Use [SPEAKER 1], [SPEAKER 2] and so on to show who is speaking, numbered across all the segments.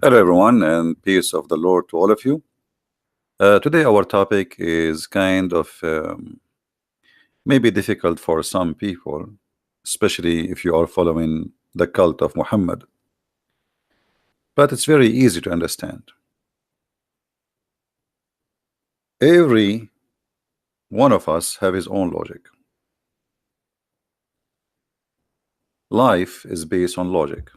[SPEAKER 1] Hello, everyone, and peace of the Lord to all of you. Today, our topic is kind of maybe difficult for some people, especially if you are following the cult of Muhammad, but it's very easy to understand. Every one of us have his own logic. Life is based on logic.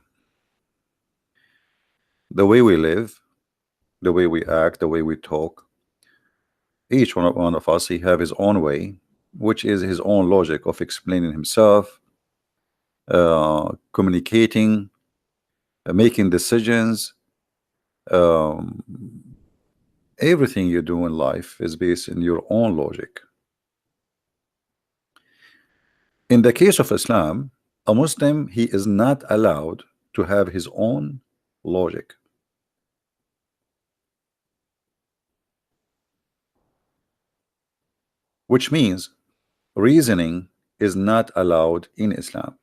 [SPEAKER 1] The way we live, the way we act, the way we talk, each one of us, he have his own way, which is his own logic of explaining himself, communicating, making decisions. Um, everything you do in life is based in your own logic. In the case of Islam, a Muslim, he is not allowed to have his own logic. Which means reasoning is not allowed in Islam.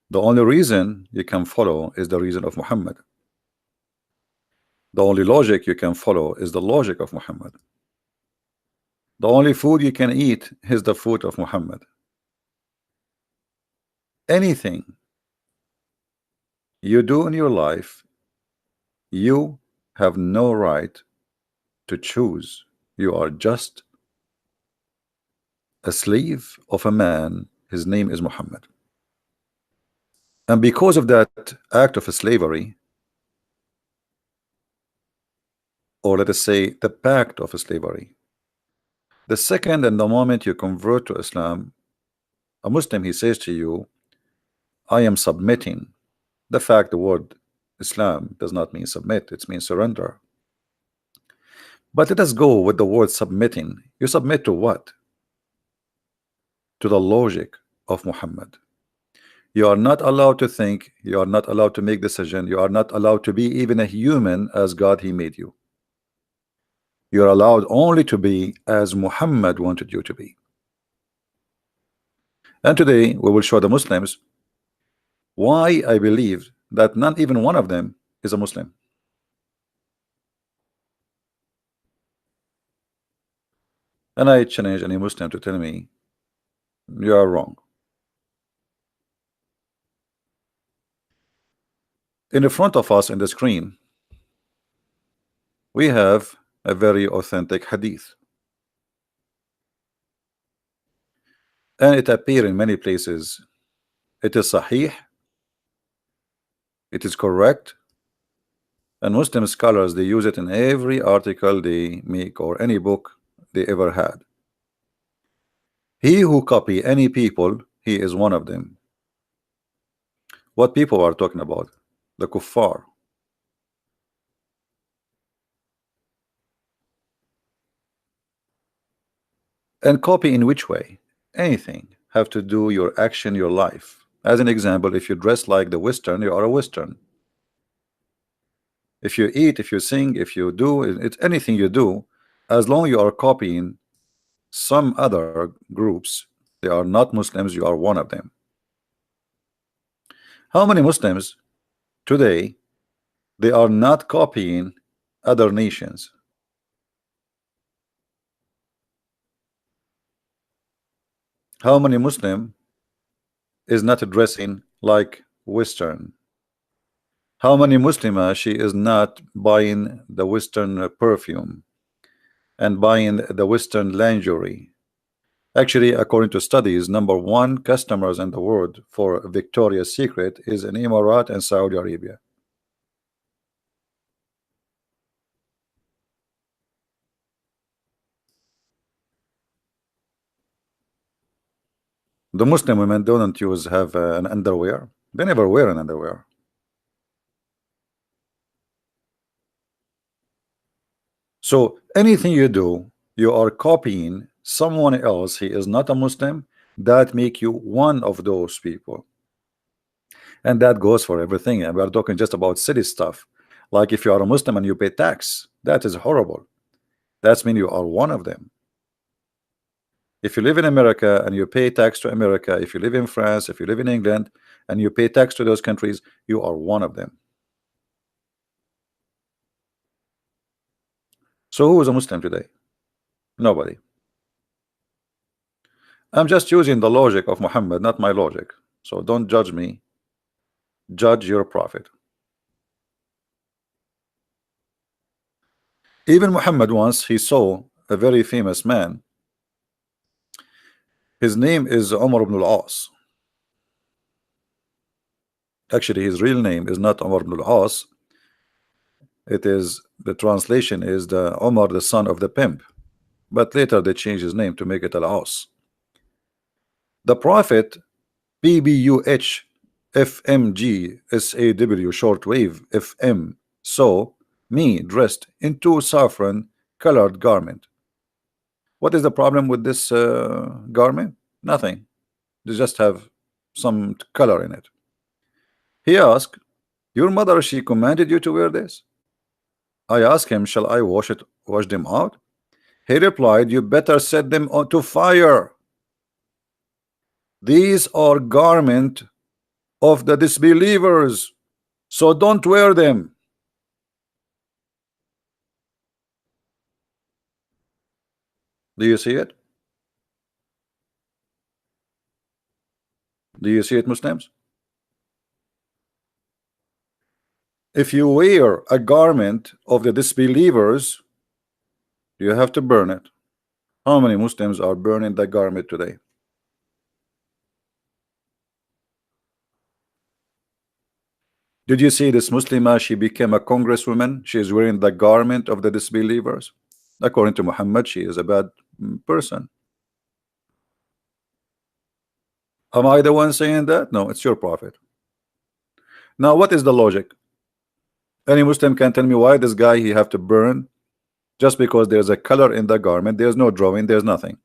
[SPEAKER 1] The only reason you can follow is the reason of Muhammad. The only logic you can follow is the logic of Muhammad. The only food you can eat is the food of Muhammad. Anything you do in your life, you have no right to choose. You are just a slave of a man. His name is Muhammad. And because of that act of slavery, or let us say the pact of slavery, the second and the moment you convert to Islam, a Muslim, he says to you, I am submitting. The fact the word Islam does not mean submit, it means surrender. But let us go with the word submitting. You submit to what? To the logic of Muhammad. You are not allowed to think, you are not allowed to make decision, you are not allowed to be even a human as God he made you. You are allowed only to be as Muhammad wanted you to be. And today we will show the Muslims why I believe that not even one of them is a Muslim. And I challenge any Muslim to tell me you are wrong. In the front of us in the screen, we have a very authentic hadith. And it appears in many places. It is sahih, it is correct, and Muslim scholars, they use it in every article they make or any book they ever had. He who copy any people, he is one of them. What people are talking about? The kuffar. And copy in which way? Anything have to do your action, your life. As an example, if you dress like the Western, you are a Western. If you eat, if you sing, if you do, it's anything you do, as long you are copying some other groups, they are not Muslims, you are one of them. How many Muslims today, they are not copying other nations? How many Muslim is not dressing like Western? How many Muslimah she is not buying the Western perfume and buying the Western lingerie? Actually, according to studies, #1 customers in the world for Victoria's Secret is in Emirates and Saudi Arabia. The Muslim women don't use have an underwear. They never wear an underwear. So anything you do, you are copying someone else. He is not a Muslim. That make you one of those people. And that goes for everything. And we are talking just about city stuff. Like if you are a Muslim and you pay tax, that is horrible. That's mean you are one of them. If you live in America and you pay tax to America, if you live in France, if you live in England and you pay tax to those countries, you are one of them. So who is a Muslim today? Nobody. I'm just using the logic of Muhammad, not my logic. So don't judge me. Judge your prophet. Even Muhammad, once he saw a very famous man. His name is Umar ibn al-As. Actually, his real name is not Umar ibn al-As. It is, the translation is the Umar, the son of the pimp. But later they changed his name to make it al-As. The prophet, PBUH FMG SAW shortwave FM, saw me dressed in two saffron colored garment. What is the problem with this garment? Nothing. They just have some color in it. He asked, your mother, she commanded you to wear this? I asked him, shall I wash them out? He replied, you better set them on to fire. These are garment of the disbelievers, so don't wear them. Do you see it? Do you see it, Muslims? If you wear a garment of the disbelievers, you have to burn it. How many Muslims are burning the garment today? Did you see this Muslimah? She became a congresswoman. She is wearing the garment of the disbelievers. According to Muhammad, she is a bad person. Am I the one saying that? No, it's your prophet. Now, what is the logic? Any Muslim can tell me why this guy he have to burn just because there's a color in the garment. There's no drawing, there's nothing.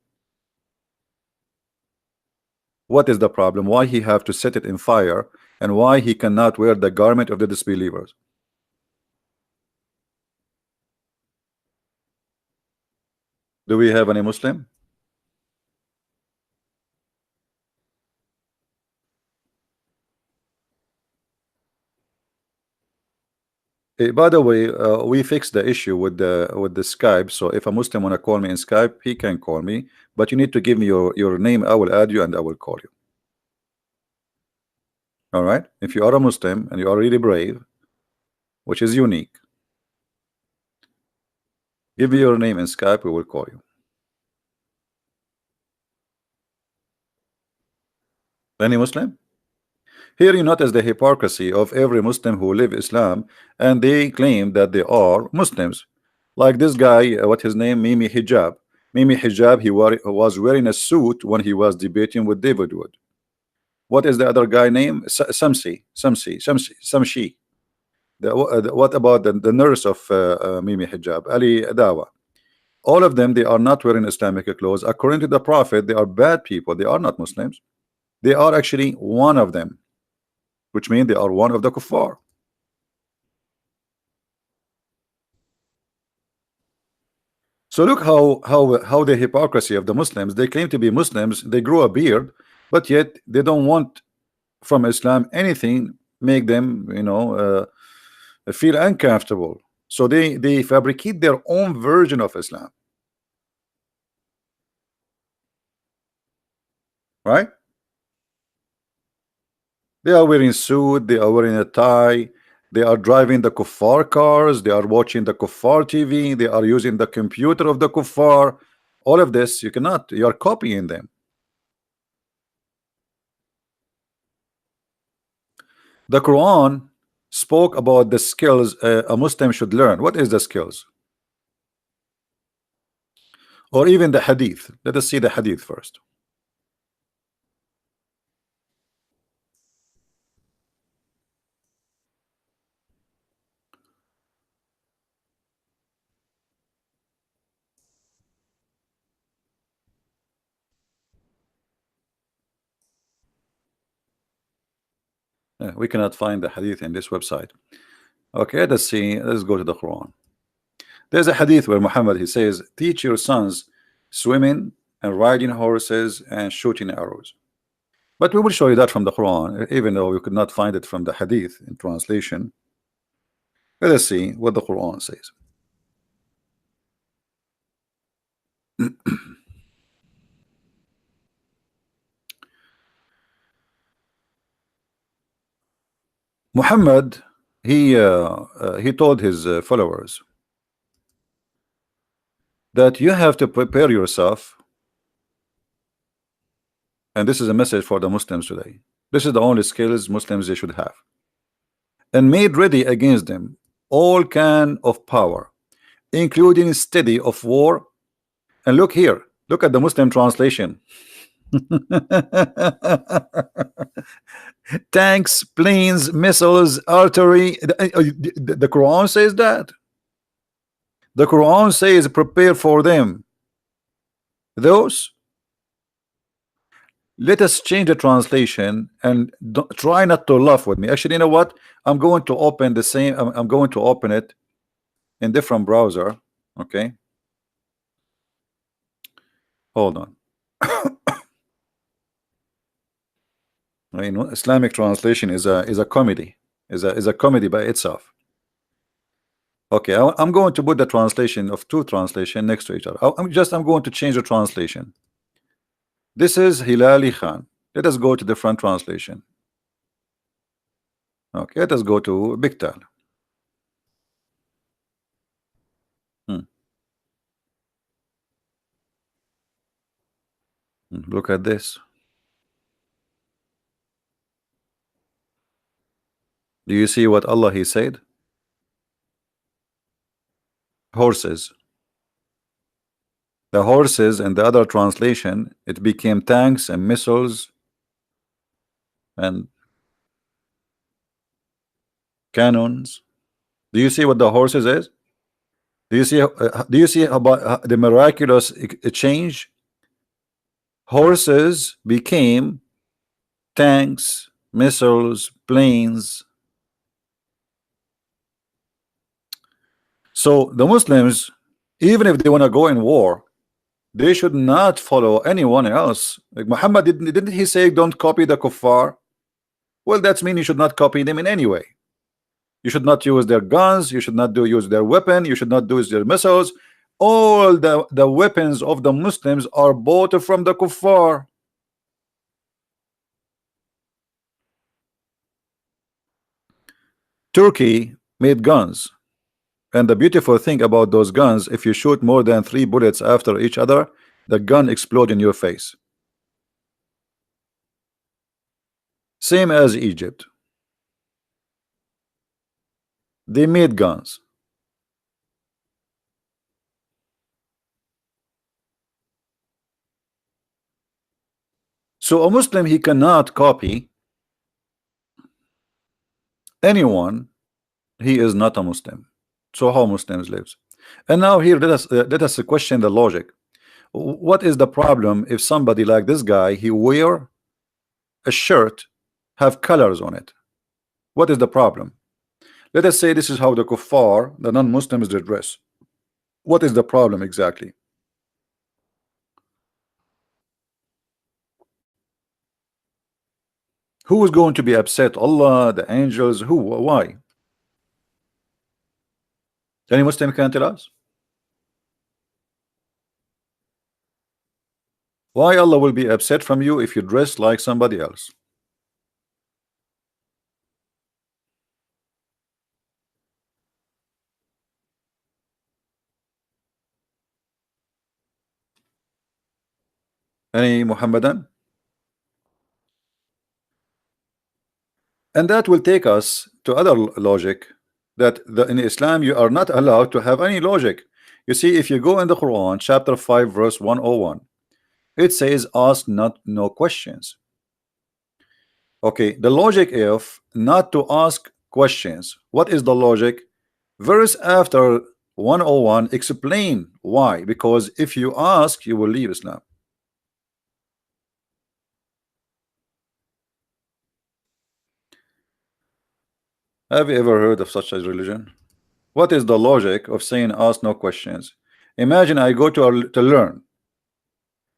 [SPEAKER 1] What is the problem? Why he have to set it in fire, and why he cannot wear the garment of the disbelievers? Do we have any Muslim? By the way, we fixed the issue with the Skype. So if a Muslim wanna call me in Skype, he can call me, but you need to give me your name. I will add you and I will call you. All right. If you are a Muslim and you are really brave, which is unique, give me your name in Skype. We will call you. Any Muslim? Here you notice the hypocrisy of every Muslim who live Islam and they claim that they are Muslims. Like this guy, what his name? Mimi Hijab. Mimi Hijab, he was wearing a suit when he was debating with David Wood. What is the other guy name? Samshi. What about the nurse of Mimi Hijab? Ali Dawa. All of them, they are not wearing Islamic clothes. According to the Prophet, they are bad people. They are not Muslims. They are actually one of them, which means they are one of the kuffar. So look how the hypocrisy of the Muslims. They claim to be Muslims. They grow a beard, but yet they don't want from Islam anything make them, feel uncomfortable. So they fabricate their own version of Islam, right? They are wearing suit, they are wearing a tie, they are driving the kuffar cars, they are watching the kuffar TV, they are using the computer of the kuffar. All of this you cannot, you are copying them. The Quran spoke about the skills a Muslim should learn. What is the skills? Or even the hadith. Let us see the hadith first. We cannot find the hadith in this website. Okay, let's see. Let's go to the Quran. There's a hadith where Muhammad, he says, teach your sons swimming and riding horses and shooting arrows. But we will show you that from the Quran, even though we could not find it from the hadith in translation. Let us see what the Quran says. Muhammad, he told his followers that you have to prepare yourself, and this is a message for the Muslims today. This is the only skills Muslims they should have, and made ready against them all kind of power, including study of war. And look here, look at the Muslim translation. Tanks, planes, missiles, artillery. The Quran says that. The Quran says prepare for them. Those, let us change the translation and try not to laugh with me. Actually, you know what? I'm going to open the same. I'm going to open it in different browser. Okay, hold on. You know, Islamic translation is a comedy. Is a comedy by itself. Okay, I'm going to put the translation of two translation next to each other. I'm going to change the translation. This is Hilali Khan. Let us go to different translation. Okay, let us go to Biktal. Look at this. Do you see what Allah he said? Horses. The horses in the other translation, it became tanks and missiles and cannons. Do you see what the horses is? Do you see about the miraculous change? Horses became tanks, missiles, planes. So the Muslims, even if they want to go in war, they should not follow anyone else. Like Muhammad, didn't he say don't copy the kuffar? Well, that's mean you should not copy them in any way. You should not use their guns, you should not use their weapon, you should not use their missiles. All the weapons of the Muslims are bought from the kuffar. Turkey made guns, and the beautiful thing about those guns, if you shoot more than 3 bullets after each other, the gun explodes in your face. Same as Egypt. They made guns. So a Muslim, he cannot copy anyone. He is not a Muslim. So how Muslims lives? And now here let us question the logic. What is the problem if somebody like this guy, he wear a shirt have colors on it? What is the problem? Let us say this is how the kuffar, the non-Muslims, they dress. What is the problem exactly? Who is going to be upset? Allah, the angels, who? Why? Any Muslim can tell us? Why Allah will be upset from you if you dress like somebody else? Any Muhammadan? And that will take us to other logic, that in Islam you are not allowed to have any logic. You see, if you go in the Quran chapter 5 verse 101, it says ask no questions. Okay, the logic of not to ask questions, what is the logic? Verse after 101 explain why, because if you ask you will leave Islam. Have you ever heard of such a religion? What is the logic of saying ask no questions? Imagine I go to learn.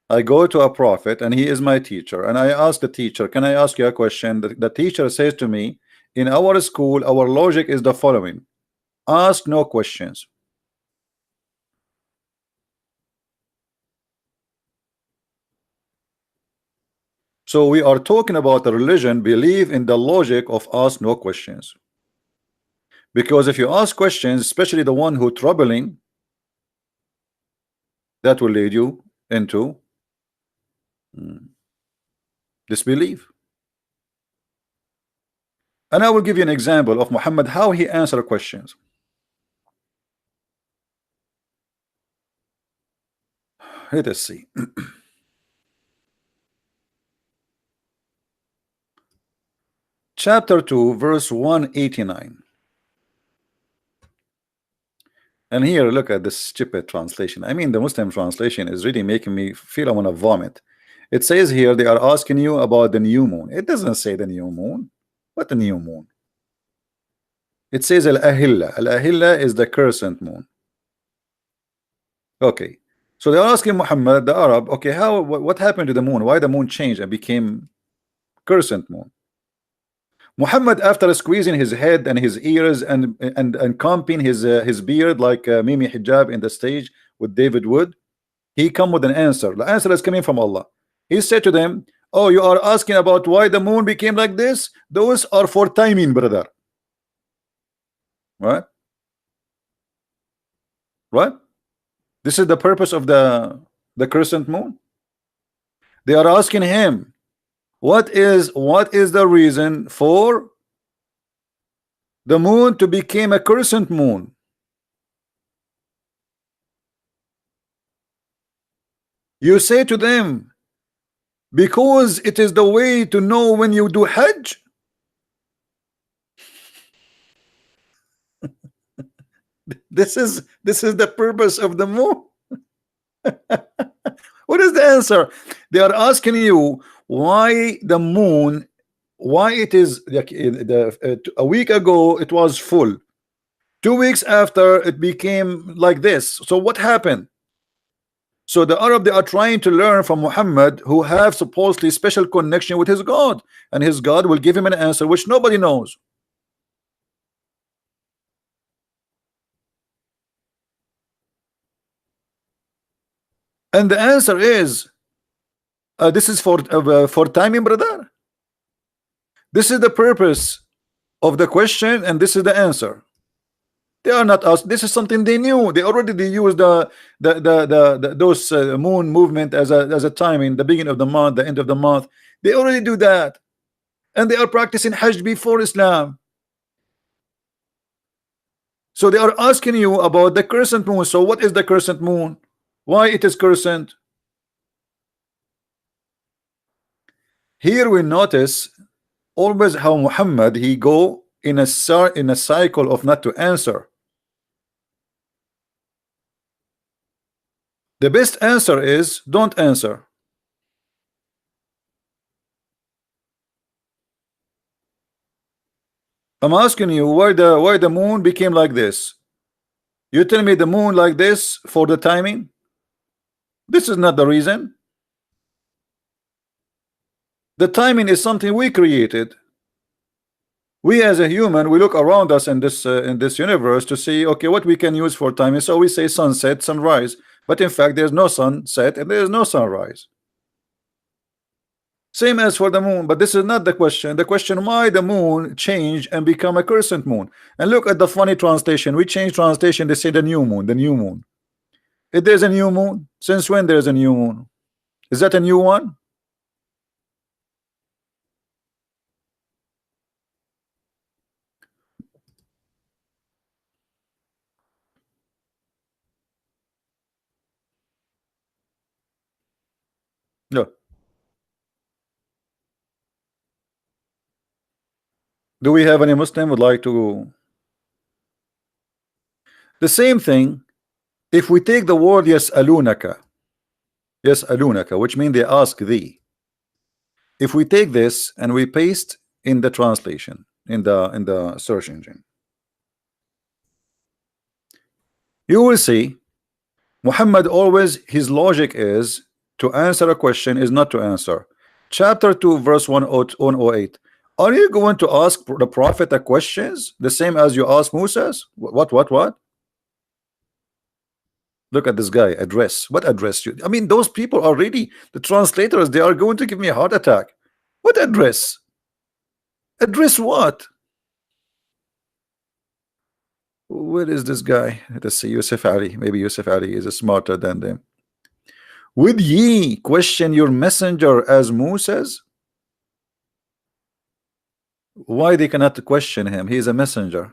[SPEAKER 1] I go to a prophet and he is my teacher, and I ask the teacher, can I ask you a question? The teacher says to me, in our school our logic is the following: ask no questions. So we are talking about a religion believe in the logic of ask no questions. Because if you ask questions, especially the one who troubling, that will lead you into disbelief. And I will give you an example of Muhammad, how he answered questions. Let us see. Chapter 2, verse 189. And here, look at this stupid translation. I mean, the Muslim translation is really making me feel I want to vomit. It says here, they are asking you about the new moon. It doesn't say the new moon. What the new moon? It says Al-Ahilla. Al-Ahilla is the crescent moon. Okay. So they are asking Muhammad, the Arab, okay, what happened to the moon? Why the moon changed and became crescent moon? Muhammad, after squeezing his head and his ears and combing his beard like Mimi Hijab in the stage with David Wood, he come with an answer. The answer is coming from Allah. He said to them, oh, you are asking about why the moon became like this? Those are for timing, brother. Right? Right? This is the purpose of the crescent moon. They are asking him, what is the reason for the moon to become a crescent moon? You say to them, because it is the way to know when you do Hajj. This is the purpose of the moon. What is the answer? They are asking you why the moon, why it is like a week ago it was full, 2 weeks after it became like this. So what happened? So the Arab, they are trying to learn from Muhammad, who have supposedly special connection with his God, and his God will give him an answer which nobody knows. And the answer is this is for timing, brother. This is the purpose of the question, and this is the answer. They are not us. This is something they knew. They already used those moon movement as a timing, the beginning of the month, the end of the month. They already do that, and they are practicing Hajj before Islam. So they are asking you about the crescent moon. So what is the crescent moon? Why it is crescent? Here we notice always how Muhammad, he go in a cycle of not to answer. The best answer is don't answer. I'm asking you why the moon became like this. You tell me the moon like this for the timing. This is not the reason. The timing is something we created. We as a human, we look around us in this universe to see, okay, what we can use for timing. So we say sunset, sunrise, but in fact there's no sunset and there's no sunrise. Same as for the moon, but this is not the question. The question, why the moon changed and become a crescent moon. And look at the funny translation. We change translation, they say the new moon, the new moon. If there's a new moon, since when there's a new moon? Is that a new one? No. Do we have any Muslim would like to? The same thing, if we take the word yas'alunaka, which means they ask thee. If we take this and we paste in the translation, in the search engine, you will see Muhammad always, his logic is to answer a question is not to answer. Chapter 2 verse 108. Are you going to ask the prophet a questions the same as you ask Moses? What? Look at this guy, address. What address you? I mean, those people are really the translators. They are going to give me a heart attack. What address? Address what? Where is this guy? Let's see, Yusuf Ali. Maybe Yusuf Ali is smarter than them. Would ye question your messenger as Moses? Why they cannot question him? He is a messenger.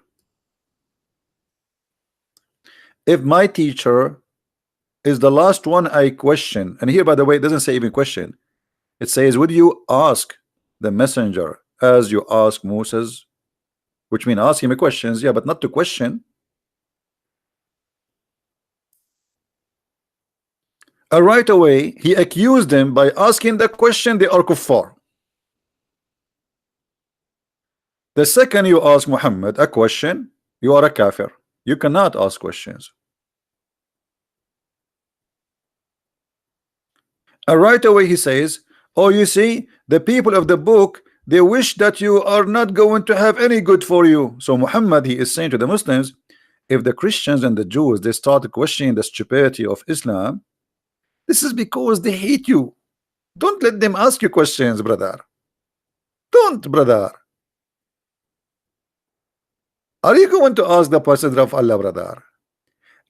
[SPEAKER 1] If my teacher is the last one I question, and here by the way it doesn't say even question, it says would you ask the messenger as you ask Moses, which means ask him questions, yeah, but not to question. Right away he accused them by asking the question, they are kuffar. The second you ask Muhammad a question, you are a kafir. You cannot ask questions. And right away he says, oh, you see, the people of the book, they wish that you are not going to have any good for you. So Muhammad, he is saying to the Muslims, if the Christians and the Jews, they start questioning the stupidity of Islam, this is because they hate you. Don't let them ask you questions, brother. Don't, brother. Are you going to ask the Messenger of Allah, brother?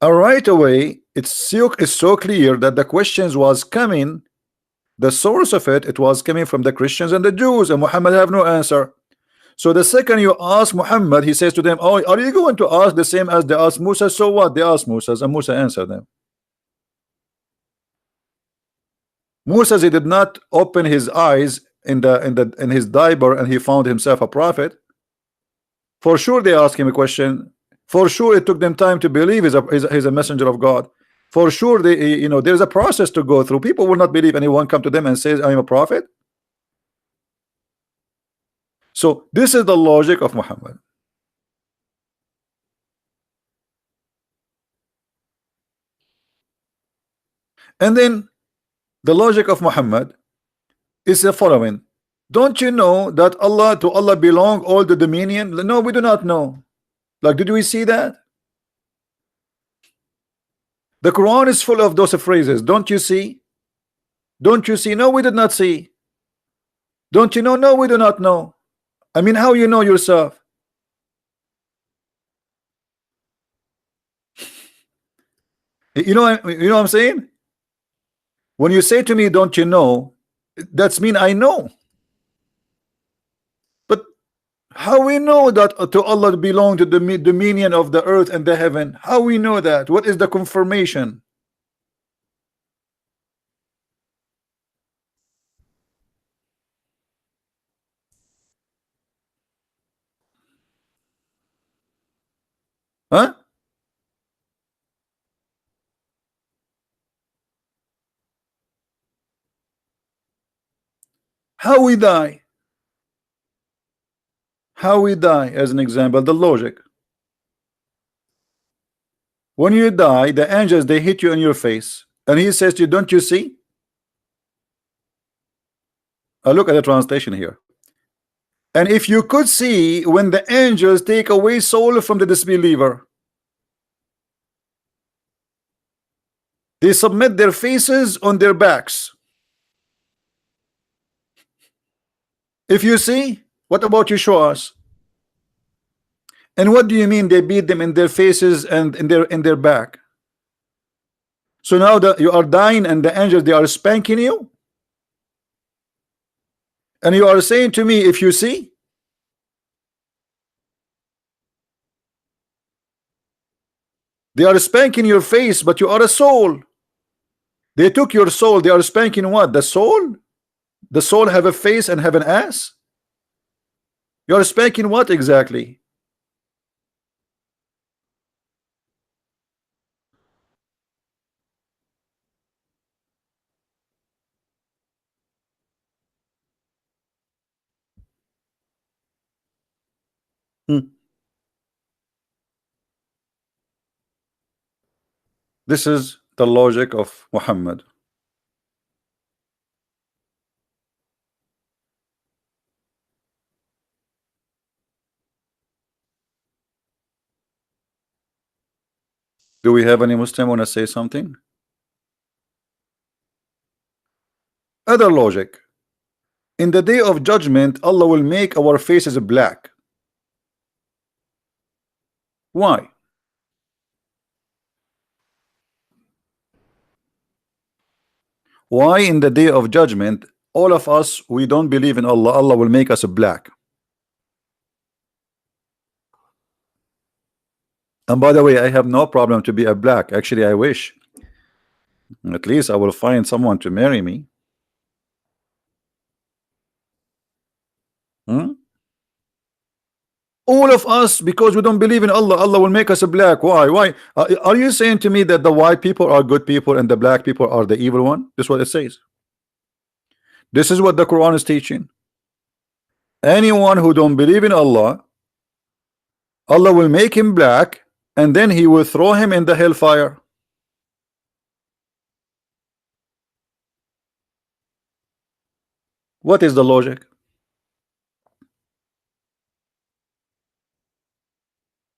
[SPEAKER 1] And right away, it's so clear that the questions was coming, the source of it was coming from the Christians and the Jews, and Muhammad have no answer. So the second you ask Muhammad, he says to them, oh, are you going to ask the same as they asked Musa? So what? They asked Musa, and Musa answered them. Musa, he did not open his eyes in his diaper and he found himself a prophet. For sure they asked him a question. For sure it took them time to believe he's a messenger of God. For sure they, you know, there's a process to go through. People will not believe anyone come to them and says I'm a prophet. So this is the logic of Muhammad. And then the logic of Muhammad is the following. Don't you know that to Allah belong all the dominion? No, we do not know. Like, did we see that? The Quran is full of those phrases. Don't you see? Don't you see? No, we did not see. Don't you know? No, we do not know. I mean, how you know yourself? You know what I'm saying? When you say to me, don't you know, that's mean I know. But how we know that to Allah belong to the dominion of the earth and the heaven? How we know that? What is the confirmation? Huh? How we die? How we die, as an example, the logic. When you die, the angels, they hit you in your face. And he says to you, don't you see? Look at the translation here. And if you could see when the angels take away soul from the disbeliever, they submit their faces on their backs. If you see, what about you show us? And what do you mean they beat them in their faces and in their back? So now that you are dying and the angels, they are spanking you, and you are saying to me, if you see, they are spanking your face, but you are a soul. They took your soul. They are spanking what? The soul? The soul have a face and have an ass? You are spanking what exactly? This is the logic of Muhammad. Do we have any Muslim want to say something? Other logic. In the day of judgment, Allah will make our faces black. Why? Why in the day of judgment, all of us, we don't believe in Allah, Allah will make us black? And by the way, I have no problem to be a black. Actually, I wish. At least I will find someone to marry me. Hmm? All of us, because we don't believe in Allah, Allah will make us black. Why? Why? Are you saying to me that the white people are good people and the black people are the evil one? This is what it says. This is what the Quran is teaching. Anyone who don't believe in Allah, Allah will make him black, and then He will throw him in the hellfire. What is the logic?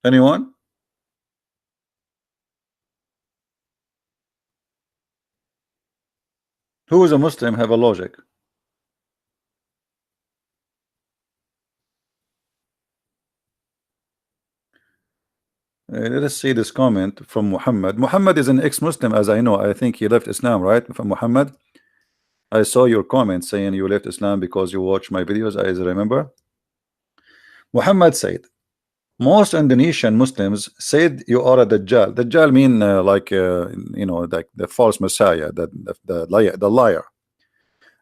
[SPEAKER 1] Anyone? Who is a Muslim have a logic? Let us see this comment from Muhammad. Muhammad is an ex-Muslim, as I know. I think he left Islam, right? From Muhammad, I saw your comment saying you left Islam because you watch my videos. I remember. Muhammad said, most Indonesian Muslims said you are a Dajjal. Dajjal mean like you know, like the false Messiah, the liar.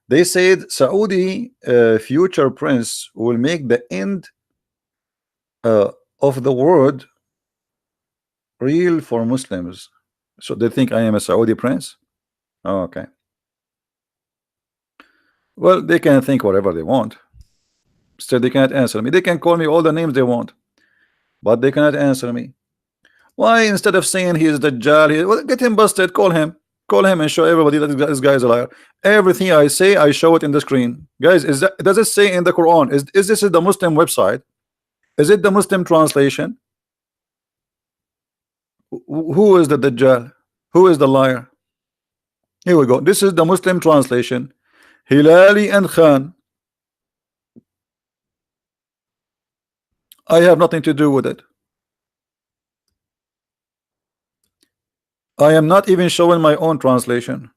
[SPEAKER 1] They said Saudi future prince will make the end of the world real for Muslims. So they think I am a Saudi prince. Oh, okay. Well, they can think whatever they want. Still, they cannot answer me. They can call me all the names they want, but they cannot answer me. Why, instead of saying he is Dajjal, well, get him busted, call him and show everybody that this guy is a liar. Everything I say, I show it in the screen. Guys, does it say in the Quran? Is this the Muslim website? Is it the Muslim translation? Who is the Dajjal? Who is the liar? Here we go. This is the Muslim translation. Hilali and Khan. I have nothing to do with it. I am not even showing my own translation.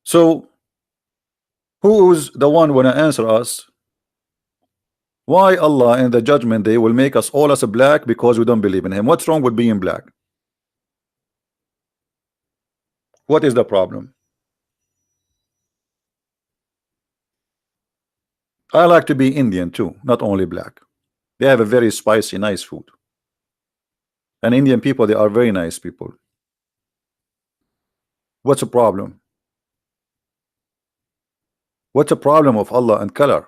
[SPEAKER 1] So who's the one when I answer us? Why Allah in the judgment day will make us all as a black because we don't believe in him? What's wrong with being black? What is the problem? I like to be Indian too, not only black. They have a very spicy, nice food. And Indian people, they are very nice people. What's the problem? What's the problem of Allah and color?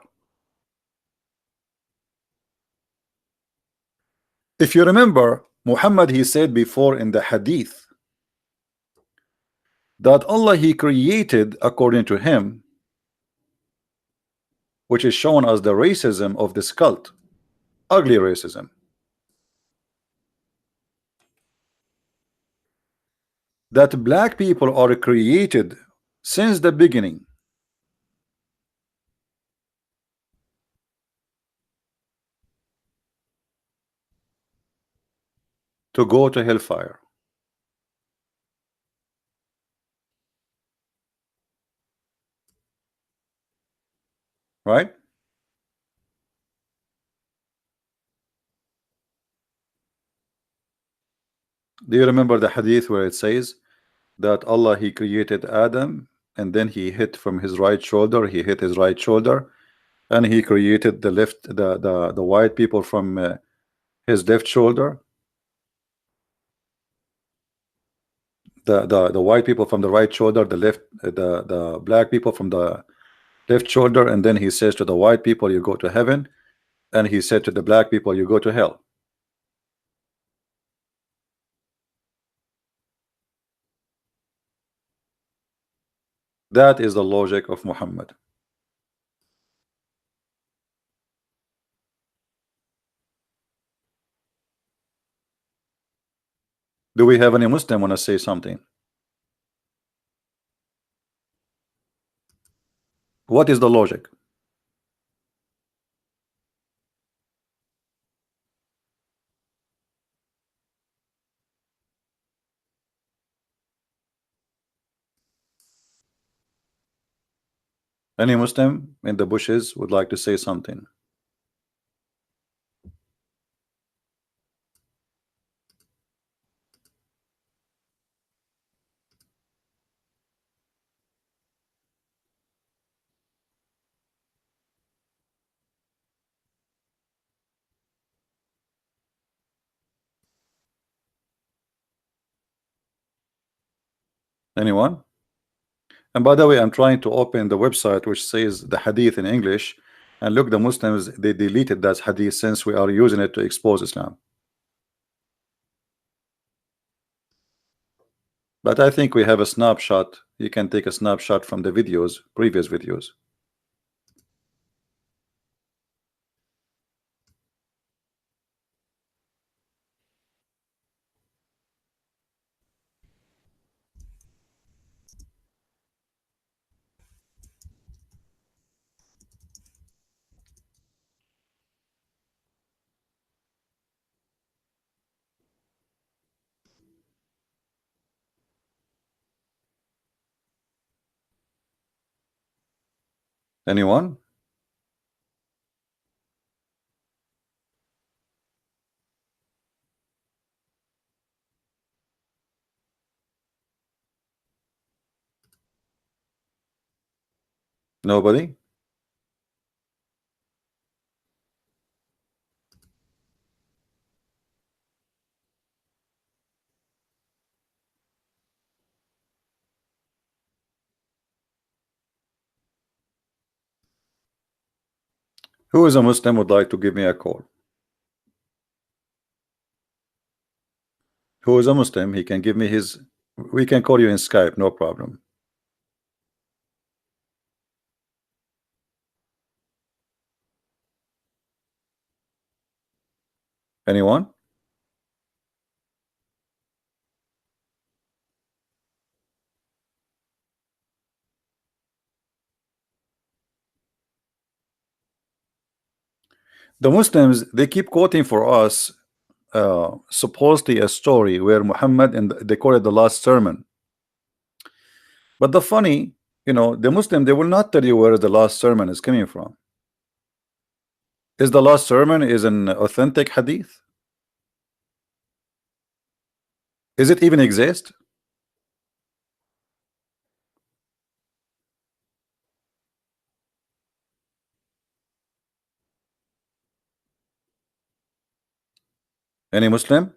[SPEAKER 1] If you remember, Muhammad, he said before in the hadith that Allah, he created according to him, which is shown as the racism of this cult, ugly racism. That black people are created since the beginning to go to hellfire. Right? Do you remember the hadith where it says that Allah, he created Adam, and then he hit from his right shoulder, he hit his right shoulder, and he created the white people from his left shoulder, the white people from the right shoulder, the black people from the left shoulder, and then he says to the white people, you go to heaven, and he said to the black people, you go to hell. That is the logic of Muhammad. Do we have any Muslim want to say something? What is the logic? Any Muslim in the bushes would like to say something? Anyone? And by the way, I'm trying to open the website which says the hadith in English, and look, the Muslims, they deleted that hadith since we are using it to expose Islam. But I think we have a snapshot. You can take a snapshot from the videos, previous videos. Anyone? Nobody? Who is a Muslim would like to give me a call? Who is a Muslim? He can give me his. We can call you in Skype, no problem. Anyone? The Muslims, they keep quoting for us supposedly a story where Muhammad, and they call it the last sermon. But the funny, the Muslim, they will not tell you where the last sermon is coming from. Is the last sermon is an authentic hadith? Is it even exist? Any Muslim?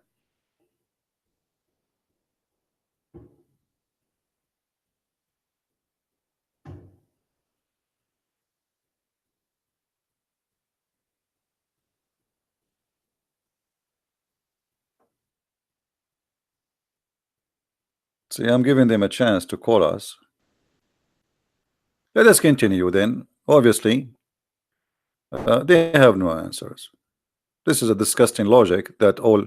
[SPEAKER 1] See, I'm giving them a chance to call us. Let us continue then. Obviously, they have no answers. This is a disgusting logic that all,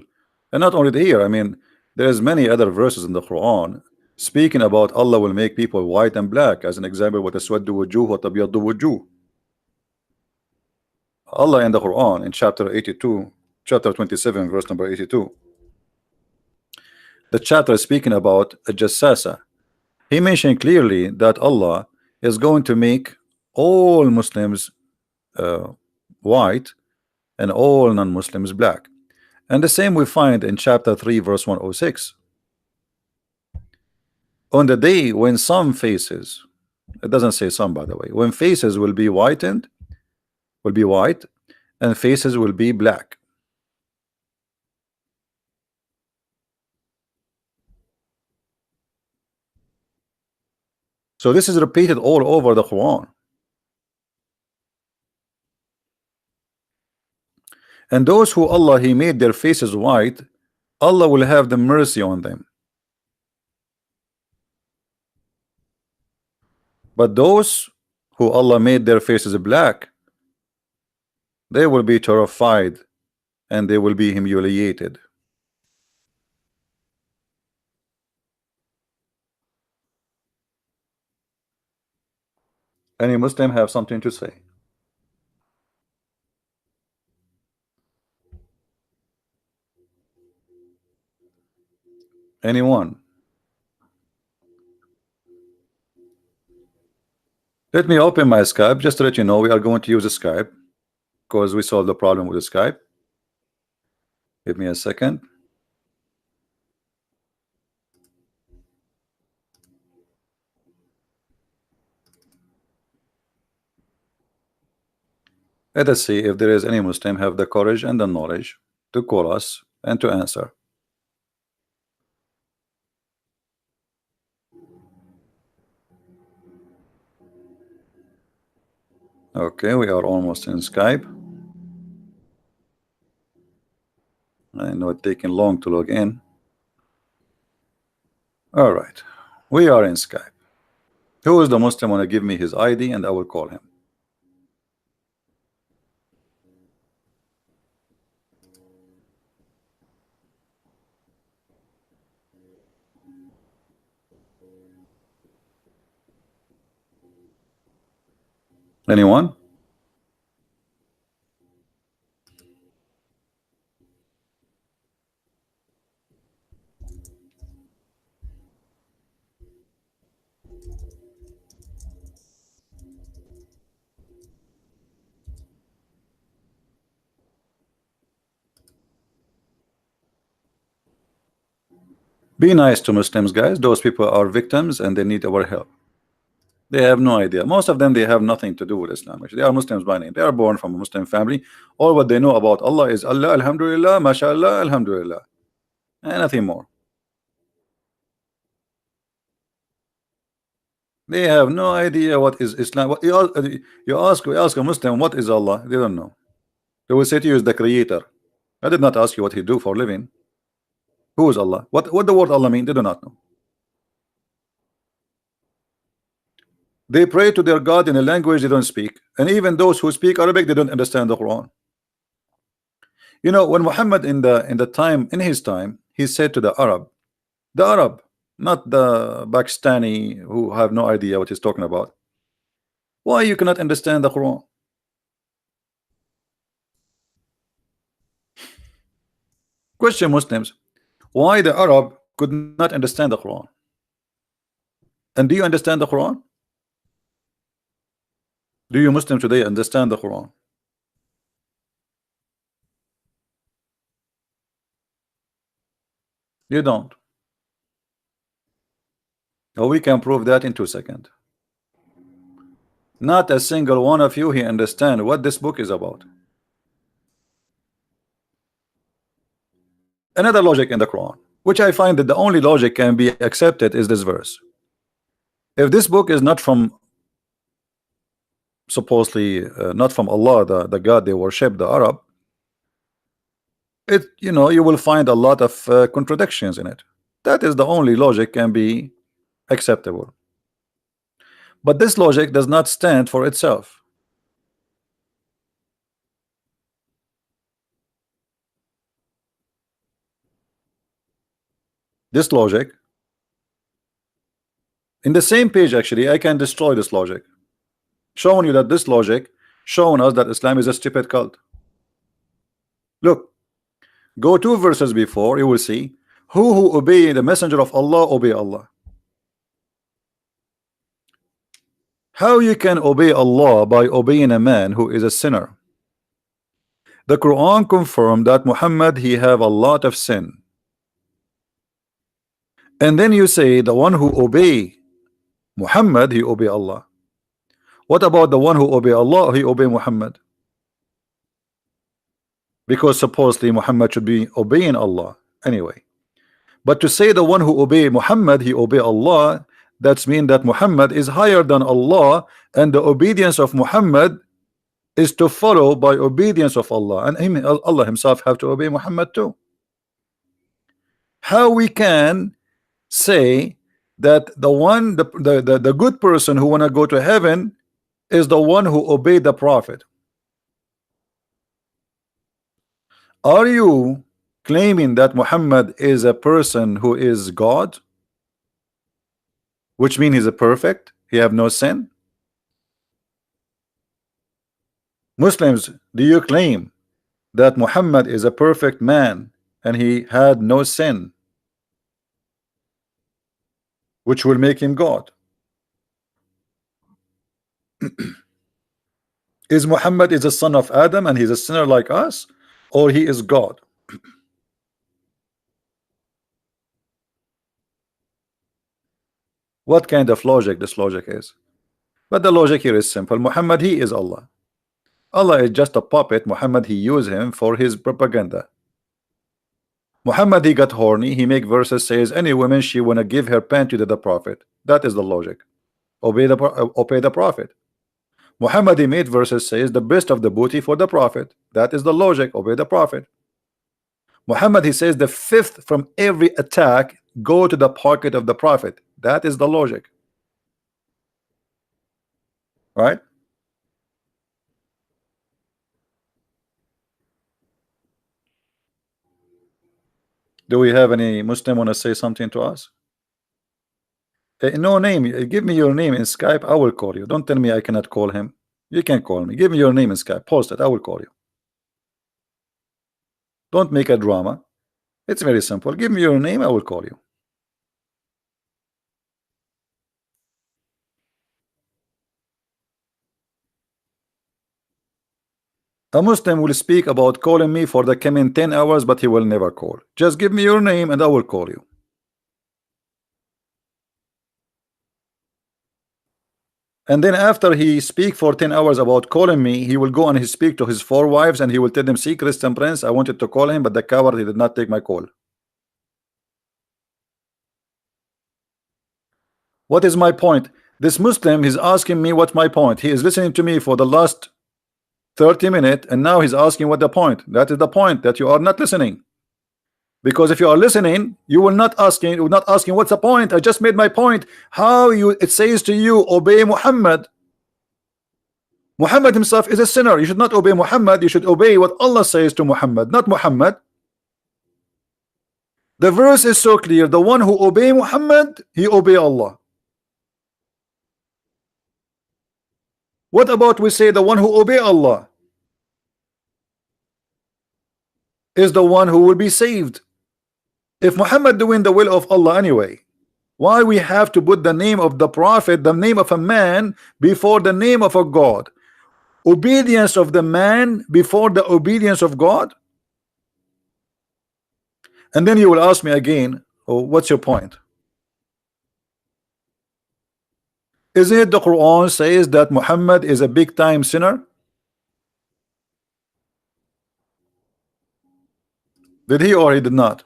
[SPEAKER 1] and not only here, I mean, there's many other verses in the Quran speaking about Allah will make people white and black, as an example, what aswaddu wujuh wa tabyaddu wujuh. Allah in the Quran in chapter 82, chapter 27, verse number 82. The chapter is speaking about a jassasa. He mentioned clearly that Allah is going to make all Muslims white and all non-Muslims black. And the same we find in chapter 3, verse 106. On the day when some faces, it doesn't say some by the way, when faces will be whitened, will be white, and faces will be black. So this is repeated all over the Quran. And those who Allah He made their faces white, Allah will have the mercy on them. But those who Allah made their faces black, they will be terrified and they will be humiliated. Any Muslim have something to say? Anyone? Let me open my Skype just to let you know we are going to use a Skype because we solved the problem with the Skype. Give me a second. Let us see if there is any Muslim have the courage and the knowledge to call us and to answer. Okay, we are almost in Skype. I know it's taking long to log in. All right, we are in Skype. Who is the Muslim want to give me his ID and I will call him? Anyone? Be nice to Muslims, guys. Those people are victims and they need our help. They have no idea. Most of them, they have nothing to do with Islam. Actually, they are Muslims by name. They are born from a Muslim family. All what they know about Allah is Allah, Alhamdulillah, MashaAllah, Alhamdulillah, and nothing more. They have no idea what is Islam. What you ask a Muslim what is Allah, they don't know. They will say to you is the creator. I did not ask you what he do for a living. Who is Allah? What the word Allah mean? They do not know. They pray to their God in a language they don't speak, and even those who speak Arabic, they don't understand the Quran. You know, when Muhammad in his time, he said to the Arab, not the Pakistani who have no idea what he's talking about, why you cannot understand the Quran? Question Muslims, why the Arab could not understand the Quran? And do you understand the Quran? Do you Muslims today understand the Quran? You don't. Oh, we can prove that in 2 seconds. Not a single one of you here understand what this book is about. Another logic in the Quran, which I find that the only logic can be accepted, is this verse. If this book is not from supposedly not from Allah, the God they worship, the Arab, it, you know, you will find a lot of contradictions in it. That is the only logic can be acceptable. But this logic does not stand for itself. This logic, in the same page, actually, I can destroy this logic, showing you that this logic, showing us that Islam is a stupid cult. Look, go 2 verses before, you will see, who obey the messenger of Allah obey Allah. How you can obey Allah by obeying a man who is a sinner? The Quran confirmed that Muhammad, he have a lot of sin. And then you say the one who obey Muhammad, he obey Allah. What about the one who obey Allah, he obey Muhammad? Because supposedly Muhammad should be obeying Allah anyway. But to say the one who obey Muhammad, he obey Allah, that's mean that Muhammad is higher than Allah, and the obedience of Muhammad is to follow by obedience of Allah, and Allah himself have to obey Muhammad too. How we can say that the good person who want to go to heaven is the one who obeyed the Prophet? Are you claiming that Muhammad is a person who is God, which means he's a perfect, he have no sin? Muslims, do you claim that Muhammad is a perfect man and he had no sin, which will make him God? Is Muhammad is a son of Adam and he's a sinner like us, or he is God? What kind of logic this logic is? But the logic here is simple. Muhammad, he is Allah. Allah is just a puppet. Muhammad, he used him for his propaganda. Muhammad, he got horny. He make verses says any woman she wanna give her panty to the prophet. That is the logic. Obey the prophet. Muhammad, he made verses says the best of the booty for the prophet. That is the logic. Obey the prophet. Muhammad, he says the fifth from every attack go to the pocket of the prophet. That is the logic. Right? Do we have any Muslim want to say something to us? No name. Give me your name in Skype. I will call you. Don't tell me I cannot call him. You can call me. Give me your name in Skype. Post it. I will call you. Don't make a drama. It's very simple. Give me your name. I will call you. A Muslim will speak about calling me for the coming 10 hours, but he will never call. Just give me your name and I will call you. And then after he speak for 10 hours about calling me, he will go and he speak to his 4 wives and he will tell them, see, Christian Prince, I wanted to call him, but the coward, he did not take my call. What is my point? This Muslim is asking me what's my point. He is listening to me for the last 30 minutes and now he's asking what the point. That is the point, that you are not listening. Because if you are listening, you will not asking what's the point. I just made my point. How you it says to you, obey Muhammad. Muhammad himself is a sinner. You should not obey Muhammad. You should obey what Allah says to Muhammad, not Muhammad. The verse is so clear. The one who obey Muhammad, he obey Allah. What about we say the one who obey Allah is the one who will be saved? If Muhammad doing the will of Allah anyway, why we have to put the name of the prophet, the name of a man before the name of a God? Obedience of the man before the obedience of God? And then you will ask me again, oh, what's your point? Isn't it the Quran says that Muhammad is a big time sinner? Did he or he did not?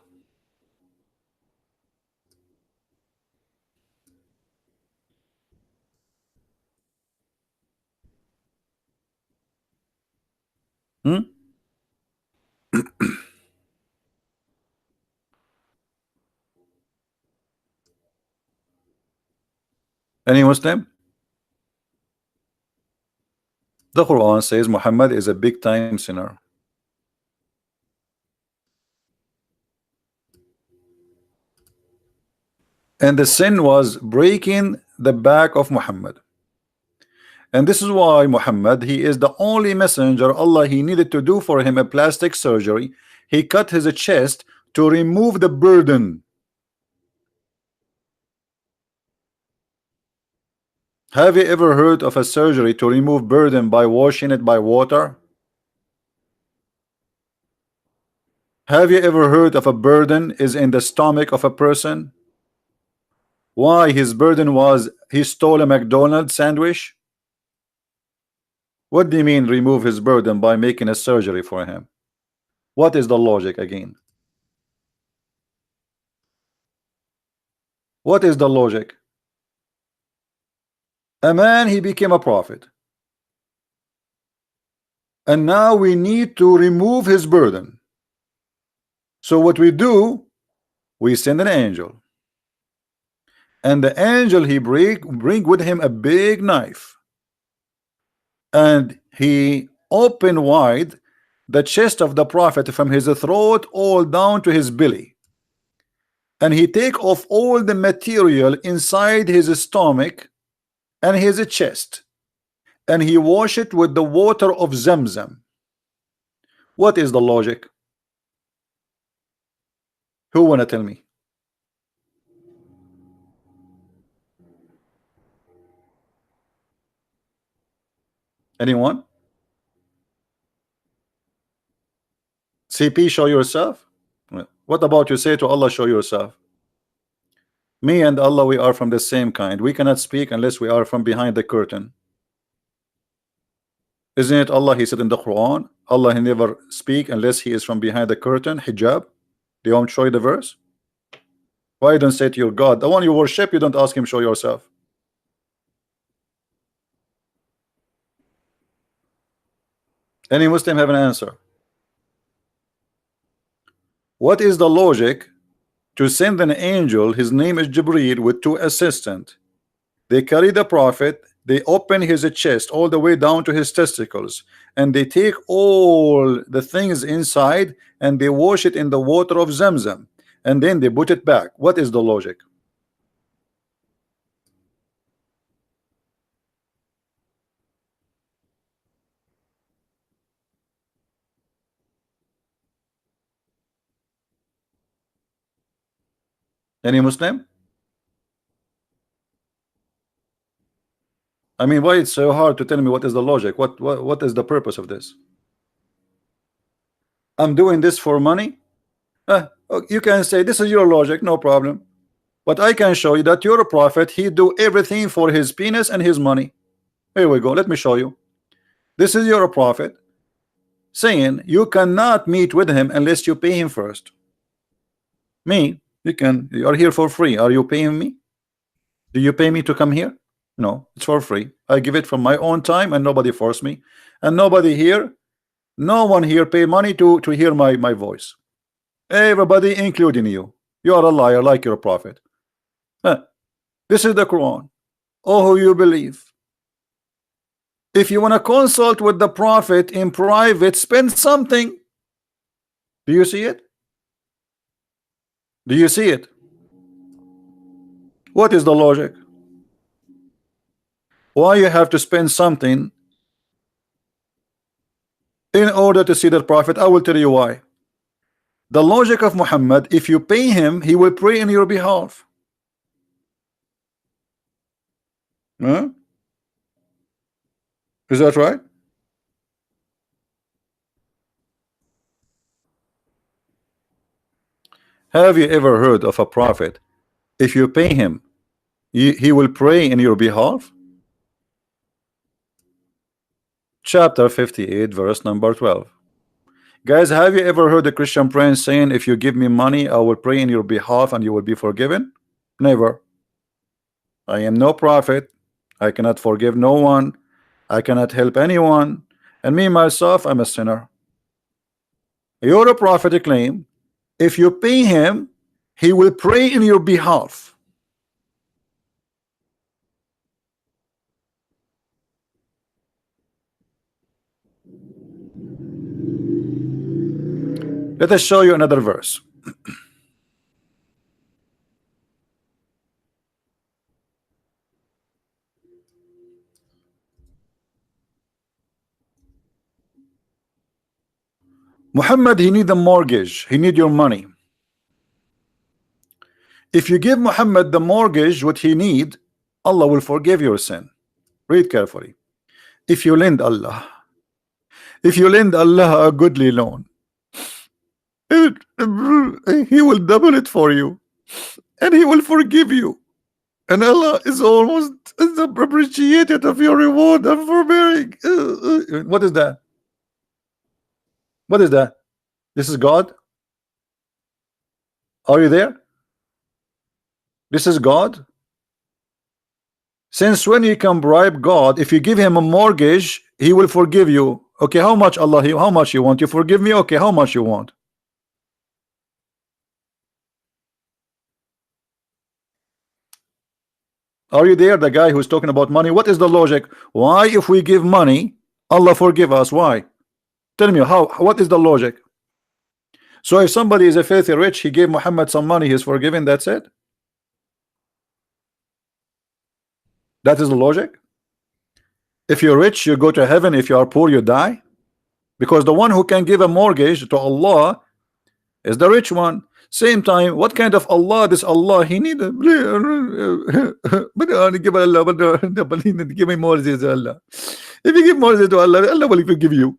[SPEAKER 1] Any Muslim? The Quran says Muhammad is a big time sinner. And the sin was breaking the back of Muhammad. And this is why Muhammad, he is the only messenger Allah he needed to do for him a plastic surgery. He cut his chest to remove the burden. Have you ever heard of a surgery to remove burden by washing it by water? Have you ever heard of a burden is in the stomach of a person? Why his burden was he stole a McDonald's sandwich? What do you mean remove his burden by making a surgery for him? What is the logic again? What is the logic? A man, he became a prophet. And now we need to remove his burden. So what we do, we send an angel. And the angel, he bring with him a big knife. And he opened wide the chest of the prophet from his throat all down to his belly. And he take off all the material inside his stomach and his chest. and he wash it with the water of Zamzam. What is the logic? Who wanna tell me? Anyone? CP, show yourself. What about you say to Allah, show yourself? Me and Allah, we are from the same kind. We cannot speak unless we are from behind the curtain. Isn't it Allah? He said in the Quran, Allah, he never speak unless he is from behind the curtain, hijab. Do you want to show you the verse? Why you don't say to your God, the one you worship, you don't ask him, show yourself? Any Muslim have an answer? What is the logic to send an angel, his name is Jibreel, with 2 assistants? They carry the prophet, they open his chest all the way down to his testicles, and they take all the things inside and they wash it in the water of Zamzam, and then they put it back. What is the logic? Any Muslim? I mean, why it's so hard to tell me what is the logic? What is the purpose of this? I'm doing this for money? You can say this is your logic, no problem. But I can show you that your prophet, he do everything for his penis and his money. Here we go. Let me show you. This is your prophet saying you cannot meet with him unless you pay him first. Me, you are here for free. Are you paying me? Do you pay me to come here? No, it's for free. I give it from my own time and nobody forced me. And nobody here, no one here pay money to hear my voice. Everybody, including you. You are a liar like your prophet. This is the Quran. Oh, who you believe. If you want to consult with the prophet in private, spend something. Do you see it? Do you see it? What is the logic? Why you have to spend something in order to see the prophet? I will tell you why. The logic of Muhammad, if you pay him, he will pray in your behalf. Huh? Is that right? Have you ever heard of a prophet, if you pay him, he will pray in your behalf? Chapter 58, verse number 12. Guys, have you ever heard a Christian prince saying, if you give me money, I will pray in your behalf and you will be forgiven? Never. I am no prophet. I cannot forgive no one. I cannot help anyone. And me, myself, I'm a sinner. You're a prophet claim. If you pay him, he will pray in your behalf. Let us show you another verse. Muhammad, he need a mortgage. He need your money. If you give Muhammad the mortgage, what he need, Allah will forgive your sin. Read carefully. If you lend Allah a goodly loan, he will double it for you, and he will forgive you. And Allah is almost appreciated of your reward and forbearing. What is that? What is that? This is God? Are you there? This is God? Since when you can bribe God? If you give him a mortgage, he will forgive you. Okay, how much Allah? How much you want? You forgive me? Okay, how much you want? Are you there? The guy who's talking about money. What is the logic? Why, if we give money, Allah forgive us? Why? Tell me how. What is the logic? So if somebody is a filthy rich, he gave Muhammad some money, he's forgiven. That's it. That is the logic. If you're rich, you go to heaven. If you are poor, you die. Because the one who can give a mortgage to Allah is the rich one. Same time, what kind of Allah? This Allah, he need a give me mortgage to Allah. If you give mortgage to Allah, Allah will give you.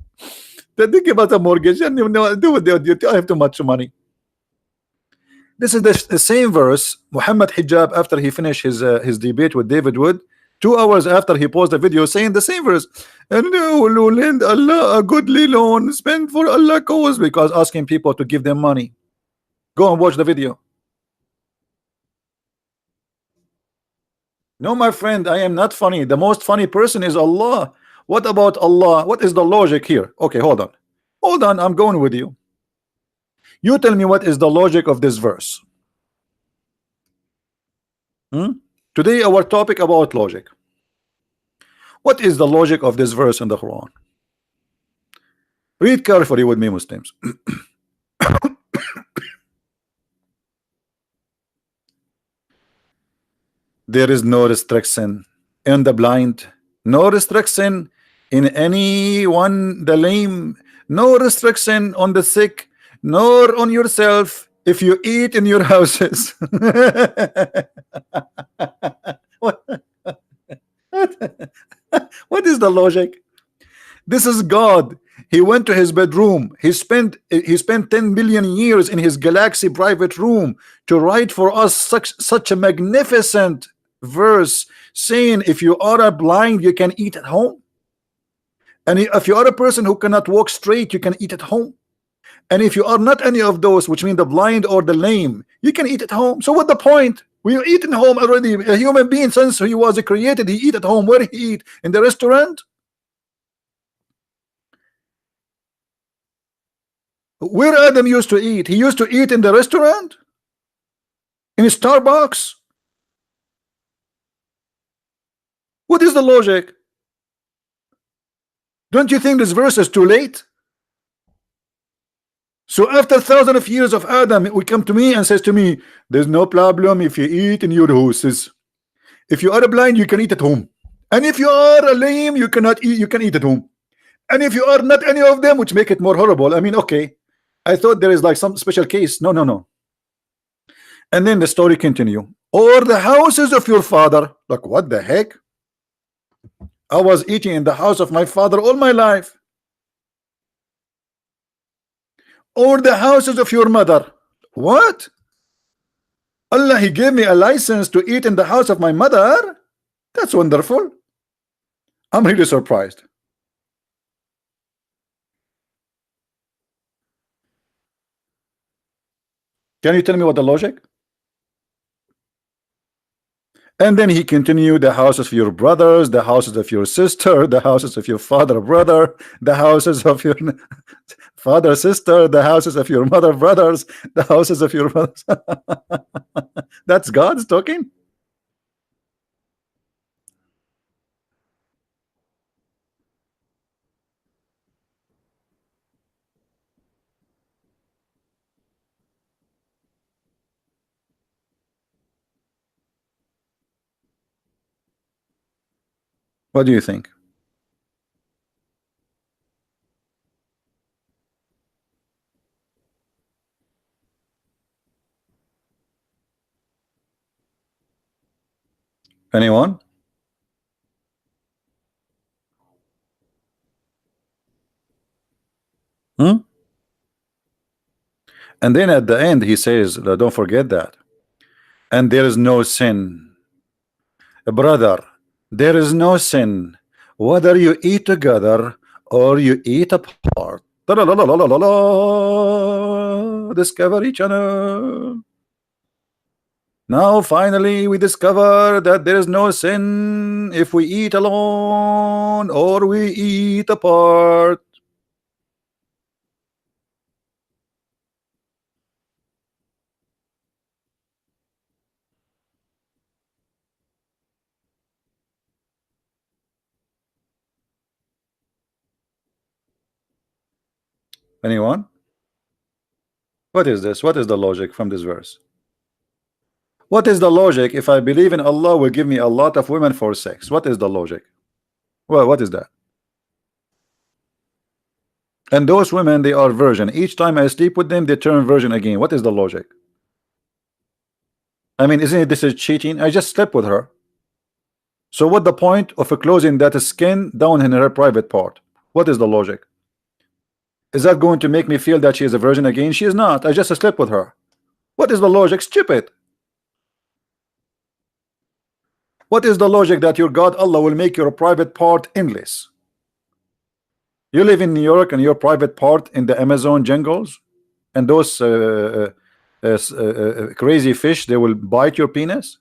[SPEAKER 1] Then they give us a mortgage and you know, do what they do. I have too much money. This is the same verse. Muhammad Hijab, after he finished his debate with David Wood, 2 hours after he posted the video saying the same verse, and will lend Allah a goodly loan, spend for Allah cause, because asking people to give them money. Go and watch the video. No, my friend, I am not funny. The most funny person is Allah. What about Allah? What is the logic here? Okay, hold on. Hold on, I'm going with you. You tell me what is the logic of this verse. Today our topic about logic. What is the logic of this verse in the Quran? Read carefully with me, Muslims. There is no restriction in the blind, no restriction in anyone, the lame, no restriction on the sick, nor on yourself if you eat in your houses. What is the logic? This is God. He went to his bedroom. He spent 10 billion years in his galaxy private room to write for us such a magnificent verse saying if you are a blind, you can eat at home. And if you are a person who cannot walk straight, you can eat at home. And if you are not any of those, which mean the blind or the lame, you can eat at home. So what the point? We eat at home already. A human being, since he was created, he eat at home. Where he eat? In the restaurant? Where Adam used to eat? He used to eat in the restaurant? In Starbucks? What is the logic? Don't you think this verse is too late? So after thousands of years of Adam, we come to me and says to me, there's no problem if you eat in your houses. If you are blind, you can eat at home. And if you are a lame, you cannot eat, you can eat at home. And if you are not any of them, which make it more horrible. I mean, okay, I thought there is like some special case. No, no, no. And then the story continue. Or the houses of your father. Like, what the heck? I was eating in the house of my father all my life. Or the houses of your mother. What? Allah, he gave me a license to eat in the house of my mother? That's wonderful. I'm really surprised. Can you tell me what the logic? And then he continued, the houses of your brothers, the houses of your sister, the houses of your father, brother, the houses of your father, sister, the houses of your mother, brothers, the houses of your brothers. That's God's talking. What do you think? Anyone? And then at the end he says, don't forget that. And there is no sin. Brother, there is no sin whether you eat together or you eat apart. Discovery Channel. Now finally we discover that there is no sin if we eat alone or we eat apart. Anyone? What is this? What is the logic from this verse? What is the logic if I believe in Allah will give me a lot of women for sex? What is the logic? Well, what is that? And those women, they are virgin. Each time I sleep with them, they turn virgin again. What is the logic? I mean, isn't it this is cheating? I just slept with her. So what the point of closing that skin down in her private part? What is the logic? Is that going to make me feel that she is a virgin again? She is not. I just slept with her. What is the logic? Stupid. What is the logic that your God Allah will make your private part endless? You live in New York and your private part in the Amazon jungles, and those crazy fish, they will bite your penis.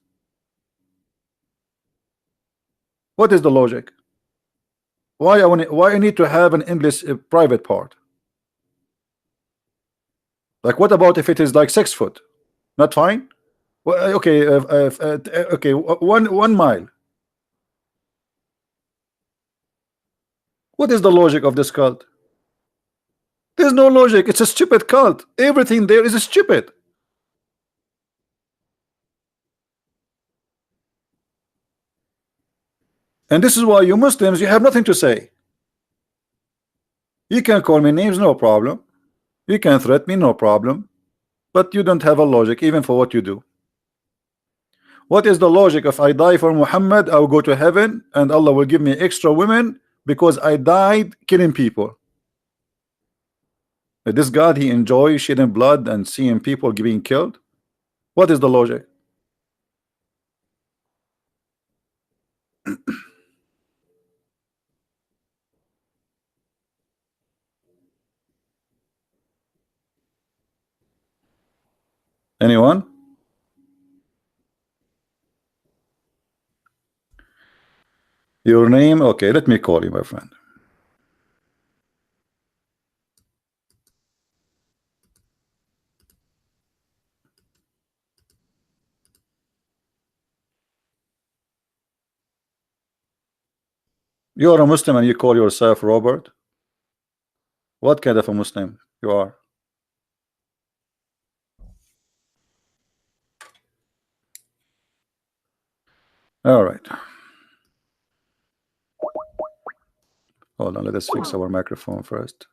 [SPEAKER 1] What is the logic? Why I need to have an endless private part? Like, what about if it is like 6 foot? Not fine. Well, okay, okay, 1 mile. What is the logic of this cult? There's no logic. It's a stupid cult. Everything there is stupid. And this is why you Muslims, you have nothing to say. You can call me names, no problem. You can threaten me, no problem. But you don't have a logic even for what you do. What is the logic? If I die for Muhammad, I will go to heaven and Allah will give me extra women because I died killing people. This God, he enjoys shedding blood and seeing people being killed. What is the logic? Anyone? Your name? Okay, let me call you, my friend. You're a Muslim and you call yourself Robert? What kind of a Muslim you are? All right. Hold on, let us fix our microphone first.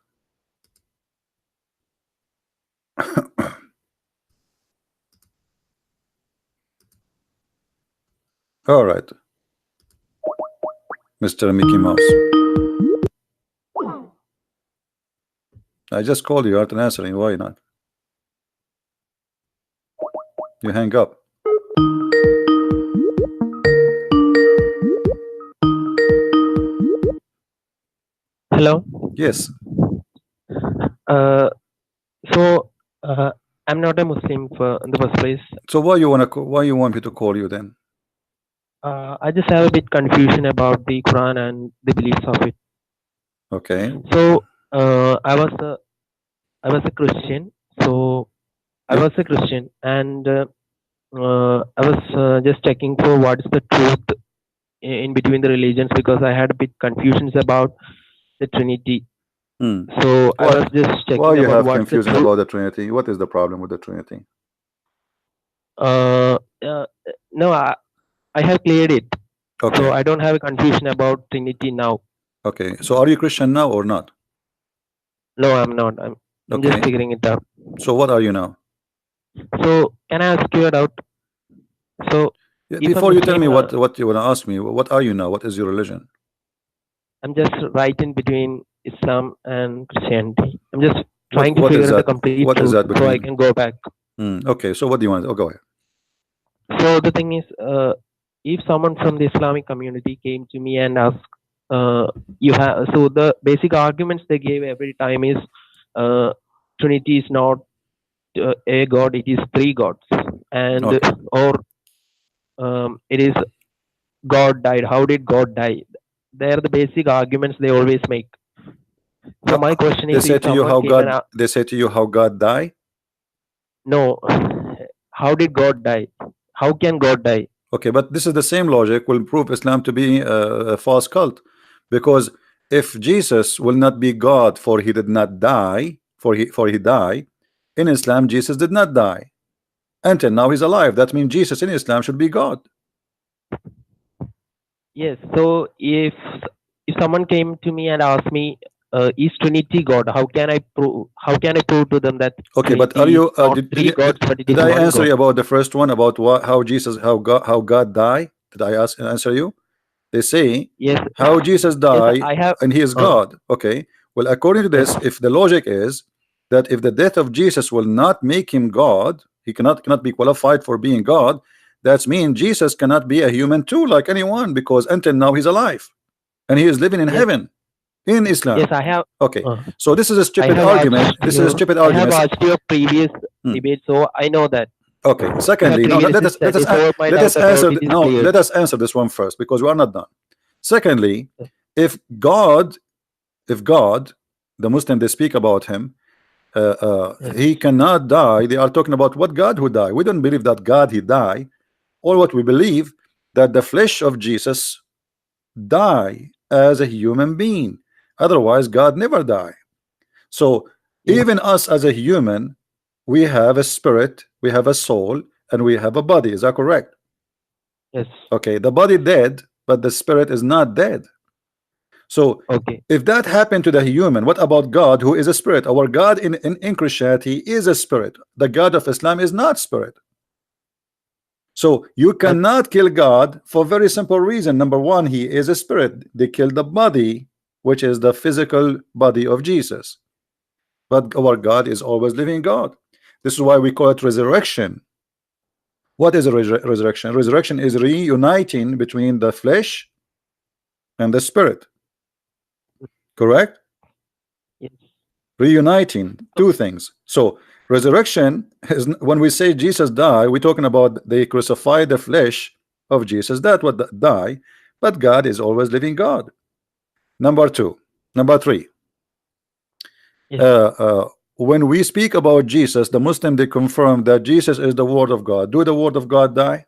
[SPEAKER 1] All right, Mr. Mickey Mouse. I just called you, aren't answering. Why not? You hang up.
[SPEAKER 2] Hello.
[SPEAKER 1] Yes.
[SPEAKER 2] So I'm not a Muslim in the first place.
[SPEAKER 1] So why you want me to call you then?
[SPEAKER 2] I just have a bit confusion about the Quran and the beliefs of it.
[SPEAKER 1] Okay.
[SPEAKER 2] So I was a Christian. So I was a Christian, and I was just checking for what is the truth in between the religions, because I had a bit confusions about the Trinity. So I was just checking
[SPEAKER 1] why you
[SPEAKER 2] about
[SPEAKER 1] have
[SPEAKER 2] what's
[SPEAKER 1] confusion
[SPEAKER 2] the truth.
[SPEAKER 1] about the Trinity. What is the problem with the Trinity?
[SPEAKER 2] No, I have cleared it.
[SPEAKER 1] Okay.
[SPEAKER 2] So I don't have a confusion about Trinity now.
[SPEAKER 1] Okay. So are you Christian now or not?
[SPEAKER 2] No, I'm not. I'm just figuring it out.
[SPEAKER 1] So what are you now?
[SPEAKER 2] So can I ask you a doubt? So
[SPEAKER 1] before you tell me what you want to ask me, what are you now? What is your religion?
[SPEAKER 2] I'm just right in between Islam and Christianity. I'm just trying to figure out the complete truth so I can go back.
[SPEAKER 1] Okay, so what do you want? Oh, go ahead.
[SPEAKER 2] So the thing is, if someone from the Islamic community came to me and asked, so the basic arguments they gave every time is Trinity is not a god, it is 3 gods, and or it is God died. How did God die? They are the basic arguments they always make. So my question is,
[SPEAKER 1] they say to you how God died?
[SPEAKER 2] No. How did God die? How can God die?
[SPEAKER 1] Okay, but this is the same logic will prove Islam to be a false cult, because if Jesus will not be God, for he did not die, for he died, in Islam Jesus did not die until now he's alive. That means Jesus in Islam should be God.
[SPEAKER 2] Yes. So if if someone came to me and asked me, is Trinity God? How can I prove? How can I prove to them that
[SPEAKER 1] Okay, but are
[SPEAKER 2] Trinity is
[SPEAKER 1] you
[SPEAKER 2] not three gods, but it is
[SPEAKER 1] did I
[SPEAKER 2] one
[SPEAKER 1] answer
[SPEAKER 2] God?
[SPEAKER 1] you about the first one about what how God died? Did I answer you? They say
[SPEAKER 2] Yes,
[SPEAKER 1] how Jesus
[SPEAKER 2] yes,
[SPEAKER 1] died
[SPEAKER 2] I have.
[SPEAKER 1] and he is
[SPEAKER 2] Uh,
[SPEAKER 1] God. Okay, well, according to this,
[SPEAKER 2] yes,
[SPEAKER 1] if the logic is that if the death of Jesus will not make him God, he cannot be qualified for being God. That's mean Jesus cannot be a human too, like anyone, because until now he's alive and he is living in
[SPEAKER 2] yes,
[SPEAKER 1] heaven in
[SPEAKER 2] yes,
[SPEAKER 1] Islam.
[SPEAKER 2] I have.
[SPEAKER 1] Okay,
[SPEAKER 2] Uh,
[SPEAKER 1] so this is a
[SPEAKER 2] I
[SPEAKER 1] stupid
[SPEAKER 2] have
[SPEAKER 1] argument.
[SPEAKER 2] watched
[SPEAKER 1] This is a
[SPEAKER 2] your.
[SPEAKER 1] stupid
[SPEAKER 2] I have
[SPEAKER 1] argument.
[SPEAKER 2] watched your previous
[SPEAKER 1] Hmm.
[SPEAKER 2] debate, so I know that
[SPEAKER 1] Okay.
[SPEAKER 2] you have
[SPEAKER 1] Secondly, no,
[SPEAKER 2] clearly
[SPEAKER 1] let us
[SPEAKER 2] studied. So my doubt about it is cleared.
[SPEAKER 1] let us answer this one first because we are not done. Secondly,
[SPEAKER 2] Yes,
[SPEAKER 1] if God, the Muslim they speak about him,
[SPEAKER 2] yes,
[SPEAKER 1] he cannot die. They are talking about what God who died. We don't believe that God he died, or what we believe that the flesh of Jesus die as a human being. Otherwise, God never die. So
[SPEAKER 2] yes,
[SPEAKER 1] even us as a human, we have a spirit, we have a soul, and we have a body. Is that correct?
[SPEAKER 2] yes.
[SPEAKER 1] Okay, the body dead, but the spirit is not dead. So
[SPEAKER 2] Okay,
[SPEAKER 1] if that happened to the human, what about God who is a spirit? Our God in Christianity is a spirit. The God of Islam is not spirit. So you
[SPEAKER 2] but
[SPEAKER 1] cannot kill God for very simple reason. Number one, he is a spirit. They killed the body, which is the physical body of Jesus. But our God is always living God. This is why we call it resurrection. What is a resurrection? Resurrection is reuniting between the flesh and the spirit. Correct?
[SPEAKER 2] yes,
[SPEAKER 1] Reuniting two things. So resurrection is when we say Jesus died, we're talking about they crucified the flesh of Jesus. That would die, but God is always living God. Number two, number three.
[SPEAKER 2] yes.
[SPEAKER 1] Uh, uh, when we speak about Jesus, the Muslim they confirm that Jesus is the Word of God. Do the Word of God die?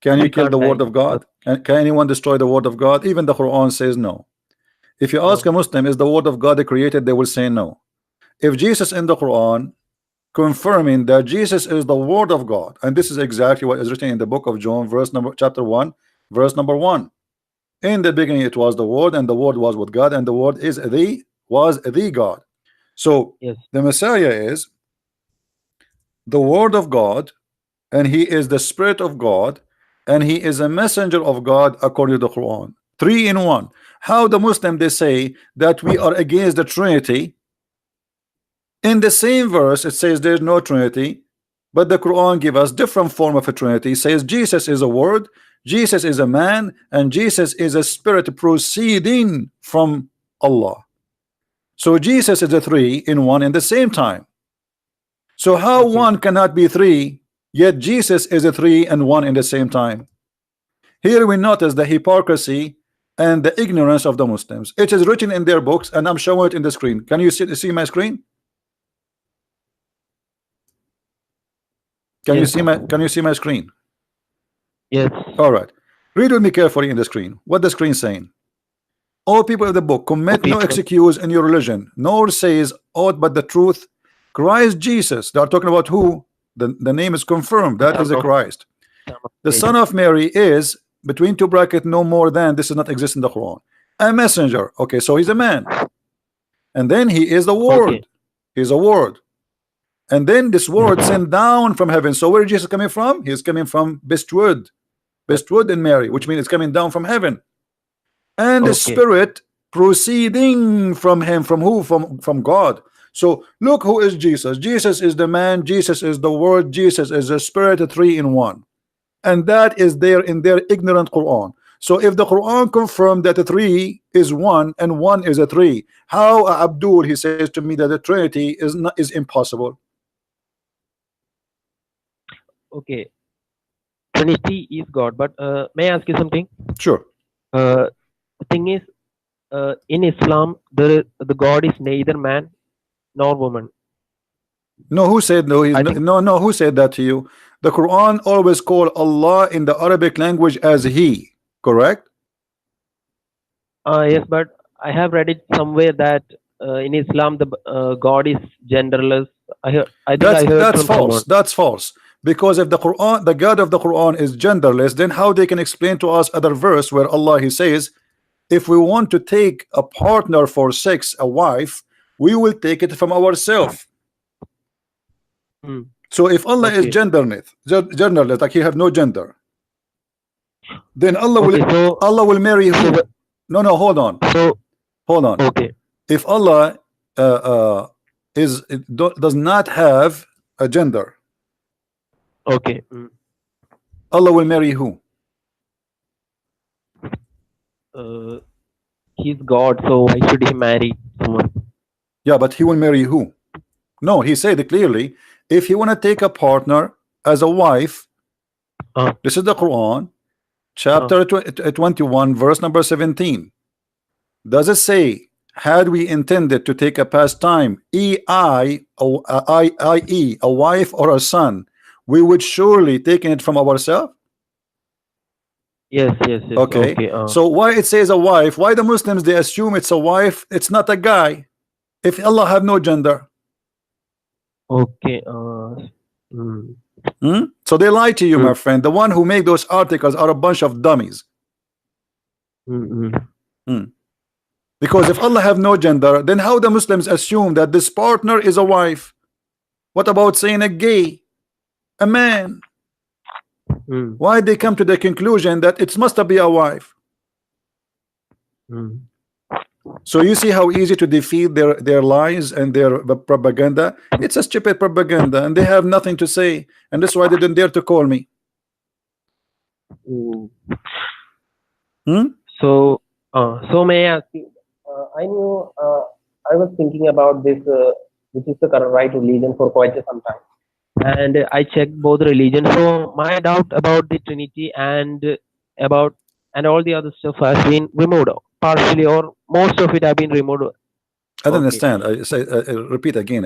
[SPEAKER 1] Can you
[SPEAKER 2] He
[SPEAKER 1] kill the
[SPEAKER 2] can't
[SPEAKER 1] Word
[SPEAKER 2] die.
[SPEAKER 1] of God? Can anyone destroy the Word of God? Even the Quran says no. If you ask
[SPEAKER 2] No.
[SPEAKER 1] a Muslim, is the Word of God created? They will say no. If Jesus in the Quran confirming that Jesus is the Word of God, and this is exactly what is written in the book of John, chapter 1, verse number 1. In the beginning it was the Word, and the Word was with God, and the Word was the God. So
[SPEAKER 2] Yes.
[SPEAKER 1] the Messiah is the Word of God, and he is the Spirit of God, and he is a messenger of God according to the Quran. Three in one. How the Muslim they say that we are against the Trinity? In the same verse it says there's no Trinity, but the Quran give us different form of a Trinity. It says Jesus is a word, Jesus is a man, and Jesus is a spirit proceeding from Allah. So Jesus is a three in one in the same time. So how
[SPEAKER 2] Okay.
[SPEAKER 1] one cannot be three, yet Jesus is a three and one in the same time? Here we notice the hypocrisy and the ignorance of the Muslims. It is written in their books, and I'm showing it in the screen. Can you see my screen?
[SPEAKER 2] Yes.
[SPEAKER 1] Can you see my screen?
[SPEAKER 2] Yes.
[SPEAKER 1] All right. Read with me carefully in the screen. What the screen saying? All people of the book
[SPEAKER 2] Oh,
[SPEAKER 1] commit no
[SPEAKER 2] people.
[SPEAKER 1] excuse in your religion, nor says aught but the truth. Christ Jesus. They are talking about who? The name is confirmed.
[SPEAKER 2] The
[SPEAKER 1] That is
[SPEAKER 2] son
[SPEAKER 1] the
[SPEAKER 2] of
[SPEAKER 1] Christ.
[SPEAKER 2] son of
[SPEAKER 1] The
[SPEAKER 2] Mary.
[SPEAKER 1] son of Mary is between two brackets no more than. This does not exist in the Quran. A messenger. Okay, so he's a man. And then he is the
[SPEAKER 2] Okay.
[SPEAKER 1] word. He's a word. And then this word sent down from heaven. So where is Jesus coming from? He's coming from bestwood in Mary, which means it's coming down from heaven. And the
[SPEAKER 2] Okay.
[SPEAKER 1] spirit proceeding from him. From who? From God. So look who is Jesus. Jesus is the man, Jesus is the word, Jesus is the spirit, three in one. And that is there in their ignorant Quran. So if the Quran confirmed that the three is one and one is a three, how Abdul he says to me that the Trinity is impossible?
[SPEAKER 2] Okay. Trinity is God, but may I ask you something?
[SPEAKER 1] Sure.
[SPEAKER 2] The thing is, in Islam, the God is neither man nor woman.
[SPEAKER 1] No, who said no? He's
[SPEAKER 2] I think.
[SPEAKER 1] no. Who said that to you? The Quran always call Allah in the Arabic language as He. Correct?
[SPEAKER 2] Yes, but I have read it somewhere that in Islam the God is genderless. I think I heard
[SPEAKER 1] That's
[SPEAKER 2] from
[SPEAKER 1] false.
[SPEAKER 2] someone.
[SPEAKER 1] That's false. Because if the Quran, the God of the Quran is genderless, then how they can explain to us other verse where Allah He says if we want to take a partner for sex, a wife, we will take it from ourselves.
[SPEAKER 2] Hmm.
[SPEAKER 1] So if Allah is
[SPEAKER 2] Okay.
[SPEAKER 1] genderless, like he have no gender, then Allah
[SPEAKER 2] Okay, so
[SPEAKER 1] will marry who?
[SPEAKER 2] so
[SPEAKER 1] No, hold on.
[SPEAKER 2] okay.
[SPEAKER 1] If Allah does not have a gender,
[SPEAKER 2] Okay.
[SPEAKER 1] Allah will marry who?
[SPEAKER 2] He's God, so why should he marry someone?
[SPEAKER 1] Yeah, but he will marry who? No, he said clearly, if you want to take a partner as a wife, this is the Quran, chapter 21, verse number 17. Does it say, had we intended to take a pastime, i.e. a wife or a son, we would surely taken it from ourselves?
[SPEAKER 2] Yes.
[SPEAKER 1] Okay. So why it says a wife? Why the Muslims they assume it's a wife? It's not a guy. If Allah have no gender.
[SPEAKER 2] Okay.
[SPEAKER 1] So they lie to you, my friend. The one who made those articles are a bunch of dummies. Because if Allah have no gender, then how the Muslims assume that this partner is a wife? What about saying a gay, a man? Why they come to the conclusion that it must be a wife? So you see how easy to defeat their lies and their propaganda. It's a stupid propaganda, and they have nothing to say, and that's why they didn't dare to call me.
[SPEAKER 2] So may I ask you? I knew I was thinking about this, which is the current right religion for quite some time, and I checked both religions. So my doubt about the Trinity and all the other stuff has been removed partially, or most of it have been removed.
[SPEAKER 1] I don't understand. I say repeat again.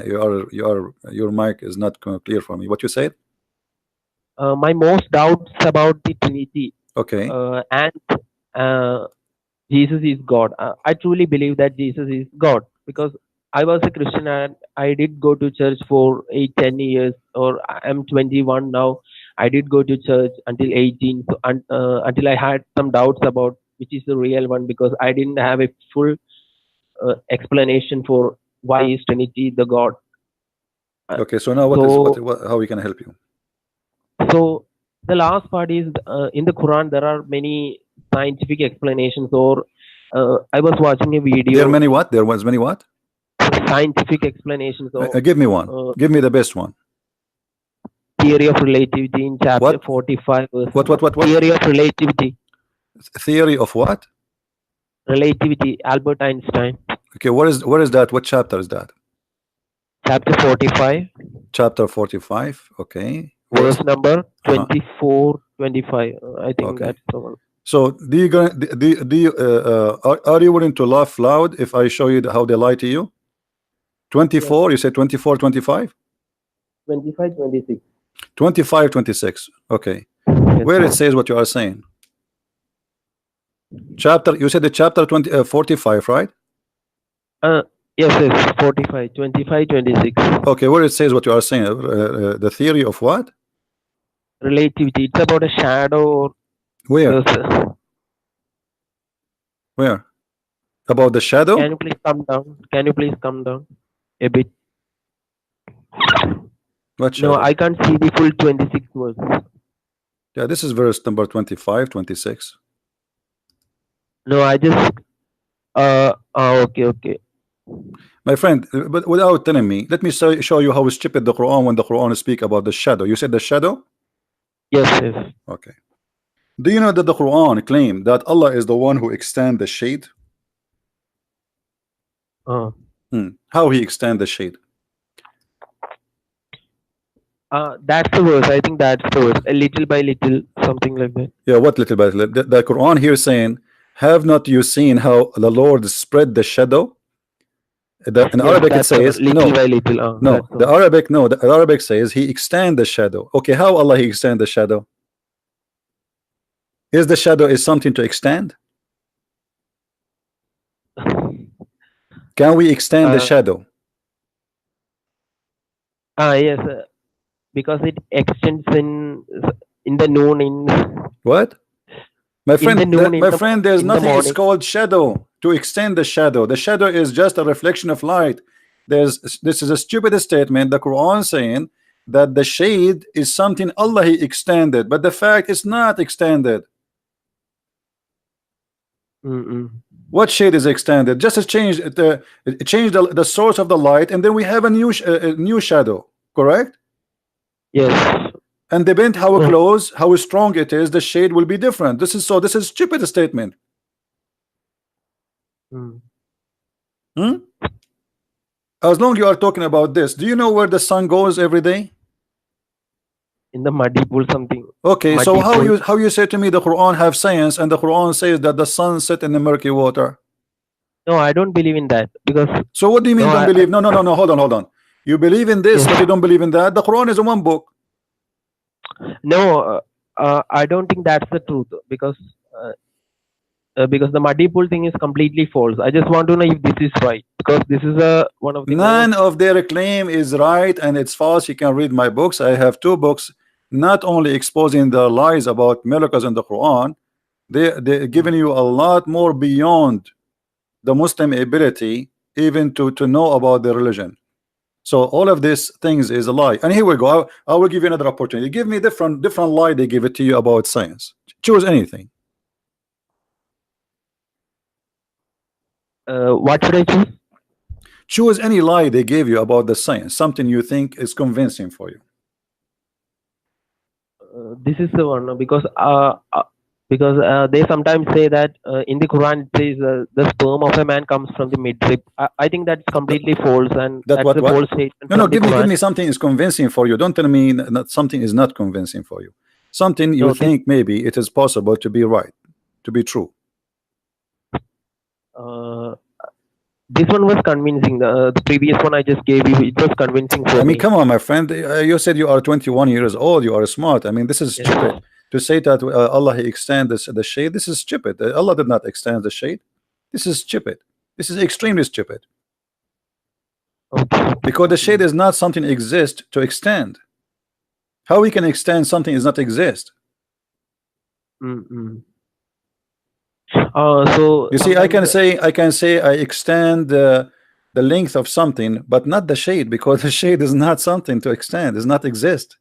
[SPEAKER 1] Your mic is not clear for me. What you said?
[SPEAKER 2] My most doubts about the Trinity.
[SPEAKER 1] Okay.
[SPEAKER 2] And Jesus is God. I truly believe that Jesus is God because I was a Christian and I did go to church for 8-10 years, or I'm 21 now. I did go to church until 18, so until I had some doubts about which is the real one, because I didn't have a full explanation for why is Trinity the God.
[SPEAKER 1] Okay, so now how we can help you?
[SPEAKER 2] So the last part is in the Quran there are many scientific explanations, or I was watching a video.
[SPEAKER 1] There are many what? There was many what?
[SPEAKER 2] Scientific explanations.
[SPEAKER 1] Give me one. Give me the best one.
[SPEAKER 2] Theory of relativity in chapter 45.
[SPEAKER 1] What?
[SPEAKER 2] Theory of relativity.
[SPEAKER 1] Theory of what?
[SPEAKER 2] Relativity. Albert Einstein.
[SPEAKER 1] Okay, where is that? What chapter is that?
[SPEAKER 2] Chapter 45.
[SPEAKER 1] Chapter 45. Okay.
[SPEAKER 2] Verse number 24, 25. I think that's the one.
[SPEAKER 1] So are you willing to laugh loud if I show you how they lie to you? 24, you said 24, 25?
[SPEAKER 2] 25, 26.
[SPEAKER 1] 25, 26. Okay. Where it says what you are saying? Chapter, you said the chapter 45, right?
[SPEAKER 2] Yes, 45, 25, 26.
[SPEAKER 1] Okay, where it says what you are saying, the theory of what?
[SPEAKER 2] Relativity. It's about a shadow.
[SPEAKER 1] Where? Where? About the shadow?
[SPEAKER 2] Can you please come down? Can you please come down a bit?
[SPEAKER 1] What shadow?
[SPEAKER 2] No, I can't see the full 26 verse.
[SPEAKER 1] Yeah, this is verse number 25, 26.
[SPEAKER 2] No, I just okay.
[SPEAKER 1] My friend, but without telling me, let me show you how stupid the Quran when the Quran speak about the shadow. You said the shadow?
[SPEAKER 2] Yes.
[SPEAKER 1] Okay. Do you know that the Quran claim that Allah is the one who extend the shade? How he extend the shade?
[SPEAKER 2] That's the verse. I think that's the verse. A little by little, something like that.
[SPEAKER 1] Yeah, what little by little? The Quran here saying, have not you seen how the Lord spread the shadow? In Arabic it says
[SPEAKER 2] little by little.
[SPEAKER 1] The Arabic says he extend the shadow. Okay, how Allah he extend the shadow? Is the shadow is something to extend? Can we extend the shadow?
[SPEAKER 2] Yes, because it extends in the noon. In
[SPEAKER 1] what? My friend,
[SPEAKER 2] in the noon,
[SPEAKER 1] my friend, there's
[SPEAKER 2] in the
[SPEAKER 1] nothing. It's
[SPEAKER 2] morning.
[SPEAKER 1] called shadow. To extend the shadow. The shadow is just a reflection of light. This is a stupid statement. The Quran saying that the shade is something Allah He extended, but the fact is not extended. What shade is extended? Just to change the source of the light, and then we have a new shadow. Correct?
[SPEAKER 2] Yes.
[SPEAKER 1] And depend how close, how strong it is, the shade will be different. This is stupid statement. As long you are talking about this, do you know where the sun goes every day?
[SPEAKER 2] In the muddy pool, something.
[SPEAKER 1] Okay, so
[SPEAKER 2] Muddy
[SPEAKER 1] how you say to me the Quran have science and the Quran says that the sun set in the murky water?
[SPEAKER 2] No, I don't believe in that, because
[SPEAKER 1] So what do you mean
[SPEAKER 2] No,
[SPEAKER 1] don't
[SPEAKER 2] I-
[SPEAKER 1] believe? No, hold on. You believe in this,
[SPEAKER 2] Yes.
[SPEAKER 1] but you don't believe in that. The Quran is one book.
[SPEAKER 2] no, I don't think that's the truth, because the muddy pool thing is completely false. I just want to know if this is right, because this is one of the
[SPEAKER 1] None of their claim is right and it's false. You can read my books. I have 2 books, not only exposing the lies about miracles in the Quran, they're giving you a lot more beyond the Muslim ability even to know about the religion. So all of these things is a lie. And here we go. I will give you another opportunity. Give me different lie they give it to you about science. Choose anything.
[SPEAKER 2] What should I choose?
[SPEAKER 1] Choose any lie they gave you about the science, something you think is convincing for you.
[SPEAKER 2] This is the one, because they sometimes say that in the Quran it says the sperm of a man comes from the midrib. I think that's completely false, and
[SPEAKER 1] That
[SPEAKER 2] that's
[SPEAKER 1] what-
[SPEAKER 2] a
[SPEAKER 1] what?
[SPEAKER 2] false statement.
[SPEAKER 1] No,
[SPEAKER 2] from the
[SPEAKER 1] give
[SPEAKER 2] Quran.
[SPEAKER 1] me something is convincing for you. Don't tell me that something is not convincing for you. Something you
[SPEAKER 2] No,
[SPEAKER 1] think maybe it is possible to be right, to be true.
[SPEAKER 2] This one was convincing. The previous one I just gave you, it was convincing for
[SPEAKER 1] I mean,
[SPEAKER 2] me.
[SPEAKER 1] come on, my friend. You said you are 21 years old. You are smart. I mean, this is
[SPEAKER 2] Yes.
[SPEAKER 1] stupid to say that Allah He extends the shade. This is stupid. Allah did not extend the shade. This is stupid. This is extremely stupid.
[SPEAKER 2] Okay.
[SPEAKER 1] Because the shade is not something exist to extend. How we can extend something is not exist?
[SPEAKER 2] So
[SPEAKER 1] You see, I can
[SPEAKER 2] sometimes,
[SPEAKER 1] say I extend the length of something, but not the shade, because the shade is not something to extend. Does not exist,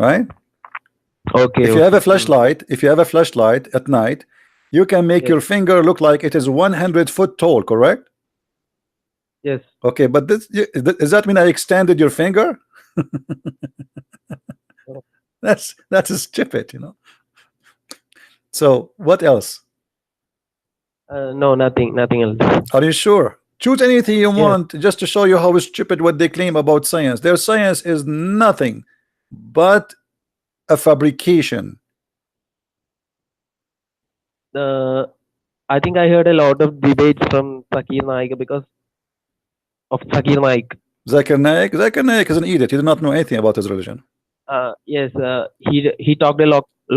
[SPEAKER 1] right?
[SPEAKER 2] Okay.
[SPEAKER 1] If you have a
[SPEAKER 2] okay.
[SPEAKER 1] flashlight, at night, you can make
[SPEAKER 2] Yes.
[SPEAKER 1] your finger look like it is 100 foot tall, correct?
[SPEAKER 2] Yes.
[SPEAKER 1] Okay, but does that mean I extended your finger? That's stupid, you know. So what else?
[SPEAKER 2] No, nothing else.
[SPEAKER 1] Are you sure? Choose anything you
[SPEAKER 2] Yeah.
[SPEAKER 1] want just to show you how stupid what they claim about science. Their science is nothing but a fabrication.
[SPEAKER 2] I think I heard a lot of debates from Zakir Naik because of Zakir Naik.
[SPEAKER 1] Zakir Naik is an idiot. He did not know anything about his religion.
[SPEAKER 2] Yes, he talked a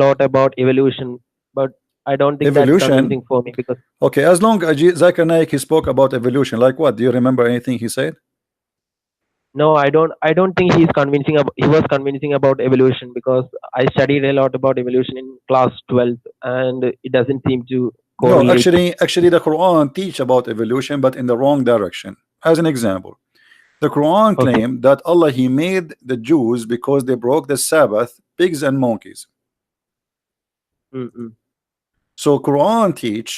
[SPEAKER 2] lot about evolution, but I don't think
[SPEAKER 1] Evolution?
[SPEAKER 2] that's convincing for me, because
[SPEAKER 1] Okay, as long as Zakir Naik he spoke about evolution, like what? Do you remember anything he said?
[SPEAKER 2] no, I don't think he was convincing about evolution, because I studied a lot about evolution in class 12th, and it doesn't seem to
[SPEAKER 1] No,
[SPEAKER 2] correlate.
[SPEAKER 1] actually the Quran teach about evolution, but in the wrong direction. As an example, the Quran
[SPEAKER 2] Okay.
[SPEAKER 1] claimed that Allah He made the Jews because they broke the Sabbath, pigs and monkeys. So Quran teach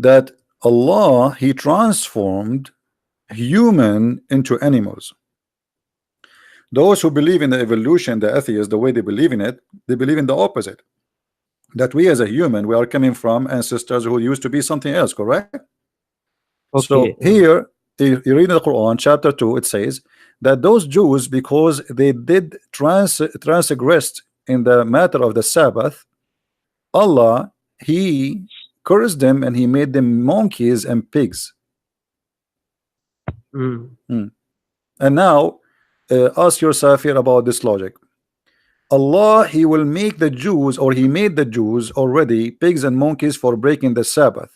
[SPEAKER 1] that Allah He transformed human into animals. Those who believe in the evolution, the atheists, the way they believe in it, they believe in the opposite. That we as a human, we are coming from ancestors who used to be something else, correct?
[SPEAKER 2] Okay.
[SPEAKER 1] So here, you read in the Quran, chapter 2, it says that those Jews, because they did transgressed in the matter of the Sabbath, Allah, He cursed them and He made them monkeys and pigs. And now, ask yourself here about this logic. Allah, He will make the Jews, or He made the Jews already pigs and monkeys for breaking the Sabbath.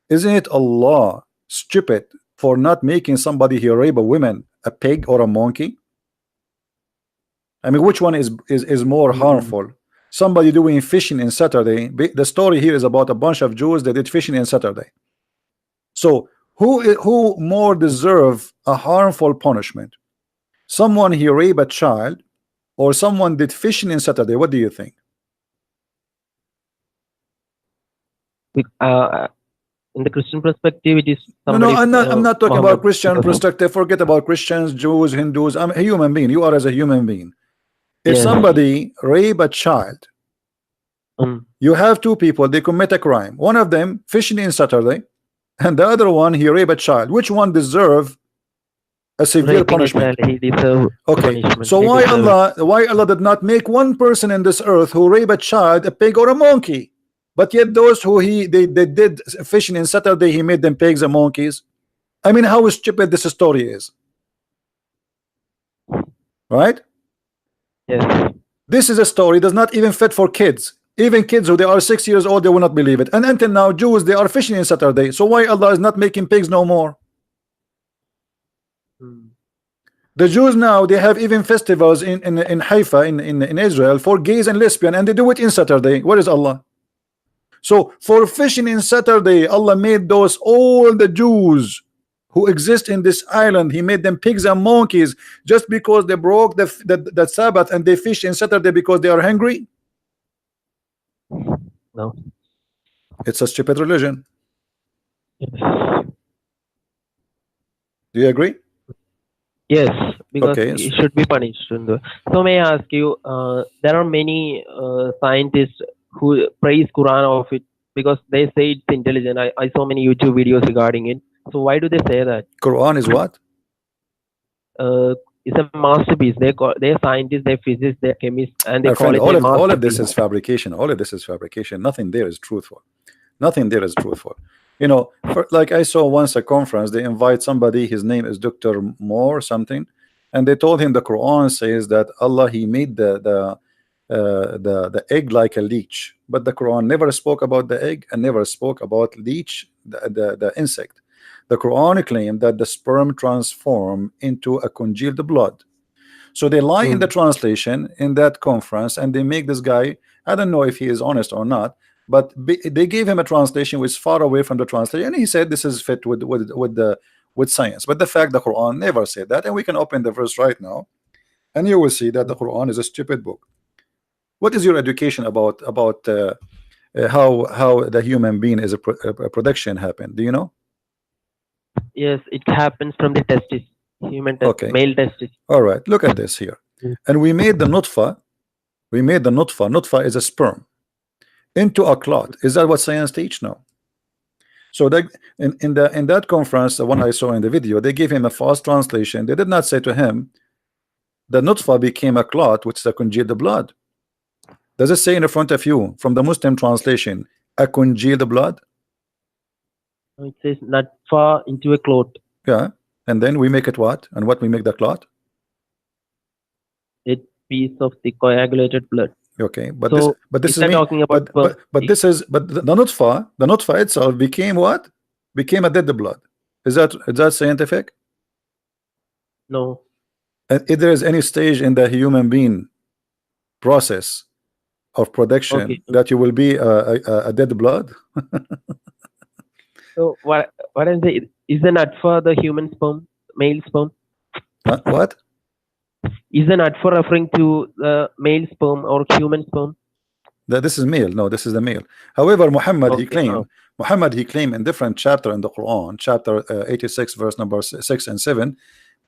[SPEAKER 1] Isn't it Allah stupid for not making somebody here rape a woman a pig or a monkey? I mean, which one is more harmful? Somebody doing fishing in Saturday. The story here is about a bunch of Jews that did fishing in Saturday. So who more deserve a harmful punishment? Someone he raped a child, or someone did fishing in Saturday? What do you think?
[SPEAKER 2] In the Christian perspective, it is
[SPEAKER 1] No,
[SPEAKER 2] somebody,
[SPEAKER 1] I'm not talking
[SPEAKER 2] Muhammad,
[SPEAKER 1] about Christian perspective. Forget about Christians, Jews, Hindus. I'm a human being. You are as a human being. If
[SPEAKER 2] Yes.
[SPEAKER 1] somebody rape a child, you have two people, they commit a crime. One of them fishing in Saturday, and the other one he rape a child. Which one deserve a severe
[SPEAKER 2] raping a
[SPEAKER 1] punishment?
[SPEAKER 2] child, he deserve
[SPEAKER 1] Okay,
[SPEAKER 2] punishment.
[SPEAKER 1] so
[SPEAKER 2] He
[SPEAKER 1] why
[SPEAKER 2] deserve it.
[SPEAKER 1] Allah did not make one person in this earth who rape a child a pig or a monkey? But yet those who they did fishing in Saturday, he made them pigs and monkeys. I mean, how stupid this story is, right?
[SPEAKER 2] Yes.
[SPEAKER 1] This is a story does not even fit for kids. Even kids who they are 6 years old, they will not believe it. And until now, Jews, they are fishing in Saturday. So why Allah is not making pigs no more? The Jews now, they have even festivals in Haifa in Israel for gays and lesbian, and they do it in Saturday. Where is Allah? So for fishing in Saturday, Allah made those all the Jews who exist in this island, he made them pigs and monkeys just because they broke the Sabbath and they fish in Saturday because they are hungry.
[SPEAKER 2] No.
[SPEAKER 1] It's a stupid religion.
[SPEAKER 2] Yes.
[SPEAKER 1] Do you agree?
[SPEAKER 2] Yes, because
[SPEAKER 1] Okay.
[SPEAKER 2] it should be punished. So may I ask you, there are many scientists who praise Quran of it because they say it's intelligent. I saw many YouTube videos regarding it. So why do they say that?
[SPEAKER 1] Quran is what?
[SPEAKER 2] It's a masterpiece. They're scientists, they're physicists, they're chemists, and they
[SPEAKER 1] My
[SPEAKER 2] call
[SPEAKER 1] friend,
[SPEAKER 2] it
[SPEAKER 1] all
[SPEAKER 2] a
[SPEAKER 1] of this
[SPEAKER 2] masterpiece.
[SPEAKER 1] is fabrication. All of this is fabrication. Nothing there is truthful. Nothing there is truthful. You know, like I saw once a conference, they invite somebody, his name is Dr. Moore something, and they told him the Quran says that Allah, he made the egg like a leech, but the Quran never spoke about the egg and never spoke about leech, the insect. The Quran claimed that the sperm transform into a congealed blood. So they lie in the translation in that conference, and they make this guy, I don't know if he is honest or not, but they gave him a translation which is far away from the translation, and he said this is fit with science. But the fact the Quran never said that, and we can open the verse right now, and you will see that the Quran is a stupid book. What is your education about how the human being is a production happen? Do you know?
[SPEAKER 2] Yes, it happens from the testis, human testis,
[SPEAKER 1] Okay.
[SPEAKER 2] male testis.
[SPEAKER 1] All right, look at this here. And we made the nutfa. We made the nutfa. Nutfa is a sperm into a clot. Is that what science teach? No. So that in that conference, the one I saw in the video, they gave him a false translation. They did not say to him the nutfa became a clot, which is a congealed blood. Does it say in front of you from the Muslim translation a congealed blood?
[SPEAKER 2] It says natfa into a clot.
[SPEAKER 1] Yeah. And then we make it what? And what we make the clot?
[SPEAKER 2] A piece of the coagulated blood.
[SPEAKER 1] Okay, but
[SPEAKER 2] So
[SPEAKER 1] this
[SPEAKER 2] is that talking about
[SPEAKER 1] but this is the nutfa itself became what? Became a dead blood. Is that scientific?
[SPEAKER 2] No.
[SPEAKER 1] And if there is any stage in the human being process of production that you will be a dead blood?
[SPEAKER 2] So what is the natfa the human sperm, male sperm?
[SPEAKER 1] What?
[SPEAKER 2] Is the natfa referring to the male sperm or human sperm?
[SPEAKER 1] This is male. No, this is the male. However, Muhammad he claimed in different chapter in the Quran, chapter 86, verse number 6 and 7,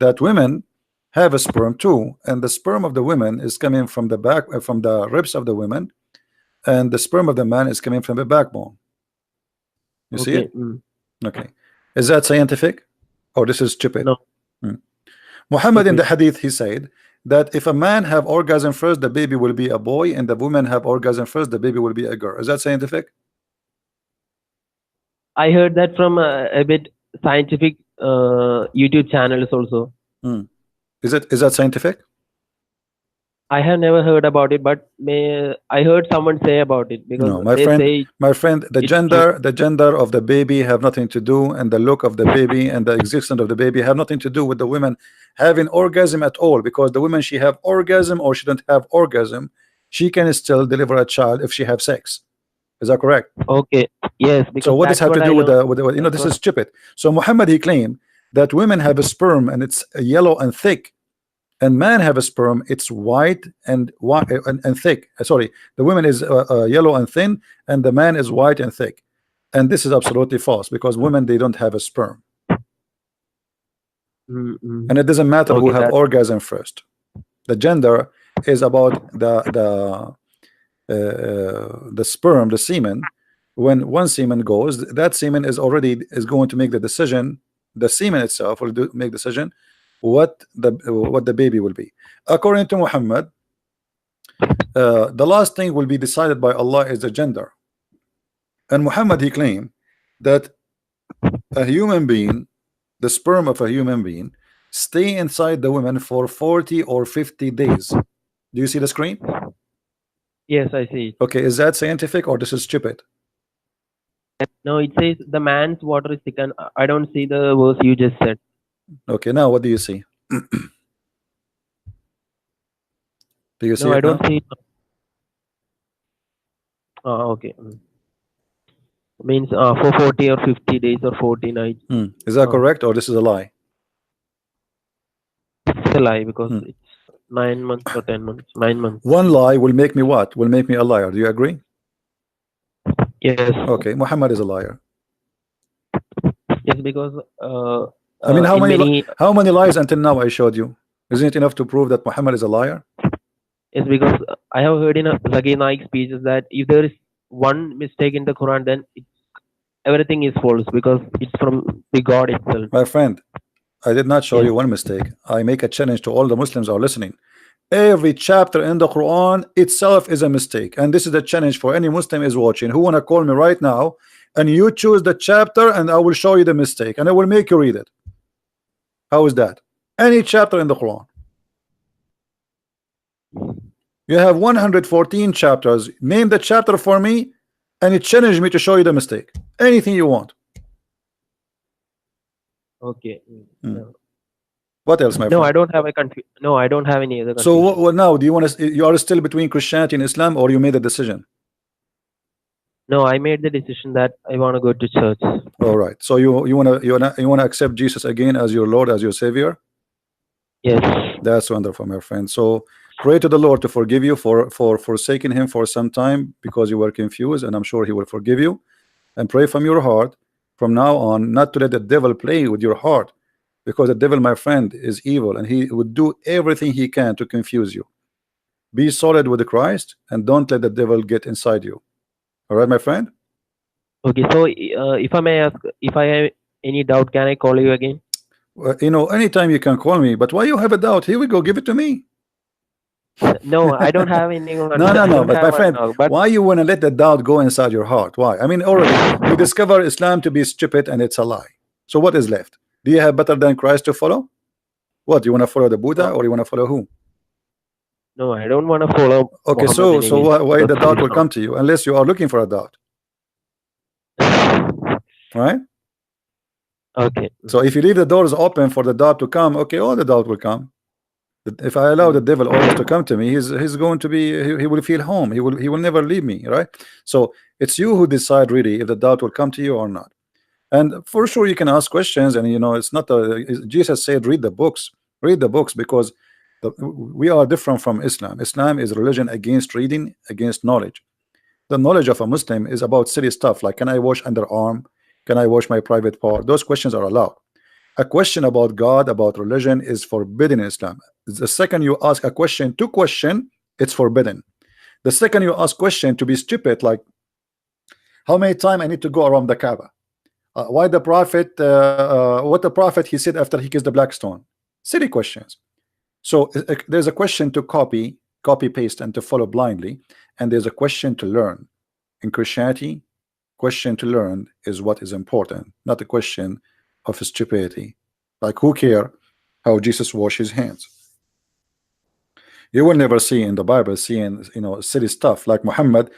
[SPEAKER 1] that women have a sperm too, and the sperm of the women is coming from the back, from the ribs of the women, and the sperm of the man is coming from the backbone. You see it? Okay. Is that scientific, or this is stupid?
[SPEAKER 2] No.
[SPEAKER 1] Muhammad in the hadith, he said that if a man have orgasm first, the baby will be a boy, and the woman have orgasm first, the baby will be a girl. Is that scientific?
[SPEAKER 2] I heard that from a bit scientific YouTube channels also.
[SPEAKER 1] Is that scientific?
[SPEAKER 2] I have never heard about it, but I heard someone say about it because
[SPEAKER 1] No, my
[SPEAKER 2] they
[SPEAKER 1] friend,
[SPEAKER 2] say
[SPEAKER 1] my friend, the
[SPEAKER 2] it's true.
[SPEAKER 1] gender of the baby have nothing to do, and the look of the baby and the existence of the baby have nothing to do with the women having orgasm at all, because the women, she have orgasm or she don't have orgasm, she can still deliver a child if she have sex. Is that correct?
[SPEAKER 2] Okay, yes,
[SPEAKER 1] So
[SPEAKER 2] because
[SPEAKER 1] what does
[SPEAKER 2] that's
[SPEAKER 1] have to
[SPEAKER 2] what I
[SPEAKER 1] do with
[SPEAKER 2] learned.
[SPEAKER 1] the you know,
[SPEAKER 2] That's
[SPEAKER 1] this
[SPEAKER 2] what.
[SPEAKER 1] is stupid. So Muhammad, he claimed that women have a sperm and it's yellow and thick, and man have a sperm, it's white and thick. Sorry, the woman is yellow and thin, and the man is white and thick. And this is absolutely false, because women, they don't have a sperm,
[SPEAKER 2] Mm-mm.
[SPEAKER 1] and it doesn't matter who
[SPEAKER 2] Okay,
[SPEAKER 1] have
[SPEAKER 2] that.
[SPEAKER 1] orgasm first. The gender is about the sperm, the semen. When one semen goes, that semen is going to make the decision. The semen itself will make decision what the baby will be. According to Muhammad, the last thing will be decided by Allah is the gender. And Muhammad, he claimed that a human being, the sperm of a human being, stay inside the woman for 40 or 50 days. Do you see the screen?
[SPEAKER 2] Yes, I see.
[SPEAKER 1] Okay, is that scientific or this is stupid?
[SPEAKER 2] No, it says the man's water is thickened. I don't see the verse you just said.
[SPEAKER 1] Okay, now what do you see? Do you see
[SPEAKER 2] No, I
[SPEAKER 1] it
[SPEAKER 2] don't
[SPEAKER 1] now?
[SPEAKER 2] see. Okay. Means for 40 or 50 days or 40 nights.
[SPEAKER 1] Is that
[SPEAKER 2] Oh.
[SPEAKER 1] correct or this is a lie?
[SPEAKER 2] It's a lie because
[SPEAKER 1] Hmm.
[SPEAKER 2] it's 9 months or 10 months. 9 months.
[SPEAKER 1] One lie will make me what? Will make me a liar. Do you agree?
[SPEAKER 2] Yes.
[SPEAKER 1] Okay, Muhammad is a liar.
[SPEAKER 2] Yes, because
[SPEAKER 1] I mean,
[SPEAKER 2] in
[SPEAKER 1] how many lies until now I showed you? Isn't it enough to prove that Muhammad is a liar?
[SPEAKER 2] Yes, because I have heard in Zakir Naik speeches that if there is one mistake in the Quran, then everything is false because it's from the God itself.
[SPEAKER 1] My friend, I did not show
[SPEAKER 2] Yes.
[SPEAKER 1] you one mistake. I make a challenge to all the Muslims who are listening. Every chapter in the Quran itself is a mistake, and this is the challenge for any Muslim is watching who want to call me right now, and you choose the chapter and I will show you the mistake and I will make you read it. How is that? Any chapter in the Quran. You have 114 chapters. Name the chapter for me and it challenged me to show you the mistake. Anything you want.
[SPEAKER 2] Okay.
[SPEAKER 1] Hmm. What else, my
[SPEAKER 2] No,
[SPEAKER 1] friend?
[SPEAKER 2] I don't have a No, I don't have any other
[SPEAKER 1] So
[SPEAKER 2] confusion.
[SPEAKER 1] what now? Do you want to? You are still between Christianity and Islam, or you made a decision?
[SPEAKER 2] No, I made the decision that I want to go to church.
[SPEAKER 1] All right. So you wanna accept Jesus again as your Lord, as your Savior?
[SPEAKER 2] Yes.
[SPEAKER 1] That's wonderful, my friend. So pray to the Lord to forgive you for forsaking Him for some time because you were confused, and I'm sure He will forgive you. And pray from your heart from now on not to let the devil play with your heart, because the devil, my friend, is evil and he would do everything he can to confuse you. Be solid with Christ and don't let the devil get inside you. All right, my friend?
[SPEAKER 2] Okay. So, if I may ask, if I have any doubt, can I call you again?
[SPEAKER 1] You know, anytime you can call me, but why you have a doubt? Here we go, give it to me.
[SPEAKER 2] No, I don't have anything.
[SPEAKER 1] No,
[SPEAKER 2] I don't
[SPEAKER 1] but
[SPEAKER 2] have
[SPEAKER 1] my
[SPEAKER 2] one
[SPEAKER 1] friend,
[SPEAKER 2] now, but
[SPEAKER 1] why you want to let the doubt go inside your heart? Why? I mean, already we discover Islam to be stupid and it's a lie. So what is left? Do you have better than Christ to follow? What, you want to follow the Buddha
[SPEAKER 2] no,
[SPEAKER 1] or you want to follow who?
[SPEAKER 2] no, I don't want to follow
[SPEAKER 1] Okay,
[SPEAKER 2] Muhammad
[SPEAKER 1] so
[SPEAKER 2] anyways.
[SPEAKER 1] why the doubt will
[SPEAKER 2] Islam.
[SPEAKER 1] come to you unless you are looking for a doubt, right?
[SPEAKER 2] Okay.
[SPEAKER 1] So if you leave the doors open for the doubt to come, okay, all the doubt will come. If I allow the devil always to come to me, he's going to be he will feel home. He will never leave me, right? So it's you who decide really if the doubt will come to you or not. And for sure you can ask questions, and you know it's not Jesus said read the books, because we are different from Islam. Islam is religion against reading, against knowledge. The knowledge of a Muslim is about silly stuff like, can I wash underarm, can I wash my private part? Those questions are allowed. A question about God, about religion is forbidden in Islam. The second you ask a question to question, it's forbidden. The second you ask question to be stupid, like how many times I need to go around the Kaaba, why the prophet what the prophet he said after he kissed the black stone, silly questions. So there's a question to copy paste and to follow blindly, and there's a question to learn. In Christianity, question to learn is what is important, not a question of stupidity. Like, who care how Jesus washed his hands? You will never see in the Bible seeing, you know, silly stuff like Muhammad.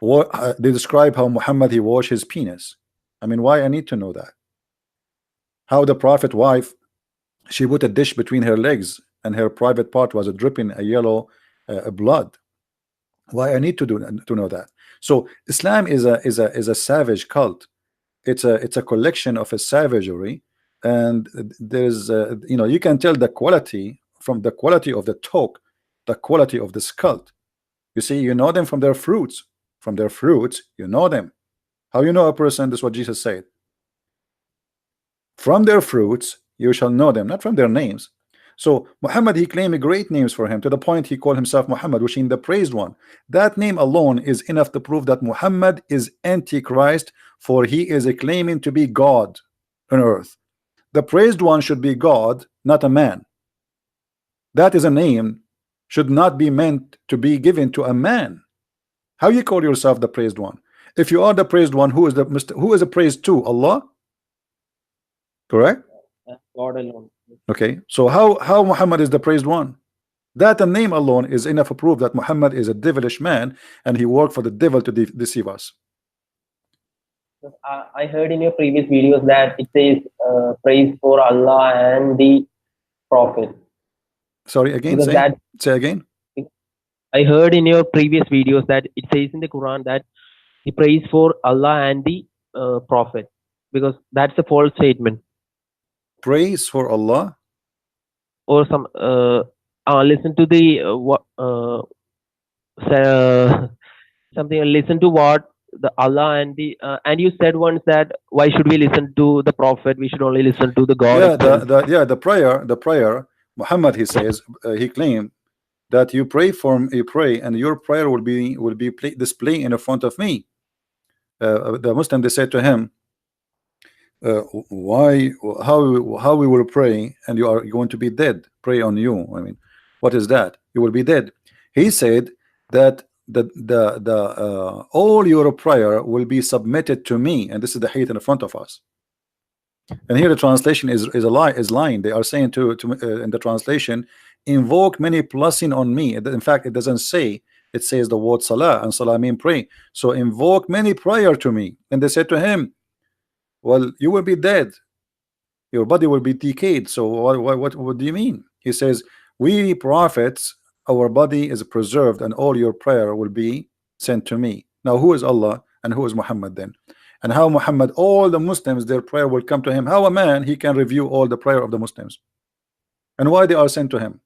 [SPEAKER 1] They describe how Muhammad he washed his penis. I mean, why I need to know that? How the prophet wife, she put a dish between her legs and her private part was dripping a yellow blood. Why I need to know that? So Islam is a savage cult. It's a collection of a savagery, and there's you know, you can tell the quality from the quality of the talk, the quality of this cult. You see, you know them from their fruits. From their fruits, you know them. How you know a person? This is what Jesus said. From their fruits you shall know them, not from their names. So Muhammad, he claimed great names for him, to the point he called himself Muhammad, which in the praised one. That name alone is enough to prove that Muhammad is Antichrist, for he is claiming to be God on earth. The praised one should be God, not a man. That is a name should not be meant to be given to a man. How you call yourself the praised one? If you are the praised one, who is the praised to? Allah? Correct?
[SPEAKER 2] God alone.
[SPEAKER 1] Okay, so how Muhammad is the praised one? That name alone is enough to prove that Muhammad is a devilish man and he worked for the devil to deceive us.
[SPEAKER 2] I heard in your previous videos that it says praise for Allah and the Prophet.
[SPEAKER 1] Sorry, again, say again.
[SPEAKER 2] I heard in your previous videos that it says in the Quran that the praise for Allah and the Prophet, because that's a false statement.
[SPEAKER 1] Praise for Allah,
[SPEAKER 2] or some listen to the something. Listen to what the Allah and the and you said once that why should we listen to the Prophet? We should only listen to the God.
[SPEAKER 1] Yeah, the prayer. Muhammad, he says, he claimed that you pray and your prayer will be displayed in front of me. The Muslim, they said to him, how we will pray and you are going to be dead? Pray on you. I mean, what is that? You will be dead. He said that all your prayer will be submitted to me, and this is the hadith in front of us. And here the translation is lying. They are saying to in the translation, invoke many blessing on me. In fact, it doesn't say. It says the word salah, and salah mean pray. So invoke many prayer to me. And they said to him, well, you will be dead, your body will be decayed, so what do you mean? He says, we prophets, our body is preserved and all your prayer will be sent to me. Now who is Allah and who is Muhammad then? And how Muhammad, all the Muslims, their prayer will come to him? How a man he can review all the prayer of the Muslims? And why they are sent to him?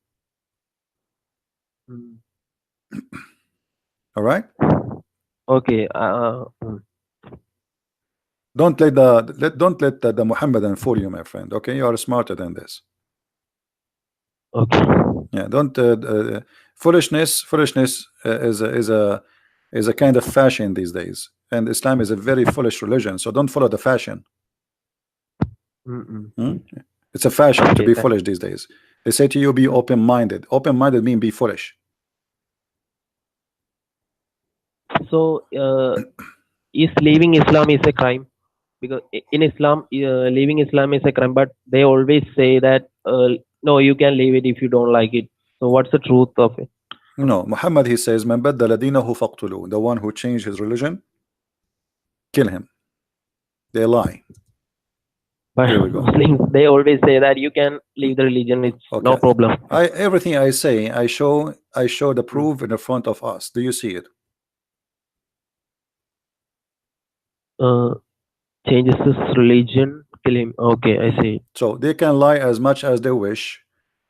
[SPEAKER 1] All right,
[SPEAKER 2] okay.
[SPEAKER 1] Don't let the Muhammadan fool you, my friend. Okay, you are smarter than this.
[SPEAKER 2] Okay.
[SPEAKER 1] Yeah, don't foolishness is a kind of fashion these days, and Islam is a very foolish religion. So don't follow the fashion. It's a fashion to be foolish these days. They say to you, be open-minded. Open-minded means be foolish.
[SPEAKER 2] So is leaving Islam is a crime? Because in Islam, leaving Islam is a crime, but they always say that no, you can leave it if you don't like it. So what's the truth of it?
[SPEAKER 1] No, Muhammad, he says, man baddala dinahu faqtulu. The one who changed his religion, kill him. They lie.
[SPEAKER 2] But Muslims, they always say that you can leave the religion, it's no problem.
[SPEAKER 1] Everything I say, I show the proof in the front of us. Do you see it?
[SPEAKER 2] Changes his religion, kill him. Okay, I see.
[SPEAKER 1] So they can lie as much as they wish.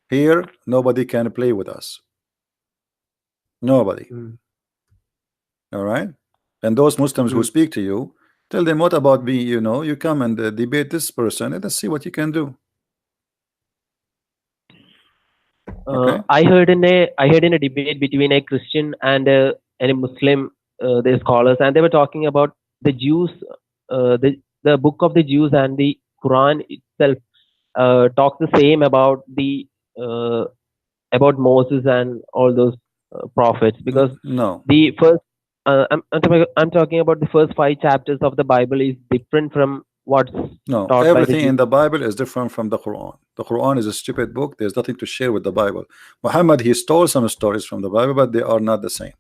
[SPEAKER 1] Here, nobody can play with us. Nobody. All right. And those Muslims who speak to you, tell them, what about me? You know, you come and debate this person, and let's see what you can do. Okay.
[SPEAKER 2] I heard in a debate between a Christian and a Muslim, the scholars, and they were talking about the Jews. The book of the Jews and the Quran itself talks the same about the about Moses and all those prophets, because
[SPEAKER 1] no,
[SPEAKER 2] the first I'm talking about the first 5 chapters of the Bible is different from what's
[SPEAKER 1] No,
[SPEAKER 2] taught by the
[SPEAKER 1] everything in
[SPEAKER 2] Jews.
[SPEAKER 1] the Bible is different from the Quran. The Quran is a stupid book. There's nothing to share with the Bible. Muhammad, he stole some stories from the Bible, but they are not the same.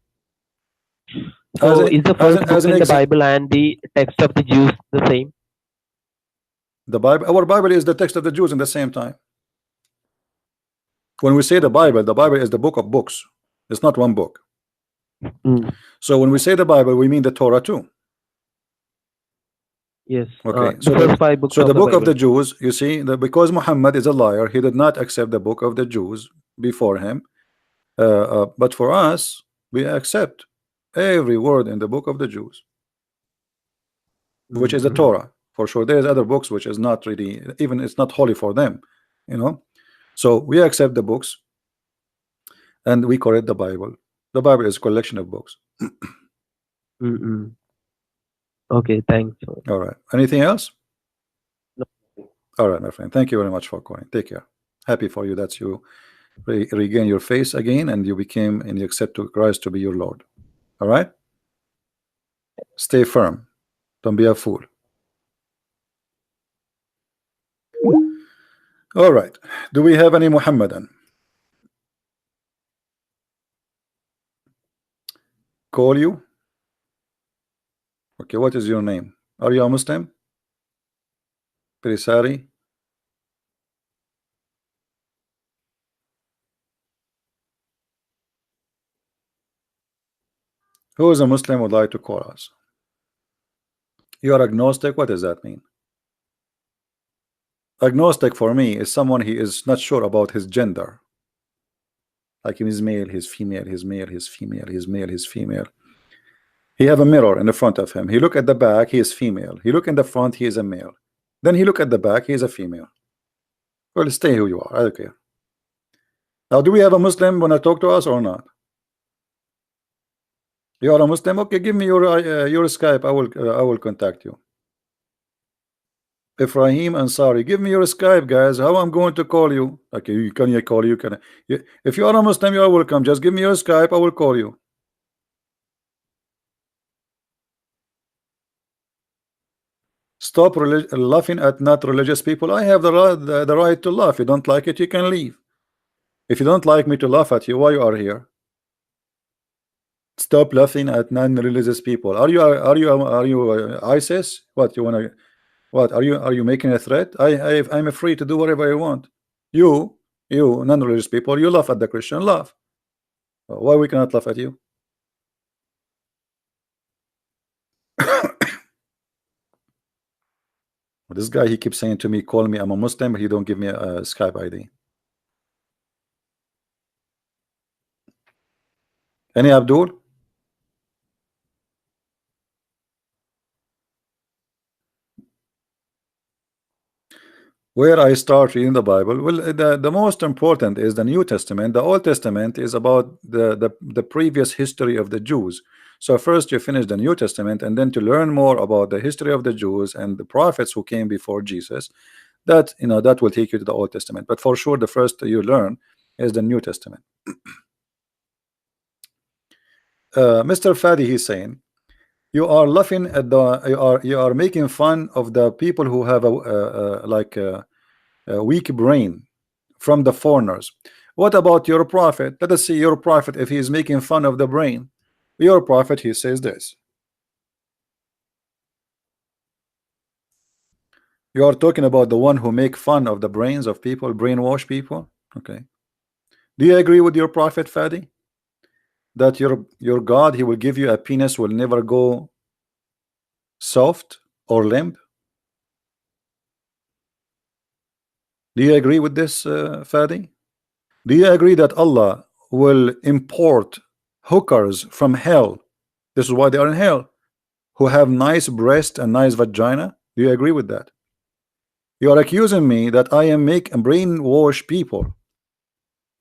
[SPEAKER 2] So is the first book in the
[SPEAKER 1] example,
[SPEAKER 2] Bible and the text of the Jews the same?
[SPEAKER 1] the Bible, our Bible is the text of the Jews in the same time. When we say the Bible is the book of books. It's not one book. So when we say the Bible, we mean the Torah too.
[SPEAKER 2] Yes.
[SPEAKER 1] Okay.
[SPEAKER 2] The first 5 books.
[SPEAKER 1] So the book
[SPEAKER 2] Bible.
[SPEAKER 1] of the Jews, you see, because Muhammad is a liar, he did not accept the book of the Jews before him. But for us, we accept every word in the book of the Jews, which is the Torah. For sure, there's other books which is not really, even it's not holy for them, you know. So we accept the books and we call it the Bible. The Bible is a collection of books.
[SPEAKER 2] Okay, thanks.
[SPEAKER 1] All right. Anything else?
[SPEAKER 2] No.
[SPEAKER 1] All right, my friend. Thank you very much for calling. Take care. Happy for you that you regain your faith again and you became and you accept to Christ to be your Lord. All right. Stay firm. Don't be a fool. All right. Do we have any Muhammadan? Call you? Okay, what is your name? Are you a Muslim? Pirisari? Who is a Muslim would like to call us? You are agnostic? What does that mean? Agnostic for me is someone he is not sure about his gender. Like he is male, he's female, he's male, he's female, he's male, he's female. He have a mirror in the front of him. He look at the back, he is female. He look in the front, he is a male. Then he look at the back, he is a female. Well, stay who you are. I don't care. Now, do we have a Muslim when I talk to us or not? You are a Muslim? Okay, give me your Skype. I will contact you. Ibrahim Ansari, give me your Skype, guys. How I'm going to call you? Okay, can you call you? Can I? If you are a Muslim, you are welcome. Just give me your Skype. I will call you. Stop laughing at not religious people. I have the right to laugh. If you don't like it, you can leave. If you don't like me to laugh at you, why you are here? Stop laughing at non-religious people. Are you ISIS? What you wanna? What are you making a threat? I'm free to do whatever I want. You non-religious people, you laugh at the Christian. Laugh. Why we cannot laugh at you? This guy, he keeps saying to me, call me, I'm a Muslim, but he don't give me a Skype ID. Any Abdul? Where I start reading the Bible? Well, the most important is the New Testament. The Old Testament is about the previous history of the Jews. So first you finish the New Testament, and then to learn more about the history of the Jews and the prophets who came before Jesus, that that will take you to the Old Testament. But for sure, the first you learn is the New Testament. Mr. Fadi, he's saying, you are laughing at you are making fun of the people who have a weak brain from the foreigners. What about your prophet? Let us see your prophet if he is making fun of the brain. Your prophet, he says this. You are talking about the one who make fun of the brains of people, brainwash people. Okay. Do you agree with your prophet, Fadi? That your God, he will give you a penis, will never go soft or limp? Do you agree with this, Fadi? Do you agree that Allah will import hookers from hell? This is why they are in hell, who have nice breast and nice vagina. Do you agree with that? You are accusing me that I am making brainwash people,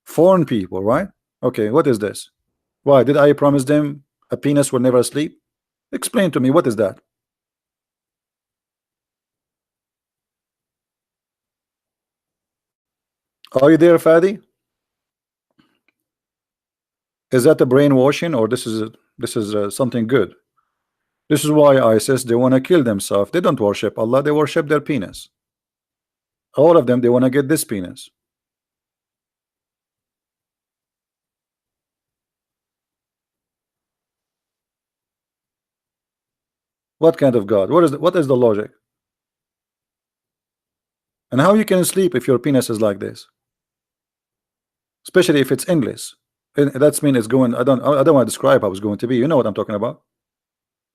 [SPEAKER 1] foreign people, right? Okay, what is this? Why did I promise them a penis will never sleep? Explain to me, what is that? Are you there, Fadi? Is that a brainwashing, or this is something good? This is why ISIS, they want to kill themselves. They don't worship Allah, they worship their penis. All of them, they want to get this penis. What kind of God? What is the logic? And how you can sleep if your penis is like this? Especially if it's endless. And that's mean it's going. I don't want to describe how it's going to be. You know what I'm talking about.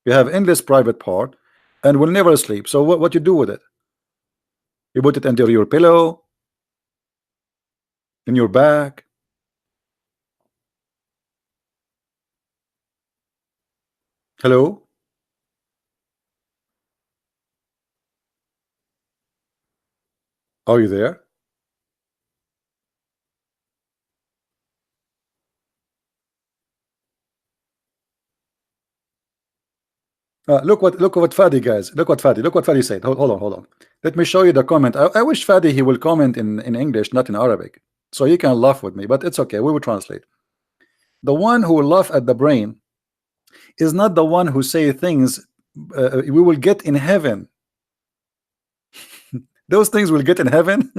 [SPEAKER 1] You have endless private part and will never sleep. So what you do with it? You put it under your pillow, in your back. Hello? Are you there? Look what Fadi, guys. Look what Fadi said. Hold on. Let me show you the comment. I wish Fadi he will comment in English, not in Arabic, so he can laugh with me. But it's okay. We will translate. The one who will laugh at the brain is not the one who say things we will get in heaven. Those things will get in heaven.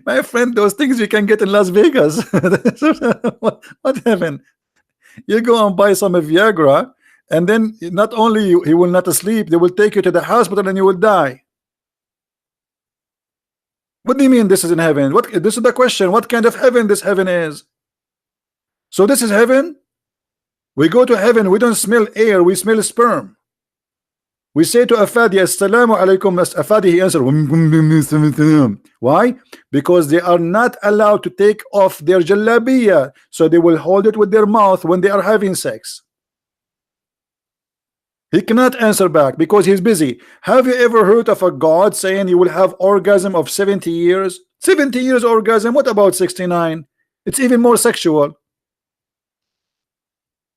[SPEAKER 1] My friend, those things you can get in Las Vegas. what heaven? You go and buy some Viagra, and then not only you will not sleep, they will take you to the hospital and you will die. What do you mean this is in heaven? This is the question. What kind of heaven this heaven is? So this is heaven? We go to heaven, we don't smell air, we smell sperm. We say to Afadi, Assalamu alaikum, Afadi, he answered. Why? Because they are not allowed to take off their jalabiya, so they will hold it with their mouth when they are having sex. He cannot answer back because he's busy. Have you ever heard of a God saying you will have orgasm of 70 years? 70 years orgasm, what about 69? It's even more sexual.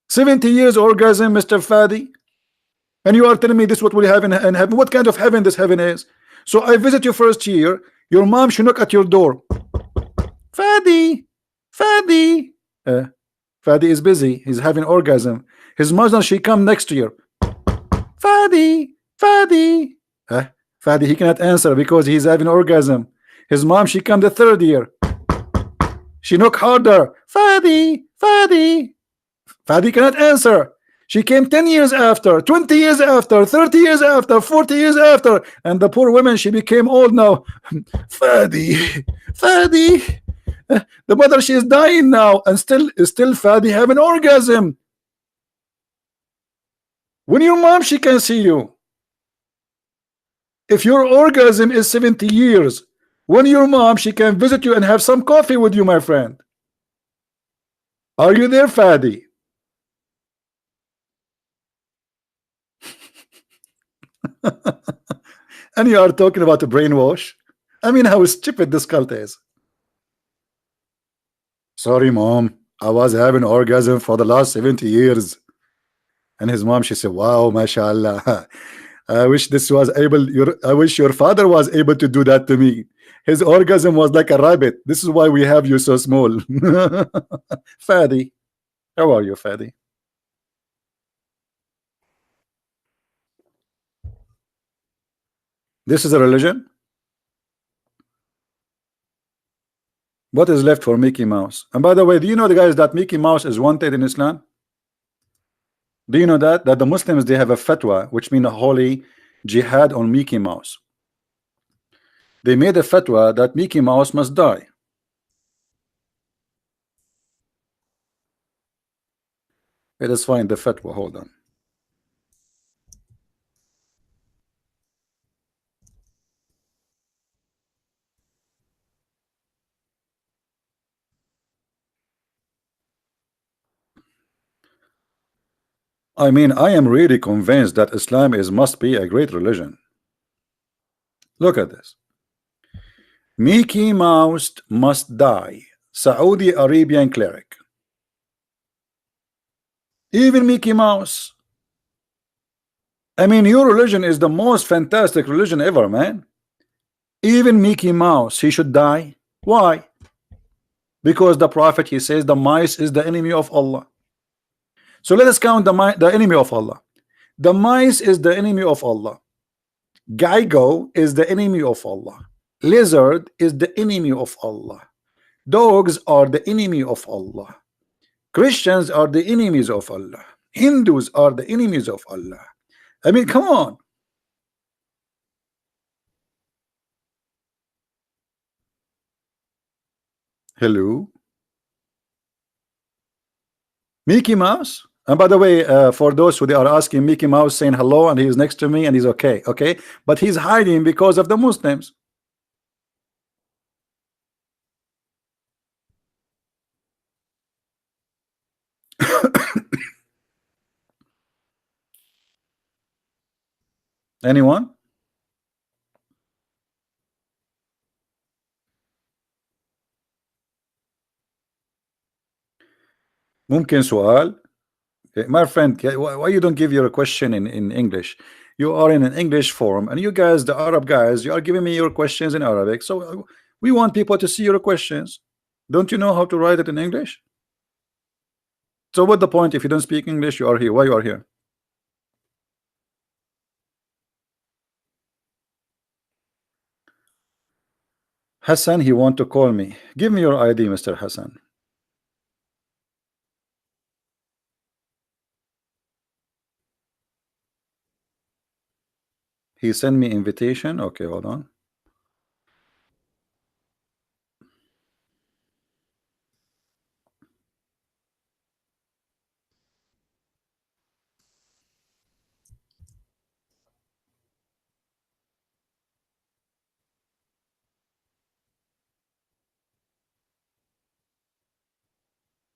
[SPEAKER 1] 70 years orgasm, Mr. Fadi. And you are telling me this what we have in heaven? What kind of heaven this heaven is? So I visit you first year. Your mom should knock at your door. Fadi, Fadi is busy. He's having orgasm. His mother, she come next year. Fadi. Fadi, he cannot answer because he's having orgasm. His mom, she come the third year. She knock harder. Fadi. Fadi cannot answer. She came 10 years after, 20 years after, 30 years after, 40 years after, and the poor woman, she became old now. Fadi. The mother, she is dying now, and still Fadi have an orgasm. When your mom, she can see you. If your orgasm is 70 years, when your mom, she can visit you and have some coffee with you, my friend. Are you there, Fadi? And you are talking about a brainwash. I mean, how stupid this cult is. Sorry, mom, I was having orgasm for the last 70 years. And his mom, she said, wow, mashallah. I wish your father was able to do that to me. His orgasm was like a rabbit. This is why we have you so small. Fadi, how are you, Fadi? This is a religion? What is left for Mickey Mouse? And by the way, do you know, the guys, that Mickey Mouse is wanted in Islam? Do you know that the Muslims, they have a fatwa, which means a holy jihad on Mickey Mouse. They made a fatwa that Mickey Mouse must die. Let us find the fatwa. Hold on. I mean, I am really convinced that Islam must be a great religion. Look at this. Mickey Mouse must die. Saudi Arabian cleric. Even Mickey Mouse. I mean, your religion is the most fantastic religion ever, man. Even Mickey Mouse, he should die. Why? because the prophet, he says the mice is the enemy of Allah. So let us count the enemy of Allah. The mice is the enemy of Allah. Geigo is the enemy of Allah. Lizard is the enemy of Allah. Dogs are the enemy of Allah. Christians are the enemies of Allah. Hindus are the enemies of Allah. I mean, come on. Hello, Mickey Mouse. And by the way, for those who they are asking, Mickey Mouse saying hello, and he's next to me, and he's okay, but he's hiding because of the Muslims. Anyone? ممكن سؤال. My friend, why you don't give your question in English? You are in an English forum, and you guys, the Arab guys, you are giving me your questions in Arabic. So we want people to see your questions. Don't you know how to write it in English? So what the point if you don't speak English? You are here. Why you are here? Hassan, he want to call me. Give me your ID, Mr. Hassan. He sent me invitation. Okay, hold on.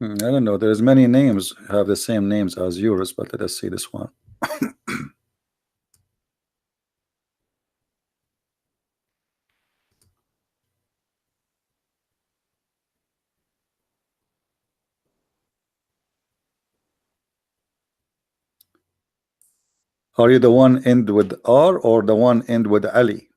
[SPEAKER 1] I don't know. There's many names have the same names as yours, but let us see this one. Are you the one end with R or the one end with Ali?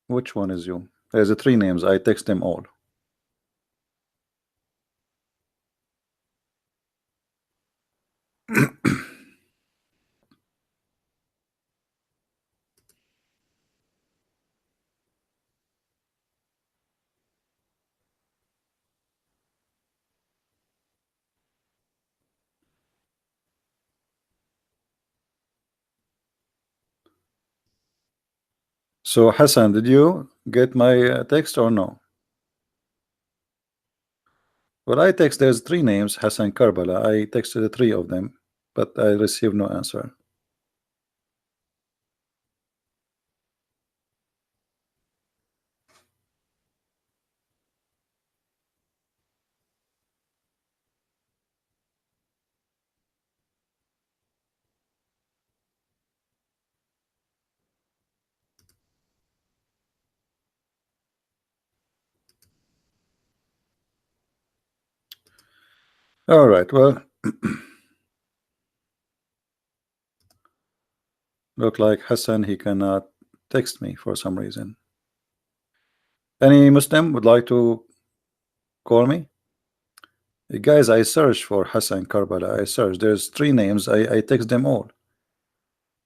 [SPEAKER 1] Which one is you? There's three names. I text them all. So Hassan, did you get my text or no? Well, I text. There's three names, Hassan Karbala. I texted the three of them, but I received no answer. All right. Well, look like Hassan, he cannot text me for some reason. Any Muslim would like to call me? Guys, I searched for Hassan Karbala. I searched. There's three names. I text them all.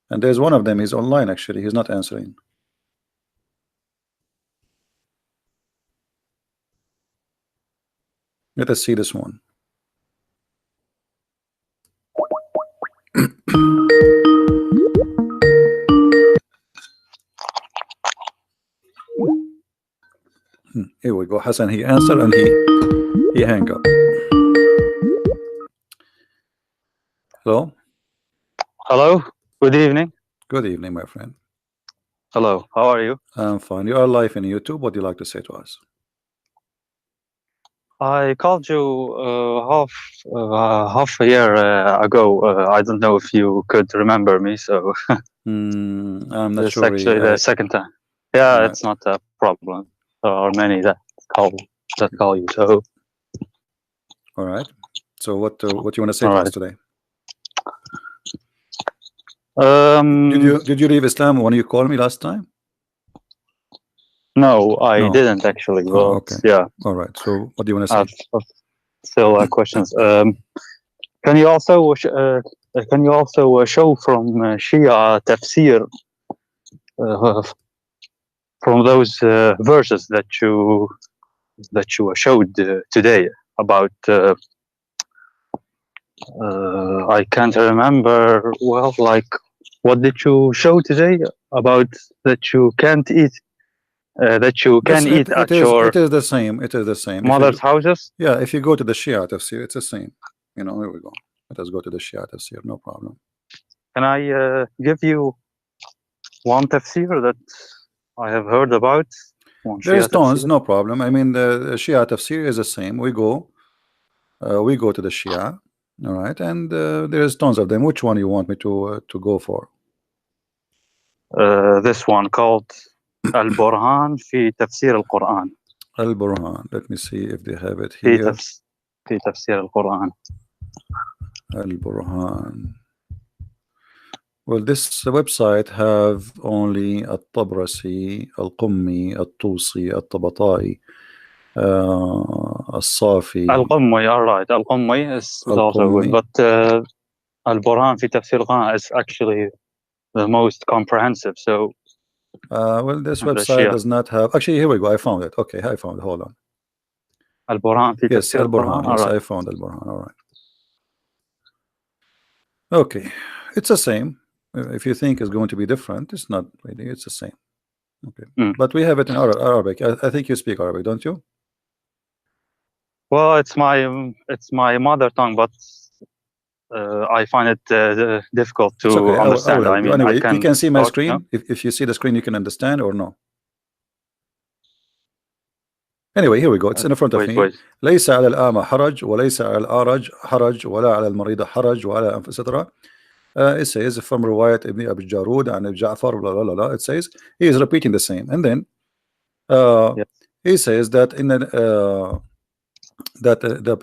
[SPEAKER 1] And there's one of them. He's online, actually. He's not answering. Let us see this one. Here we go. Hassan, he answered and he hang up. Hello?
[SPEAKER 3] Hello, good evening.
[SPEAKER 1] Good evening, my friend.
[SPEAKER 3] Hello, how are you?
[SPEAKER 1] I'm fine. You are live in YouTube. What do you like to say to us?
[SPEAKER 3] I called you half a year ago. I don't know if you could remember me, so
[SPEAKER 1] I'm not
[SPEAKER 3] this is
[SPEAKER 1] sure.
[SPEAKER 3] actually the second time. Yeah,
[SPEAKER 1] Right.
[SPEAKER 3] it's not a problem. There are many that call you. So
[SPEAKER 1] All right. So what you want to say to
[SPEAKER 3] All
[SPEAKER 1] us
[SPEAKER 3] right.
[SPEAKER 1] today? Did you leave Islam when you called me last time?
[SPEAKER 3] No, I
[SPEAKER 1] No.
[SPEAKER 3] didn't actually. But
[SPEAKER 1] Oh, okay.
[SPEAKER 3] yeah,
[SPEAKER 1] All right. So what do you want to say?
[SPEAKER 3] I've still questions. Can you also show from Shia tafsir from those verses that you showed today about? I can't remember well. Like, what did you show today about that you can't eat? That you can eat at your
[SPEAKER 1] It is the same. It is the same.
[SPEAKER 3] mother's houses?
[SPEAKER 1] Yeah, if you go to the Shia tafsir, it's the same. You know, here we go. Let us go to the Shia tafsir. No problem.
[SPEAKER 3] Can I give you one tafsir that I have heard about? One
[SPEAKER 1] There's
[SPEAKER 3] Shia
[SPEAKER 1] tons,
[SPEAKER 3] tafsir?
[SPEAKER 1] no problem. I mean, the Shia tafsir is the same. We go to the Shia, all right, and there's tons of them. Which one you want me to go for?
[SPEAKER 3] This one called Al-Burhan fi Tafsir al-Quran.
[SPEAKER 1] Al-Burhan. Let me see if they have it
[SPEAKER 3] في
[SPEAKER 1] here.
[SPEAKER 3] في تفسير القرآن.
[SPEAKER 1] Al-Burhan. Well, this website have only At-Tabrasi, Al-Qummi, At-Tusi, At-Tabata'i, Al-Safi.
[SPEAKER 3] Al-Qummi, all right. Al-Qummi is also good, but Al-Burhan fi Tafsir al-Quran is actually the most comprehensive. So,
[SPEAKER 1] well, this website does not have. Actually, here we go. I found it. Okay, I found it. Hold on.
[SPEAKER 3] Al-Burhan fi
[SPEAKER 1] Yes,
[SPEAKER 3] Tafsir
[SPEAKER 1] Al-Burhan.
[SPEAKER 3] al-Quran.
[SPEAKER 1] Yes,
[SPEAKER 3] Right.
[SPEAKER 1] I found Al-Burhan. All right. Okay, it's the same. If you think it's going to be different, it's not really. It's the same. Okay, but we have it in Arabic. I think you speak Arabic, don't you?
[SPEAKER 3] Well, it's my mother tongue, but I find it difficult to understand. I mean,
[SPEAKER 1] anyway,
[SPEAKER 3] I
[SPEAKER 1] you can see my
[SPEAKER 3] talk,
[SPEAKER 1] screen.
[SPEAKER 3] no?
[SPEAKER 1] If you see the screen, you can understand or no. Anyway, here we go. It's in front of me. ليس على الأعمى حرج وليس على الأعرج حرج ولا على المريض حرج ولا etc. It says from رواية ابن أبي الجارود عن جعفر blah, blah, blah, blah. It says he is repeating the same, and then he says that in the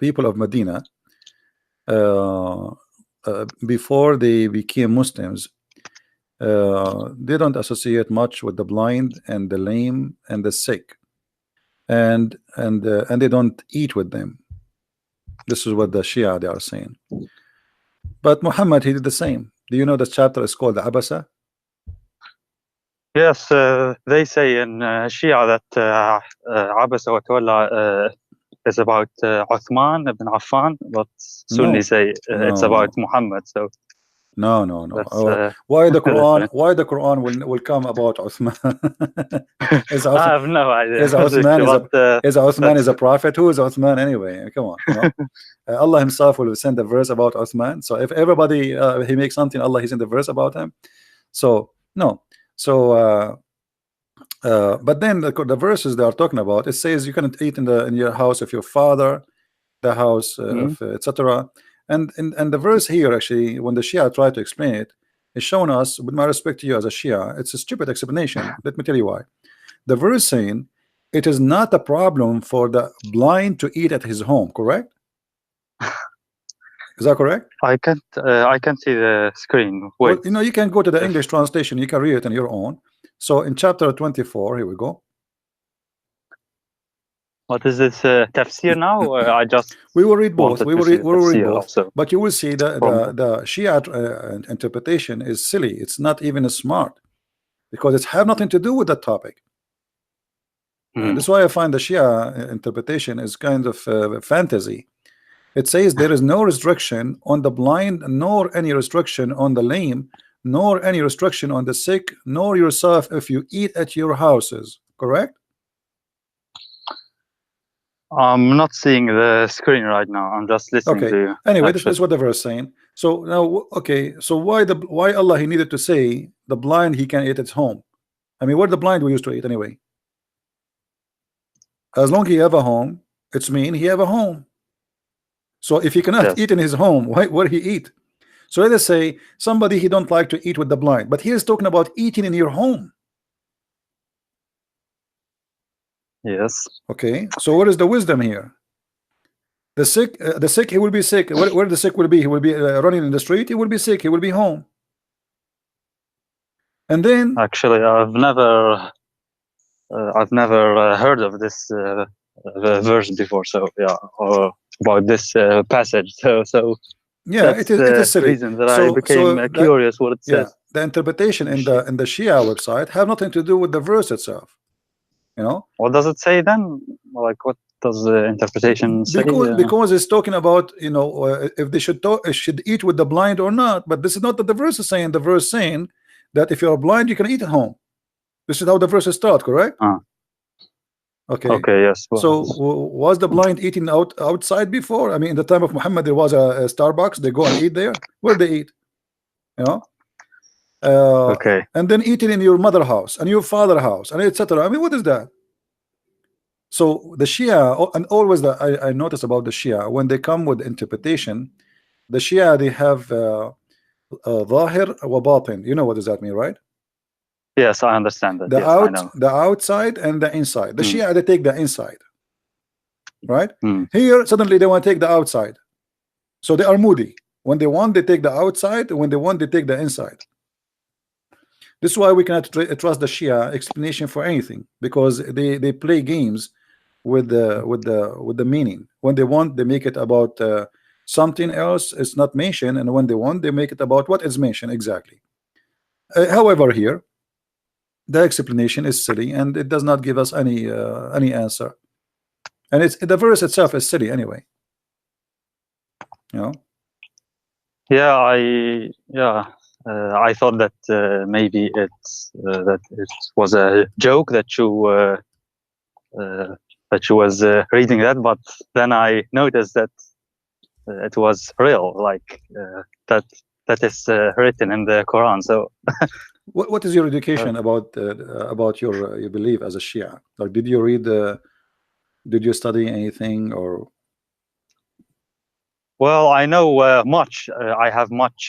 [SPEAKER 1] people of Medina before they became Muslims, they don't associate much with the blind and the lame and the sick, and they don't eat with them. This is what the Shia they are saying. But Muhammad, he did the same. Do you know the chapter is called Abasa?
[SPEAKER 3] Yes, they say in Shia that Abasa wa Tawalla is about Uthman ibn Affan, but Sunni say it's about Muhammad. So
[SPEAKER 1] no. Why the Quran? Why the Quran will come about Uthman?
[SPEAKER 3] I have no idea.
[SPEAKER 1] Is Uthman is a prophet? Who is Uthman anyway? Come on, you know? Allah Himself will send a verse about Uthman. So if everybody he makes something, Allah he sent a verse about him. So no. So but then the verses they are talking about, it says you cannot eat in your house of your father, the house of etc. And the verse here, actually, when the Shia try to explain it, is showing us, with my respect to you as a Shia, it's a stupid explanation. Let me tell you why. The verse saying it is not a problem for the blind to eat at his home, correct? Is that correct?
[SPEAKER 3] I can't see the screen. Wait.
[SPEAKER 1] Well, you know, you can go to the English translation, you can read it on your own. So in chapter 24, here we go.
[SPEAKER 3] What is this tafsir now? Or I just
[SPEAKER 1] we will read both. We will read both.
[SPEAKER 3] Also.
[SPEAKER 1] But you will see that the Shia interpretation is silly. It's not even smart because it have nothing to do with that topic. That's why I find the Shia interpretation is kind of fantasy. It says there is no restriction on the blind, nor any restriction on the lame, nor any restriction on the sick, nor yourself if you eat at your houses. Correct?
[SPEAKER 3] I'm not seeing the screen right now. I'm just listening to you.
[SPEAKER 1] Anyway, this is what the verse is saying. So now, okay, so why Allah he needed to say the blind he can eat at home? I mean, what the blind we used to eat anyway? As long as he have a home, it's mean he have a home. So if he cannot eat in his home, where he eat? So let us say somebody he don't like to eat with the blind, but he is talking about eating in your home.
[SPEAKER 3] Yes.
[SPEAKER 1] Okay, so what is the wisdom here? The sick, he will be sick. Where the sick will be? He will be running in the street. He will be sick. He will be home. And then
[SPEAKER 3] Actually, I've never heard of this verse before. So yeah, or about this passage. So
[SPEAKER 1] yeah,
[SPEAKER 3] that's
[SPEAKER 1] it is
[SPEAKER 3] the
[SPEAKER 1] silly.
[SPEAKER 3] reason that I became curious what it
[SPEAKER 1] Yeah,
[SPEAKER 3] says.
[SPEAKER 1] the interpretation in the Shia website have nothing to do with the verse itself. You know,
[SPEAKER 3] What does it say then? Like, what does the interpretation say?
[SPEAKER 1] because it's talking about, you know, if they should eat with the blind or not. But this is not what the verse is saying. The verse saying that if you are blind, you can eat at home. This is how the verses start, correct? Okay.
[SPEAKER 3] Okay. Yes. Well,
[SPEAKER 1] So was the blind eating outside before? I mean, in the time of Muhammad, there was a Starbucks. They go and eat there. Where they eat? You know.
[SPEAKER 3] okay.
[SPEAKER 1] And then eating in your mother house and your father house and etc. I mean, what is that? So the Shia, and always I notice about the Shia, when they come with interpretation, the Shia, they have Zahir wa Batin. You know what does that mean, right?
[SPEAKER 3] Yes, I understand that. Yes, I know.
[SPEAKER 1] The outside and the inside. The Shia, they take the inside, right?
[SPEAKER 3] Mm.
[SPEAKER 1] Here suddenly they want to take the outside, so they are moody. When they want, they take the outside. When they want, they take the inside. This is why we cannot trust the Shia explanation for anything, because they play games with the meaning. When they want, they make it about something else. It's not mentioned, and when they want, they make it about what is mentioned exactly. However, here the explanation is silly, and it does not give us any answer. And it's the verse itself is silly anyway. You know.
[SPEAKER 3] Yeah, I thought that maybe it's that it was a joke that you was reading that, but then I noticed that it was real, like that is written in the Quran. So,
[SPEAKER 1] what is your education about your belief as a Shia? Like, did you read? Did you study anything or?
[SPEAKER 3] Well, I know much. I have much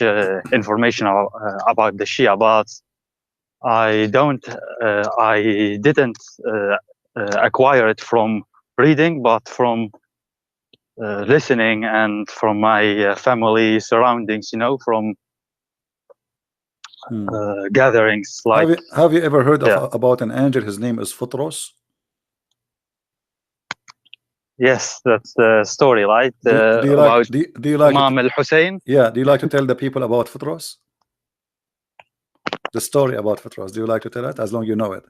[SPEAKER 3] information about the Shia, but I didn't acquire it from reading, but from listening and from my family surroundings. You know, from gatherings. Like,
[SPEAKER 1] have you ever heard about an angel? His name is Futros.
[SPEAKER 3] Yes, that's the story, right?
[SPEAKER 1] Do you like
[SPEAKER 3] Imam al-Hussein?
[SPEAKER 1] Yeah. Do you like to tell the people about Futros? The story about Futros. Do you like to tell it? As long as you know it.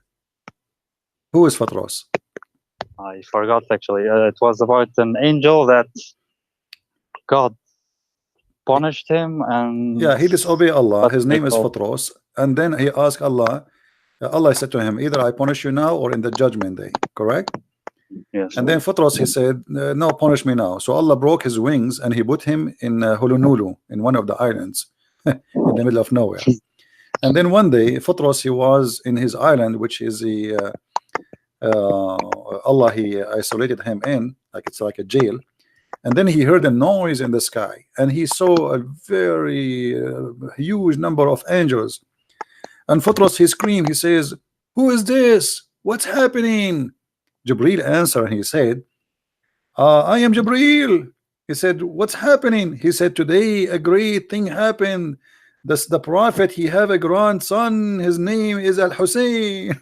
[SPEAKER 1] Who is Futros?
[SPEAKER 3] I forgot actually. It was about an angel that God punished him, and
[SPEAKER 1] he disobeyed Allah. His name is Futros, and then he asked Allah. Allah said to him, either I punish you now or in the judgment day. Correct?
[SPEAKER 3] Yes.
[SPEAKER 1] And then Futros, he said, no, punish me now. So Allah broke his wings and he put him in Hulunulu, in one of the islands in the middle of nowhere. And then one day Futros, he was in his island, which is Allah, he isolated him in, like it's like a jail. And then he heard a noise in the sky, and he saw a very huge number of angels. And Futros, he screamed, he says, who is this? What's happening? Jibreel answered, he said, I am Jibreel. He said, what's happening? He said, today a great thing happened. The prophet, he have a grandson, his name is Al-Hussein.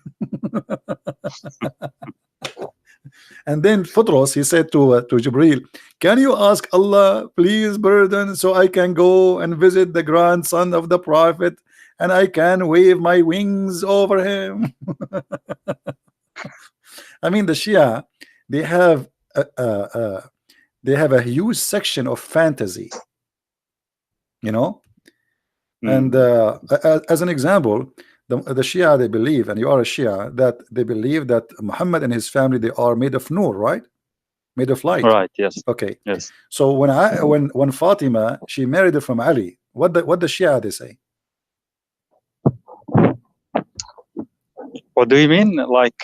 [SPEAKER 1] And then Futros, he said to Jibreel, can you ask Allah, please burden, so I can go and visit the grandson of the prophet and I can wave my wings over him? I mean, the Shia, they have a huge section of fantasy, you know. And as an example, the Shia, they believe, and you are a Shia, that they believe that Muhammad and his family, they are made of nur, right? Made of light.
[SPEAKER 3] Right. Yes.
[SPEAKER 1] Okay.
[SPEAKER 3] Yes.
[SPEAKER 1] So when Fatima, she married from Ali, what the Shia they say?
[SPEAKER 3] What do you mean? Like,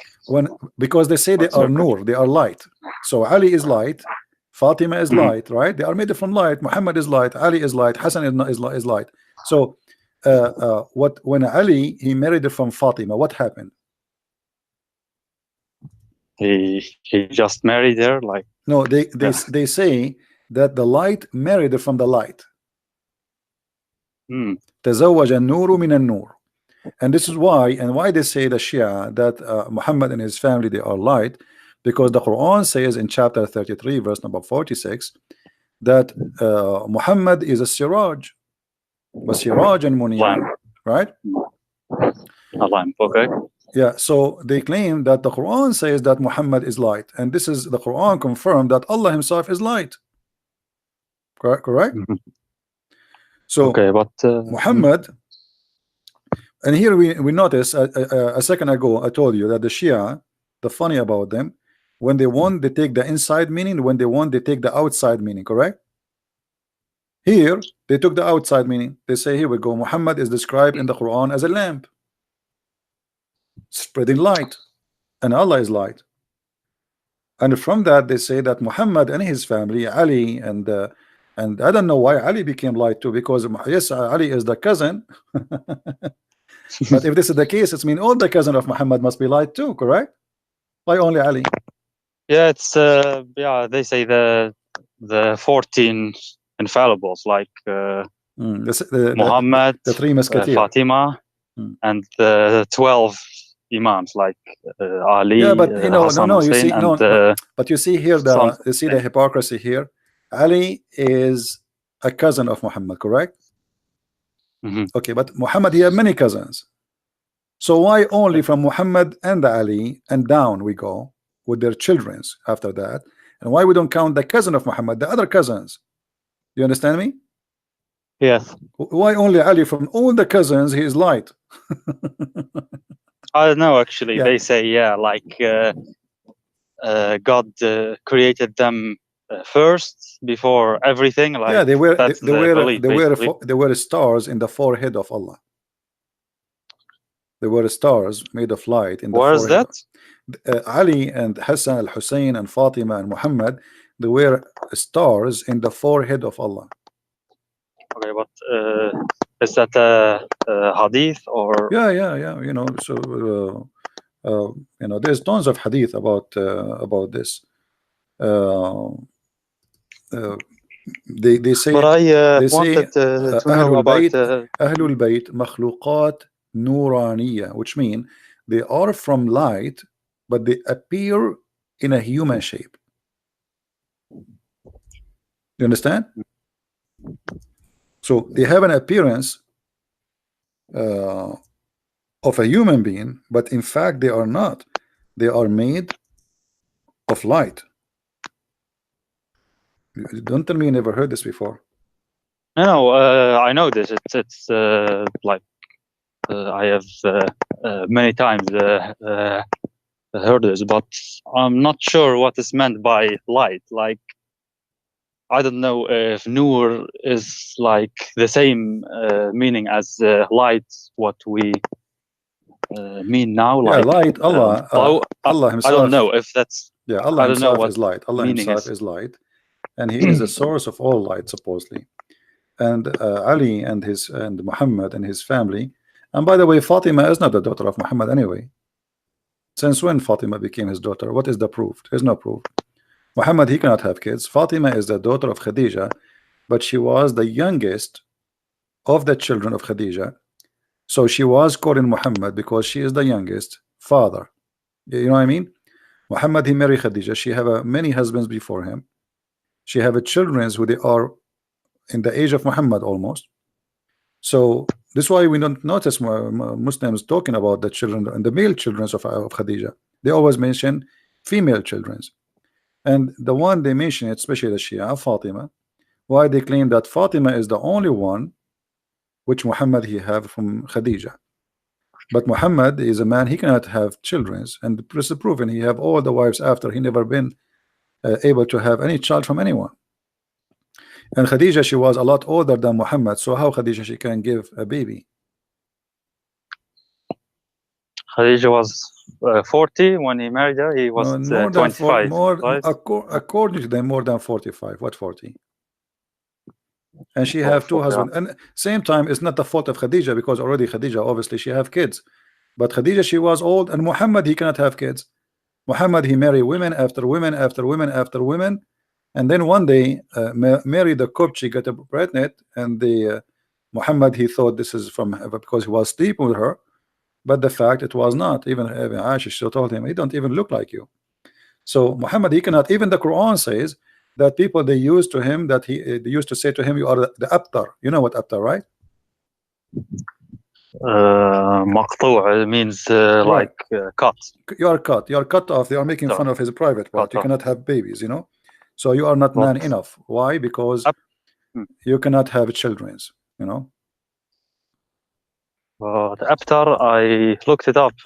[SPEAKER 1] because they say they are nur, they are light. So Ali is light, Fatima is light, right? They are made from light. Muhammad is light, Ali is light, Hassan is light. So when Ali, he married from Fatima, what happened?
[SPEAKER 3] he just married her, like.
[SPEAKER 1] No, they say that the light married her from the light. تزوج النور من النور. And this is why they say the Shia that Muhammad and his family, they are light, because the Quran says in chapter 33 verse number 46 that Muhammad is a siraj, وسراج منير, right?
[SPEAKER 3] A lamp, okay.
[SPEAKER 1] Yeah, so they claim that the Quran says that Muhammad is light, and this is the Quran confirmed that Allah himself is light. Correct? So
[SPEAKER 3] okay, but
[SPEAKER 1] Muhammad, and here we notice a second ago I told you that the Shia, the funny about them, when they want they take the inside meaning, when they want they take the outside meaning, correct? Here they took the outside meaning. They say, here we go, Muhammad is described in the Quran as a lamp spreading light, and Allah is light. And from that they say that Muhammad and his family, Ali, and I don't know why Ali became light too, because yes, Ali is the cousin. But if this is the case, it means all the cousin of Muhammad must be light too, correct? Why only Ali?
[SPEAKER 3] yeah, it's yeah, they say the 14 infallibles, like Muhammad,
[SPEAKER 1] the three musketeers,
[SPEAKER 3] Fatima, and the 12 imams, like Ali.
[SPEAKER 1] Yeah, but you know,
[SPEAKER 3] Hassan,
[SPEAKER 1] no, you
[SPEAKER 3] Hussein,
[SPEAKER 1] see,
[SPEAKER 3] and,
[SPEAKER 1] no, but you see here you see the hypocrisy here. Ali is a cousin of Muhammad, correct? Okay, but Muhammad, he had many cousins. So why only from Muhammad and Ali and down we go with their childrens after that? And why we don't count the cousin of Muhammad, the other cousins? You understand me?
[SPEAKER 3] yes.
[SPEAKER 1] Why only Ali? From all the cousins he is light.
[SPEAKER 3] I don't know, actually.
[SPEAKER 1] Yeah.
[SPEAKER 3] They say, yeah, like God created them first before everything. Like,
[SPEAKER 1] yeah, they
[SPEAKER 3] belief,
[SPEAKER 1] were stars in the forehead of Allah. There were stars made of light in the
[SPEAKER 3] Where is
[SPEAKER 1] forehead.
[SPEAKER 3] that?
[SPEAKER 1] Ali and Hassan al-Hussein and Fatima and Muhammad, they were stars in the forehead of Allah.
[SPEAKER 3] Okay, but is that a hadith or?
[SPEAKER 1] Yeah. You know, so you know, there's tons of hadith about this. They say.
[SPEAKER 3] But I
[SPEAKER 1] they
[SPEAKER 3] wanted
[SPEAKER 1] say,
[SPEAKER 3] to know about.
[SPEAKER 1] Ahlul Bayt makhluqat nuraniya, which mean they are from light, but they appear in a human shape. You understand? So they have an appearance of a human being, but in fact they are not. They are made of light. Don't tell me you never heard this before.
[SPEAKER 3] No, I know this. It's like I have many times heard this, but I'm not sure what is meant by light. Like, I don't know if nur is like the same meaning as light, what we mean now.
[SPEAKER 1] Yeah,
[SPEAKER 3] like
[SPEAKER 1] light. Allah himself.
[SPEAKER 3] I don't know if that's.
[SPEAKER 1] Yeah, Allah
[SPEAKER 3] I don't know
[SPEAKER 1] himself
[SPEAKER 3] what
[SPEAKER 1] is light. Allah
[SPEAKER 3] meaning
[SPEAKER 1] himself is light, and He is the source of all light, supposedly. And Ali and Muhammad and his family. And by the way, Fatima is not the daughter of Muhammad anyway. Since when Fatima became his daughter? What is the proof? There's no proof. Muhammad, he cannot have kids. Fatima is the daughter of Khadija, but she was the youngest of the children of Khadija. So she was called Muhammad because she is the youngest father. You know what I mean? Muhammad, he married Khadija. She have many husbands before him. She have children who they are in the age of Muhammad almost. So this is why we don't notice Muslims talking about the children and the male children of Khadija. They always mention female children. And the one they mention, especially the Shia, Fatima, why they claim that Fatima is the only one which Muhammad he have from Khadija. But Muhammad is a man, he cannot have children, and this is proven. He have all the wives after. He never been able to have any child from anyone. And Khadija, she was a lot older than Muhammad, so how Khadija she can give a baby?
[SPEAKER 3] Khadija was 40 when he married her. He was 25. Right?
[SPEAKER 1] According to them, more than 45. What 40? And she have two husbands. And same time, it's not the fault of Khadija, because already Khadija, obviously, she have kids. But Khadija, she was old, and Muhammad, he cannot have kids. Muhammad, he married women after women after women after women, and then one day Mary the Copt, she got pregnant, and the Muhammad, he thought this is from because he was sleeping with her, but the fact it was not. Even Aisha, she told him, he don't even look like you. So Muhammad, he cannot. Even the Quran says that people, they used to him that they used to say to him, you are the abtar. You know what abtar, right?
[SPEAKER 3] مقطوع means
[SPEAKER 1] Right.
[SPEAKER 3] like cut.
[SPEAKER 1] You are cut. You are cut off. They are making
[SPEAKER 3] Sorry.
[SPEAKER 1] fun of his private part.
[SPEAKER 3] Cut
[SPEAKER 1] You
[SPEAKER 3] off.
[SPEAKER 1] cannot have babies, you know. So you are not man
[SPEAKER 3] But-
[SPEAKER 1] enough. Why? Because
[SPEAKER 3] Hmm.
[SPEAKER 1] you cannot have childrens, you know.
[SPEAKER 3] The abtar, I looked it up.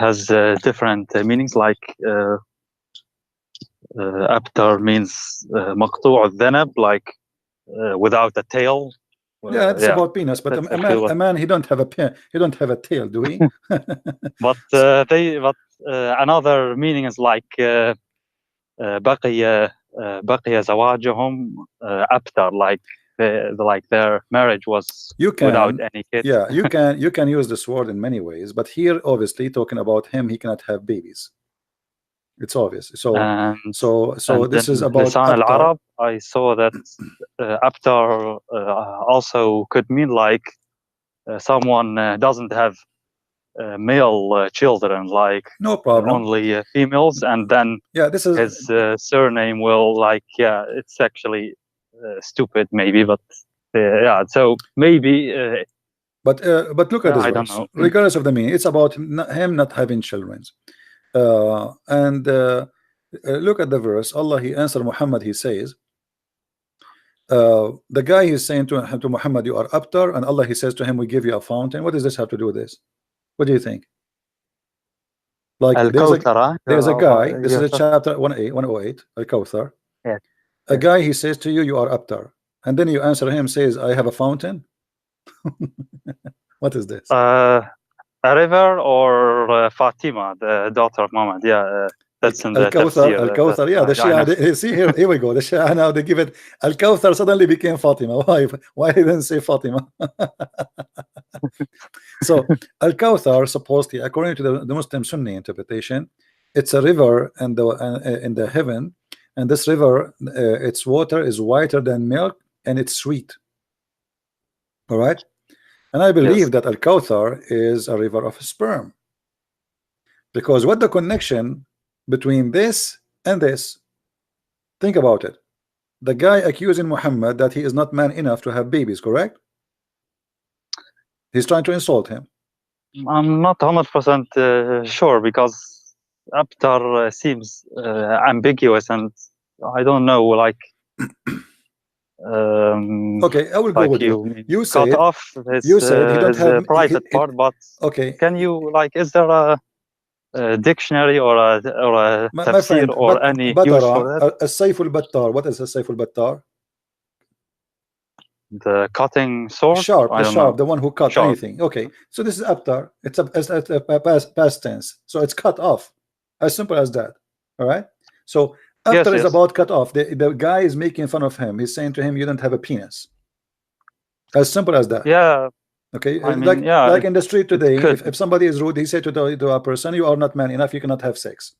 [SPEAKER 3] Has different meanings. Like abtar means مقطوع الذنب, like without a tail.
[SPEAKER 1] Yeah, it's about penis, but
[SPEAKER 3] that's
[SPEAKER 1] a
[SPEAKER 3] actually
[SPEAKER 1] man,
[SPEAKER 3] what-
[SPEAKER 1] a man, he don't have a he don't have a tail, do he?
[SPEAKER 3] But another meaning is like بقي زواجهم abtar, like like their marriage was
[SPEAKER 1] You can,
[SPEAKER 3] without any kids.
[SPEAKER 1] yeah, you can use this word in many ways, but here, obviously, talking about him, he cannot have babies. It's obvious. So,
[SPEAKER 3] And
[SPEAKER 1] so
[SPEAKER 3] and
[SPEAKER 1] this
[SPEAKER 3] in
[SPEAKER 1] is about
[SPEAKER 3] Lisan
[SPEAKER 1] abtar.
[SPEAKER 3] al-Arab, I saw that abtar also could mean like someone doesn't have male children, like
[SPEAKER 1] No problem.
[SPEAKER 3] only females, and then
[SPEAKER 1] Yeah, this is
[SPEAKER 3] his surname will like, yeah, it's actually stupid maybe, but yeah, so maybe
[SPEAKER 1] but look at this
[SPEAKER 3] I don't
[SPEAKER 1] verse.
[SPEAKER 3] know.
[SPEAKER 1] Regardless of the meaning, it's about him not having children. And look at the verse. Allah, he answered Muhammad, he says, the guy is saying to Muhammad, you are abtar, and Allah, he says to him, we give you a fountain. What does this have to do with this? What do you think? Like there's a guy, this is a chapter 108, Al-Kawthar.
[SPEAKER 3] Yes.
[SPEAKER 1] A guy, he says to you, you are abtar, and then you answer him, says, I have a fountain. What is this?
[SPEAKER 3] A river, or Fatima, the daughter of Muhammad. Yeah, that's in the tafsir.
[SPEAKER 1] Al-Kawthar, yeah, the Shia, see here we go. The Shia now, they give it, Al-Kawthar suddenly became Fatima. Why didn't say Fatima? So Al-Kawthar, supposedly, according to the Muslim Sunni interpretation, it's a river in the heaven, and this river, its water is whiter than milk, and it's sweet. All right, and I believe that Al-Kawthar is a river of sperm, because what the connection between this and this? Think about it. The guy accusing Muhammad that he is not man enough to have babies, correct? He's trying to insult him.
[SPEAKER 3] I'm not 100% sure, because abtar seems ambiguous, and I don't know, like
[SPEAKER 1] Okay, I will go
[SPEAKER 3] like
[SPEAKER 1] with you. You
[SPEAKER 3] cut
[SPEAKER 1] said
[SPEAKER 3] off his,
[SPEAKER 1] you said he don't have
[SPEAKER 3] private part, but
[SPEAKER 1] okay.
[SPEAKER 3] can you, like, is there a dictionary or a
[SPEAKER 1] My
[SPEAKER 3] tafsir
[SPEAKER 1] friend,
[SPEAKER 3] or any use for that?
[SPEAKER 1] As-Sayf al-Battar. What is As-Sayf al-Battar?
[SPEAKER 3] The cutting sword?
[SPEAKER 1] Sharp,
[SPEAKER 3] I
[SPEAKER 1] the
[SPEAKER 3] don't
[SPEAKER 1] sharp,
[SPEAKER 3] know.
[SPEAKER 1] the one who cut
[SPEAKER 3] Sharp.
[SPEAKER 1] anything. Okay, so this is abtar. It's a past tense, so it's cut off. As simple as that. All right. So abtar is about cut off. The guy is making fun of him. He's saying to him, "You don't have a penis." As simple as that.
[SPEAKER 3] Yeah.
[SPEAKER 1] Okay.
[SPEAKER 3] I mean, yeah,
[SPEAKER 1] like in the street today,
[SPEAKER 3] could.
[SPEAKER 1] if somebody is rude, he said to a person, "You are not man enough. You cannot have sex."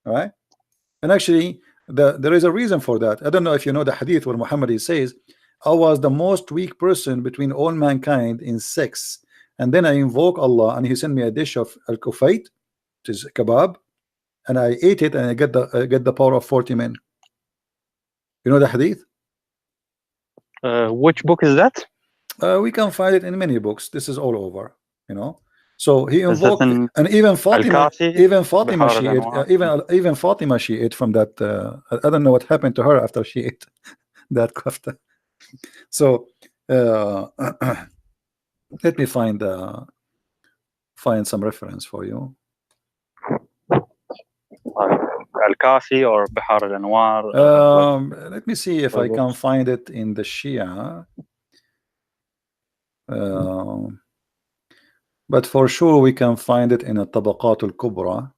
[SPEAKER 1] All right. And actually, there is a reason for that. I don't know if you know the hadith where Muhammad, he says, I was the most weak person between all mankind in sex, and then I invoke Allah, and he sent me a dish of al-kufayt, which is kebab, and I ate it, and I get the power of 40 men. You know the hadith?
[SPEAKER 3] Which book is that?
[SPEAKER 1] We can find it in many books. This is all over, you know. So he invoked, and even Fatima, she ate, even Fatima, she ate from that. I don't know what happened to her after she ate that kofta. So let me find some reference for you.
[SPEAKER 3] Al-Kafi or Bihar al-Anwar.
[SPEAKER 1] Let me see if I can find it in the Shia. But for sure we can find it in a Tabaqat al-Kubra.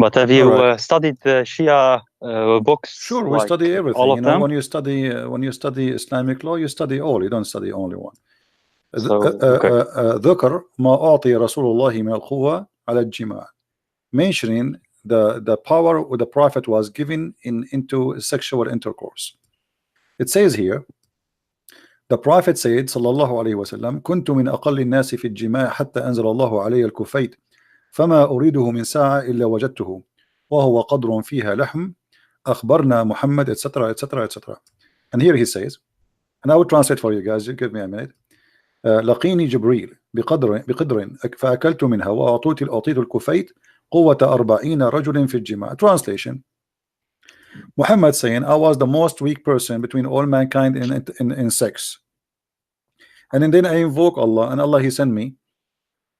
[SPEAKER 3] But have you
[SPEAKER 1] Alright.
[SPEAKER 3] studied the Shia books?
[SPEAKER 1] Sure, we
[SPEAKER 3] like
[SPEAKER 1] study everything.
[SPEAKER 3] all of
[SPEAKER 1] You know,
[SPEAKER 3] them?
[SPEAKER 1] when you study Islamic law, you study all. You don't study only one.
[SPEAKER 3] So, okay.
[SPEAKER 1] ذكر ما أعطي رسول الله من القوة على الجماع, mentioning the power the Prophet was given into sexual intercourse. It says here, the Prophet said صلى الله عليه وسلم كنت من أقل الناس في الجماع حتى أنزل الله علي الكفيت فما أريده من ساعة إلا وجدته وهو قدر فيها لحم أخبرنا محمد etc etc etc. And here he says, and I will translate for you guys, give me a minute. لقيني جبريل بقدر فأكلت منها وأعطيت الكفيت قوة 40 رجل في الجماع. Translation: Muhammad saying, I was the most weak person between all mankind in sex, and then I invoke Allah, and Allah he sent me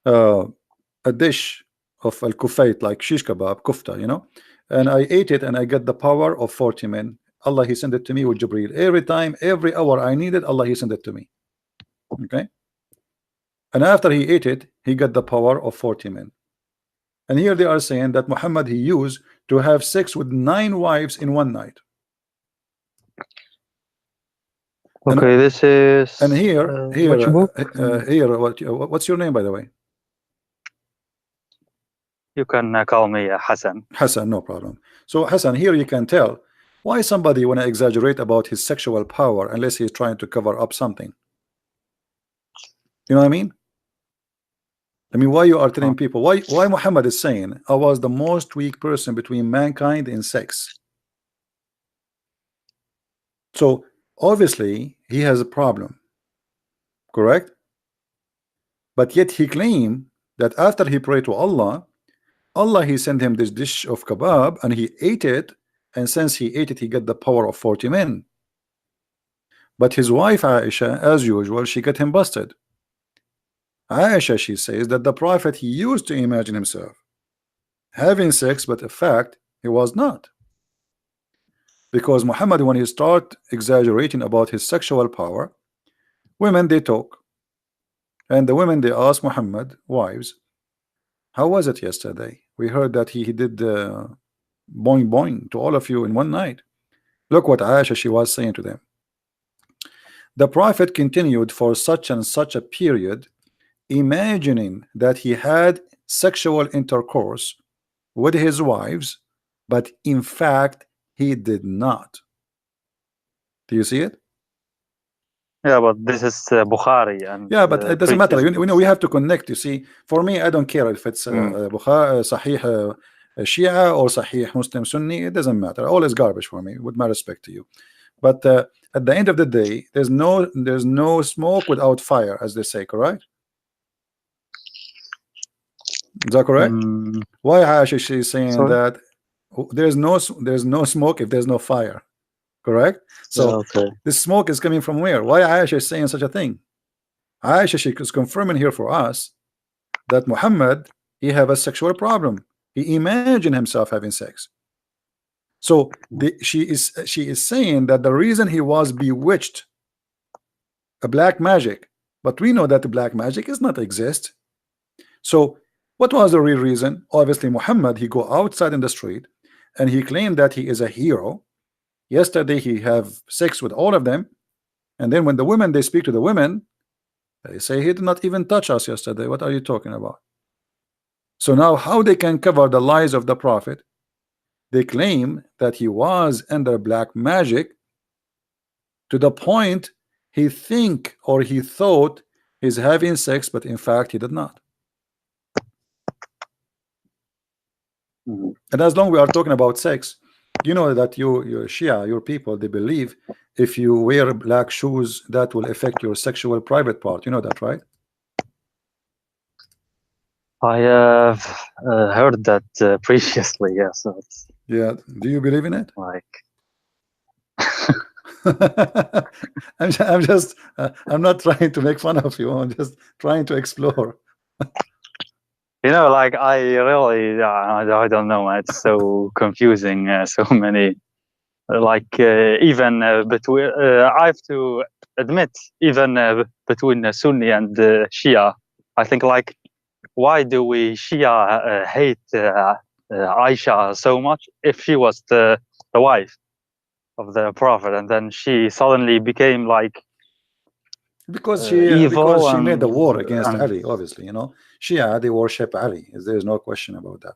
[SPEAKER 1] a dish of al-kufayt, like shish kebab, kufta, you know, and I ate it and I get the power of 40 men. Allah he sent it to me with Jibreel. Every time, every hour I needed, Allah he sent it to me. Okay, and after he ate it, he got the power of 40 men. And here they are saying that Muhammad he used to have sex with 9 wives in one night.
[SPEAKER 3] Okay, this is.
[SPEAKER 1] And here,
[SPEAKER 3] which book?
[SPEAKER 1] What's your name, by the way?
[SPEAKER 3] You can call me Hassan.
[SPEAKER 1] Hassan, no problem. So Hassan, here you can tell why somebody want to exaggerate about his sexual power unless he's trying to cover up something. You know what I mean? I mean, why you are telling people, why Muhammad is saying, I was the most weak person between mankind in sex. So obviously he has a problem, correct? But yet he claimed that after he prayed to Allah, Allah he sent him this dish of kebab and he ate it, and since he ate it, he got the power of 40 men. But his wife Aisha, as usual, she got him busted. Aisha, she says that the Prophet he used to imagine himself having sex, but in fact he was not. Because Muhammad, when he start exaggerating about his sexual power, women they talk, and the women they ask Muhammad, wives, how was it yesterday? We heard that he did boing boing to all of you in one night. Look what Aisha she was saying to them. The Prophet continued for such and such a period, imagining that he had sexual intercourse with his wives, but in fact he did not. Do you see it?
[SPEAKER 3] Yeah, but this is Bukhari, and
[SPEAKER 1] yeah, but it doesn't matter. We have to connect. You see, for me, I don't care if it's Bukhari, Sahih Shia or Sahih Muslim Sunni. It doesn't matter. All is garbage for me, with my respect to you. But at the end of the day, there's no smoke without fire, as they say. Correct? Is that correct? Why Aisha she's saying that there's no smoke if there's no fire? Correct? So this smoke is coming from where? Why Aisha is saying such a thing? Aisha she is confirming here for us that Muhammad he have a sexual problem. He imagined himself having sex. So she is saying that the reason he was bewitched, a black magic, but we know that the black magic is not exist. So what was the real reason? Obviously Muhammad he go outside in the street and he claimed that he is a hero. Yesterday he have sex with all of them, and then when the women they speak to the women, they say he did not even touch us yesterday. What are you talking about? So now how they can cover the lies of the Prophet? They claim that he was under black magic to the point he think or he thought he's having sex, but in fact he did not. And as long we are talking about sex, you know that your Shia, your people, they believe if you wear black shoes that will affect your sexual private part. You know that, right? I
[SPEAKER 3] have heard that previously. Yes. So
[SPEAKER 1] yeah. Do you believe in it?
[SPEAKER 3] Like,
[SPEAKER 1] I'm not trying to make fun of you. I'm just trying to explore.
[SPEAKER 3] You know, like I really, I don't know. It's so confusing. So many, like even between. I have to admit, even between Sunni and Shia, I think like, why do we Shia hate Aisha so much if she was the wife of the Prophet, and then she suddenly became like
[SPEAKER 1] because
[SPEAKER 3] evil
[SPEAKER 1] she made the
[SPEAKER 3] and-
[SPEAKER 1] war against
[SPEAKER 3] and-
[SPEAKER 1] Ali. Obviously, Shia, they worship Ali. There is no question about that.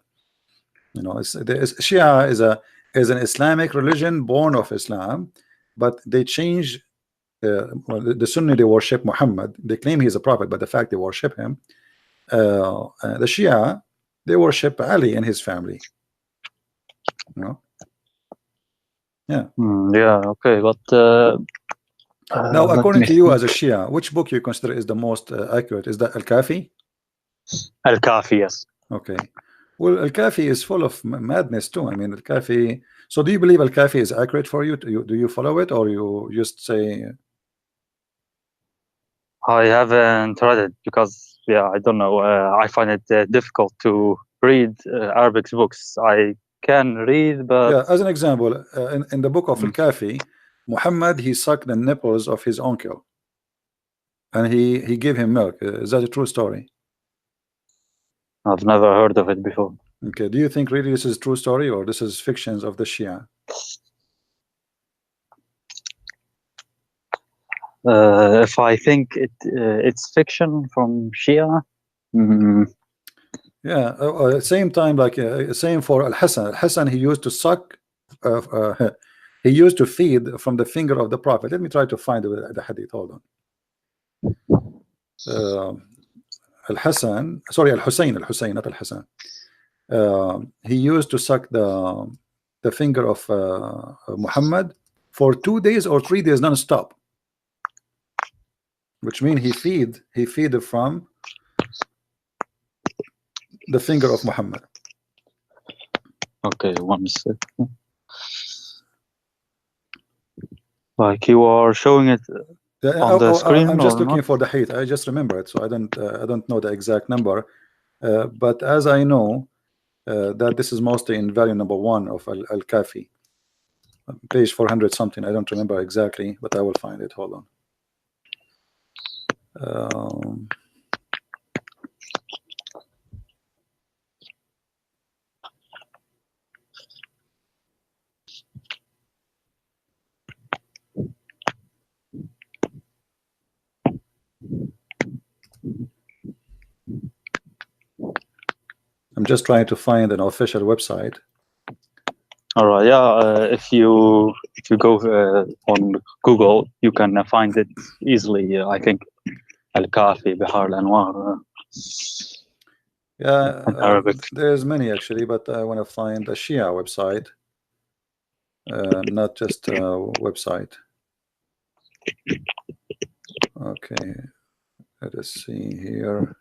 [SPEAKER 1] Shia is an Islamic religion born of Islam, but they change. Well, the Sunni, they worship Muhammad. They claim he's a prophet, but the fact they worship him. The Shia, they worship Ali and his family.
[SPEAKER 3] yeah, okay, but
[SPEAKER 1] Now,
[SPEAKER 3] let
[SPEAKER 1] according
[SPEAKER 3] me
[SPEAKER 1] to you
[SPEAKER 3] think.
[SPEAKER 1] as a Shia, which book you consider is the most accurate? Is that Al-Kafi?
[SPEAKER 3] Al-Kafi, yes.
[SPEAKER 1] Okay. Well, Al-Kafi is full of madness too. I mean, Al-Kafi. So, do you believe Al-Kafi is accurate for you? Do you follow it, or you just say?
[SPEAKER 3] I haven't read it because, yeah, I don't know. I find it difficult to read Arabic books. I can read, but
[SPEAKER 1] Yeah, as an example, in the book of
[SPEAKER 3] Mm.
[SPEAKER 1] Al-Kafi, Muhammad, he sucked the nipples of his uncle, and he gave him milk. Is that a true story?
[SPEAKER 3] I've never heard of it before.
[SPEAKER 1] Okay. Do you think really this is a true story, or this is fictions of the Shia?
[SPEAKER 3] If I think it's fiction from Shia,
[SPEAKER 1] Yeah. Same time, like same for Al-Hasan. Al-Hasan, he used to suck. He used to feed from the finger of the Prophet. Let me try to find the hadith. Hold on. Al-Hasan, sorry, Al-Hussein, not Al-Hasan. He used to suck the finger of Muhammad for 2 days or 3 days non-stop, which means he feed from the finger of Muhammad.
[SPEAKER 3] okay, 1 second. Like you are showing it on the screen.
[SPEAKER 1] I'm just
[SPEAKER 3] or
[SPEAKER 1] looking
[SPEAKER 3] not?
[SPEAKER 1] for the height. I just remember it, so I don't know the exact number. But as I know that this is mostly in value number 1 of Al-Kafi, page 400 something. I don't remember exactly, but I will find it. Hold on. I'm just trying to find an official website.
[SPEAKER 3] All right, yeah. If you go on Google, you can find it easily. I think Al-Kafi, Bihar al-Anwar.
[SPEAKER 1] Yeah,
[SPEAKER 3] In Arabic.
[SPEAKER 1] there's many actually, but I want to find a Shia website, not just a website. Okay, let us see here.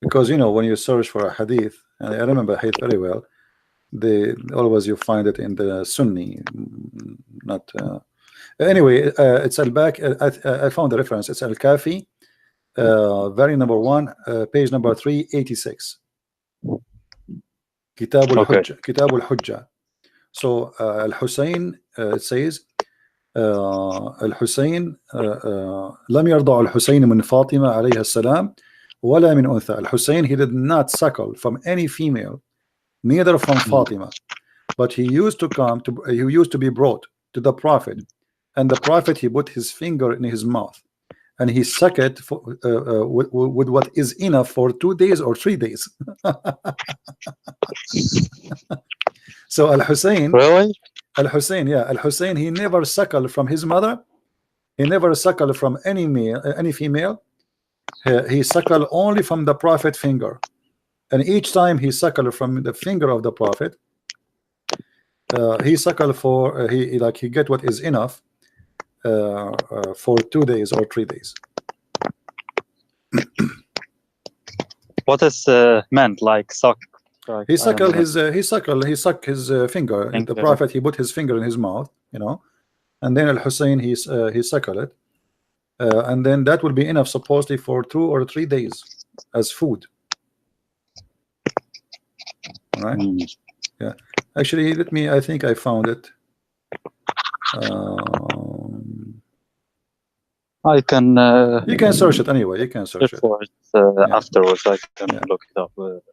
[SPEAKER 1] Because when you search for a hadith, and I remember hadith very well, always you find it in the Sunni, not. Anyway, it's al-Baq. I found the reference. It's Al-Kafi, very number 1, page number 386. Kitab al-Hujja. Kitab al-Hujja. So Al-Hussein, it says الحسين لم يرضع الحسين من فاطمة عليها السلام ولا من أنثى. Al-Hussein, he did not suckle from any female, neither from Fatima, but he used to be brought to the Prophet, and the Prophet, he put his finger in his mouth and he sucked it with what is enough for 2 days or 3 days. So Al-Hussein,
[SPEAKER 3] Really?
[SPEAKER 1] Al-Hussein, yeah, Al-Hussein, he never suckled from his mother. He never suckled from any female. He suckled only from the Prophet finger, and each time he suckled from the finger of the Prophet, he suckled for he get what is enough for 2 days or 3 days.
[SPEAKER 3] What is meant like suck? Like,
[SPEAKER 1] He
[SPEAKER 3] I
[SPEAKER 1] suckled
[SPEAKER 3] don't know.
[SPEAKER 1] he sucked his finger. The
[SPEAKER 3] Finger.
[SPEAKER 1] Prophet, he put his finger in his mouth, and then Al-Hussein, he suckled it, and then that will be enough supposedly for 2 or 3 days as food. All right. Yeah, actually, I think I found it.
[SPEAKER 3] I can.
[SPEAKER 1] You can search it anway. You can search it.
[SPEAKER 3] For it afterwards. I can look it up.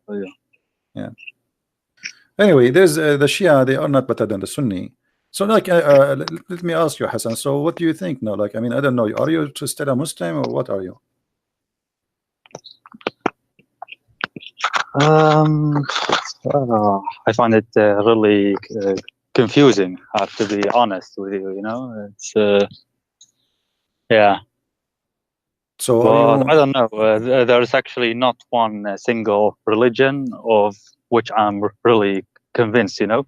[SPEAKER 3] Yeah.
[SPEAKER 1] Yeah. Anyway, there's the Shia. They are not better than the Sunni. So, like, let me ask you, Hassan. So, what do you think now? Like, I mean, I don't know. Are you still a Muslim or what are you?
[SPEAKER 3] I find it really confusing. I have to be honest with you. You know, it's yeah.
[SPEAKER 1] So,
[SPEAKER 3] But I don't know. There's actually not one single religion of which I'm really convinced. You know.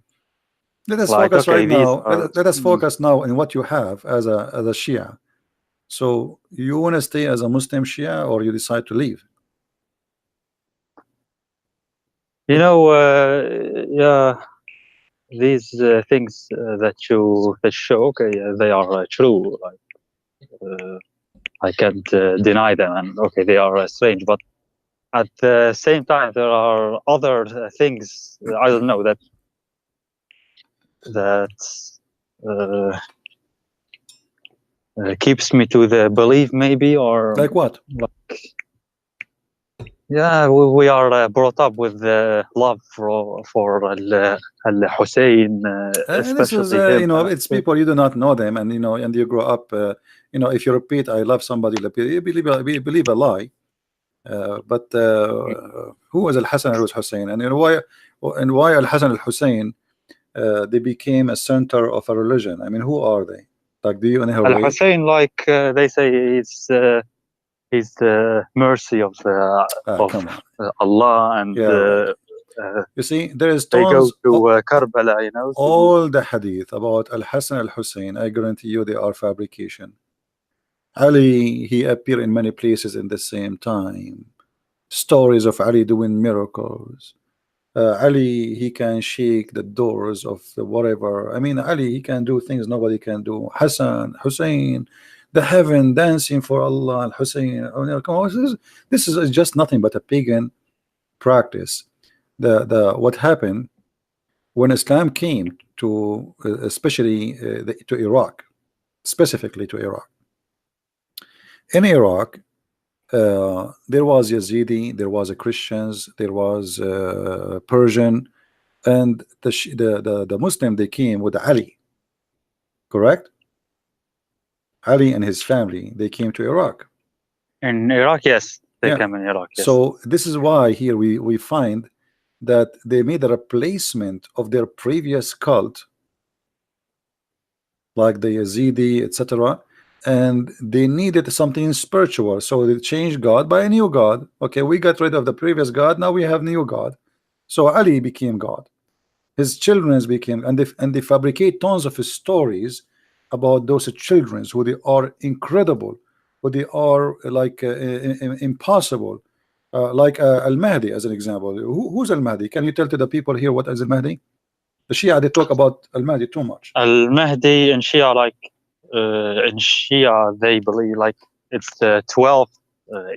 [SPEAKER 1] let us
[SPEAKER 3] Like,
[SPEAKER 1] focus
[SPEAKER 3] okay,
[SPEAKER 1] right
[SPEAKER 3] these
[SPEAKER 1] now.
[SPEAKER 3] are-
[SPEAKER 1] Let us focus now on what you have as a Shia. So, you want to stay as a Muslim Shia, or you decide to leave?
[SPEAKER 3] You know, yeah, these things that you show, okay, they are true. Like, I can't deny them, and okay, they are strange. But at the same time, there are other things. I don't know that keeps me to the belief, maybe, or
[SPEAKER 1] Like what?
[SPEAKER 3] yeah, we are brought up with the love for Al Hussein,
[SPEAKER 1] And this is,
[SPEAKER 3] especially him.
[SPEAKER 1] you know, it's people you do not know them, and you know, and you grow up. You know, if you repeat, "I love somebody," you believe a lie. But who was Al Hassan al Hussein, and you know why Al Hassan al Hussein they became a center of a religion? I mean, who are they? Like, do you know?
[SPEAKER 3] Al Hussein, like they say, he's the mercy of
[SPEAKER 1] Come on.
[SPEAKER 3] Allah, and
[SPEAKER 1] Yeah, right. You see, there is
[SPEAKER 3] they go
[SPEAKER 1] tons.
[SPEAKER 3] to Karbala, you know.
[SPEAKER 1] All the hadith about Al Hassan al Hussein, I guarantee you, they are fabrication. Ali, he appeared in many places in the same time. Stories of Ali doing miracles. Ali, he can shake the doors of the whatever. I mean, Ali, he can do things nobody can do. Hassan, Hussein, the heaven dancing for Allah, Al Hussein. Oh, no, come on, this is just nothing but a pagan practice. The what happened when Islam came to, especially to Iraq, specifically to Iraq. In Iraq, there was Yazidi, there was a Christians, there was Persian, and the Muslim, they came with Ali, correct? Ali and his family, they came to Iraq.
[SPEAKER 3] In Iraq, yes, they
[SPEAKER 1] Yeah.
[SPEAKER 3] came in Iraq. Yes.
[SPEAKER 1] So this is why here we find that they made a replacement of their previous cult, like the Yazidi, etc., and they needed something spiritual, so they changed God by a new God. Okay, we got rid of the previous God, now we have new God. So Ali became God, his children became, and they fabricate tons of stories about those children, who they are incredible, who they are like impossible, like Al-Mahdi as an example. Who's Al-Mahdi? Can you tell to the people here what is Al-Mahdi? The Shia, they talk about Al-Mahdi too much.
[SPEAKER 3] Al-Mahdi in Shia, like in Shia, they believe like it's the 12th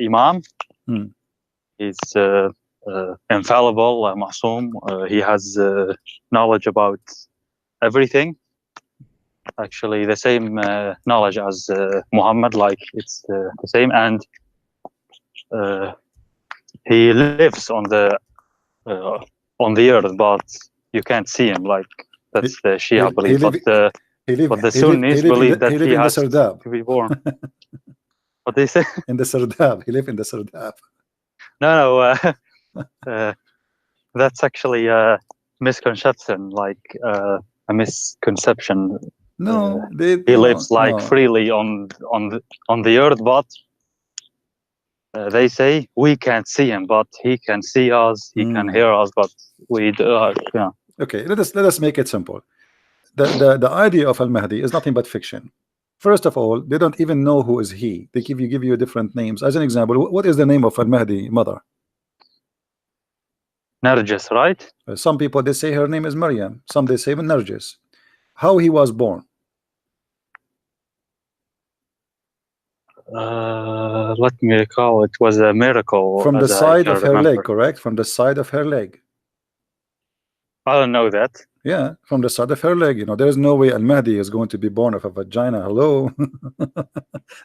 [SPEAKER 3] Imam. He's infallible, Ma'soom. He has knowledge about everything. Actually, the same knowledge as Muhammad, like it's the same, and he lives on the earth, but you can't see him. Like that's the Shia belief. But the Sunnis believe that he has to be born. What they say?
[SPEAKER 1] In the Sardab. He lived in the Sardab.
[SPEAKER 3] No, that's actually a misconception, like a misconception.
[SPEAKER 1] No,
[SPEAKER 3] he lives like freely on the earth, but they say we can't see him, but he can see us. He can hear us, but we yeah.
[SPEAKER 1] Okay, let us make it simple. The idea of Al-Mahdi is nothing but fiction. First of all, they don't even know who is he. They give you different names. As an example, what is the name of Al-Mahdi mother?
[SPEAKER 3] Nargis, right?
[SPEAKER 1] Some people, they say her name is Maryam. Some they say Nargis. How he was born?
[SPEAKER 3] Let me recall. It was a miracle.
[SPEAKER 1] From the side of her leg, correct? From the side of her leg.
[SPEAKER 3] I don't know that.
[SPEAKER 1] Yeah, from the side of her leg. You know, there is no way Al-Mahdi is going to be born of a vagina. Hello.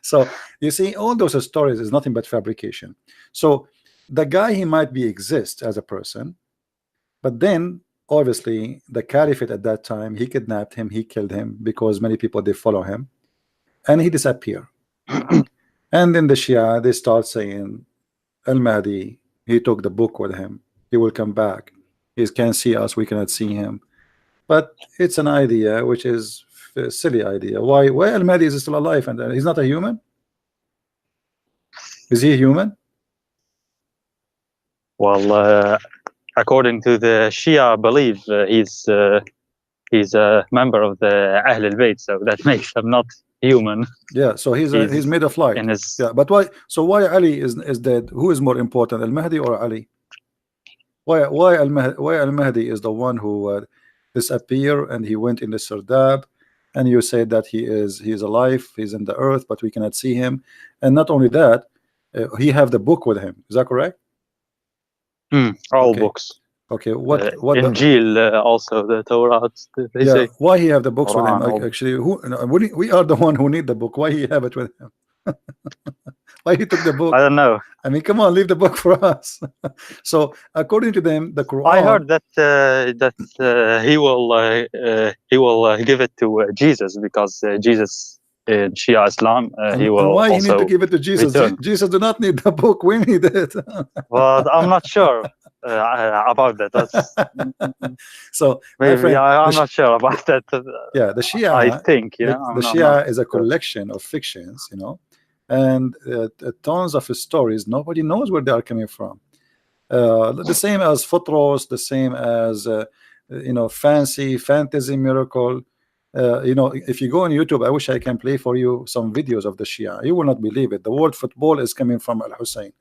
[SPEAKER 1] So you see, all those stories is nothing but fabrication. So the guy, he might be exist as a person, But then obviously the caliphate at that time, he kidnapped him, he killed him, because many people they follow him, and he disappeared. And then the Shia, they start saying Al-Mahdi, he took the book with him, he will come back, he can see us, we cannot see him. But it's an idea which is a silly idea. Why Al-Mahdi is still alive and he's not a human? Is he human?
[SPEAKER 3] Well, according to the Shia belief, he's a member of the Ahl al-Bayt, so that makes him not human.
[SPEAKER 1] Yeah, so he's made of light.
[SPEAKER 3] In his,
[SPEAKER 1] yeah, but why? So why Ali is dead? Who is more important, Al-Mahdi or Ali? Why Al-Mahdi is the one who disappeared and he went in the Sardab, and you say that he is alive, he's in the earth, but we cannot see him. And not only that, he have the book with him. Is that correct?
[SPEAKER 3] all
[SPEAKER 1] Okay.
[SPEAKER 3] books.
[SPEAKER 1] Okay, what
[SPEAKER 3] Injil, also the Torah. They
[SPEAKER 1] yeah,
[SPEAKER 3] say.
[SPEAKER 1] why he have the books with him?
[SPEAKER 3] Quran,
[SPEAKER 1] Actually, we are the one who need the book. Why he have it with him? Why he took the book?
[SPEAKER 3] I don't know.
[SPEAKER 1] I mean, come on, leave the book for us. So according to them, the Quran.
[SPEAKER 3] I heard that he will give it to Jesus, because Jesus in Shia Islam he will
[SPEAKER 1] and why he
[SPEAKER 3] also
[SPEAKER 1] need to give it to Jesus?
[SPEAKER 3] return.
[SPEAKER 1] Jesus do not need the book. We need it.
[SPEAKER 3] But I'm not sure about that. That's,
[SPEAKER 1] So my
[SPEAKER 3] maybe
[SPEAKER 1] friend,
[SPEAKER 3] I'm not sure about that.
[SPEAKER 1] yeah, the Shia.
[SPEAKER 3] I think
[SPEAKER 1] the
[SPEAKER 3] I'm
[SPEAKER 1] Shia
[SPEAKER 3] not
[SPEAKER 1] is a
[SPEAKER 3] sure.
[SPEAKER 1] collection of fictions, you know, and tons of stories. Nobody knows where they are coming from. The same as Futros, the same as you know, fantasy miracle. You know, if you go on YouTube, I wish I can play for you some videos of the Shia. You will not believe it. The word football is coming from Al-Hussein.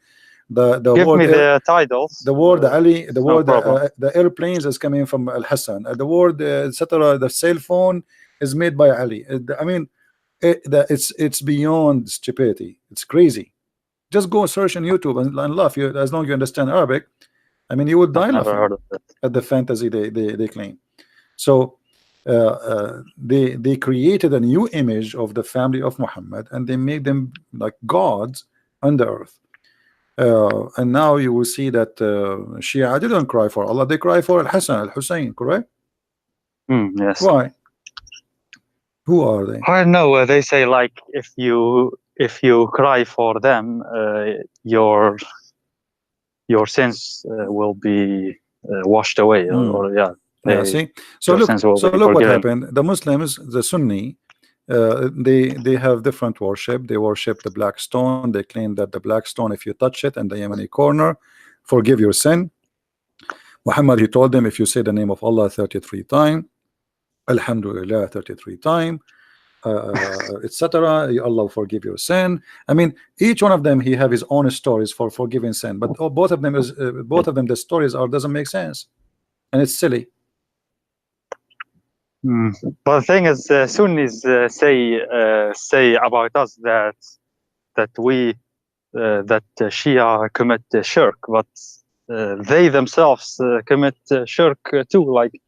[SPEAKER 1] The
[SPEAKER 3] Give
[SPEAKER 1] word
[SPEAKER 3] me the titles.
[SPEAKER 1] the word Ali, the
[SPEAKER 3] no
[SPEAKER 1] word
[SPEAKER 3] problem.
[SPEAKER 1] the airplanes is coming from Al-Hassan. The word etc. The cell phone is made by Ali. I mean, it's beyond stupidity. It's crazy. Just go search on YouTube and laugh. You, as long as you understand Arabic, I mean, you would die
[SPEAKER 3] I've never
[SPEAKER 1] laughing
[SPEAKER 3] heard of that.
[SPEAKER 1] at the fantasy they claim. So they created a new image of the family of Muhammad, and they made them like gods on the earth. And now you will see that Shia didn't cry for Allah, they cry for Al-Hassan, Al-Hussein, correct?
[SPEAKER 3] Yes.
[SPEAKER 1] Why? Who are they?
[SPEAKER 3] I don't know. They say, like, if you cry for them, your sins will be washed away, or yeah.
[SPEAKER 1] Yeah, see. So
[SPEAKER 3] your
[SPEAKER 1] look,
[SPEAKER 3] sins will
[SPEAKER 1] so
[SPEAKER 3] be
[SPEAKER 1] look what
[SPEAKER 3] forgiven.
[SPEAKER 1] happened. The Muslims, the Sunni, they have different worship. They worship the black stone. They claim that the black stone, if you touch it in the Yemeni corner, forgive your sin. Muhammad, he told them, if you say the name of Allah 33 times, Alhamdulillah 33 times, etc., Allah will forgive your sin. I mean, each one of them, he have his own stories for forgiving sin, but both of them the stories doesn't make sense, and it's silly.
[SPEAKER 3] But the thing is, Sunnis say about us that we that Shia commit shirk, but they themselves commit shirk too, like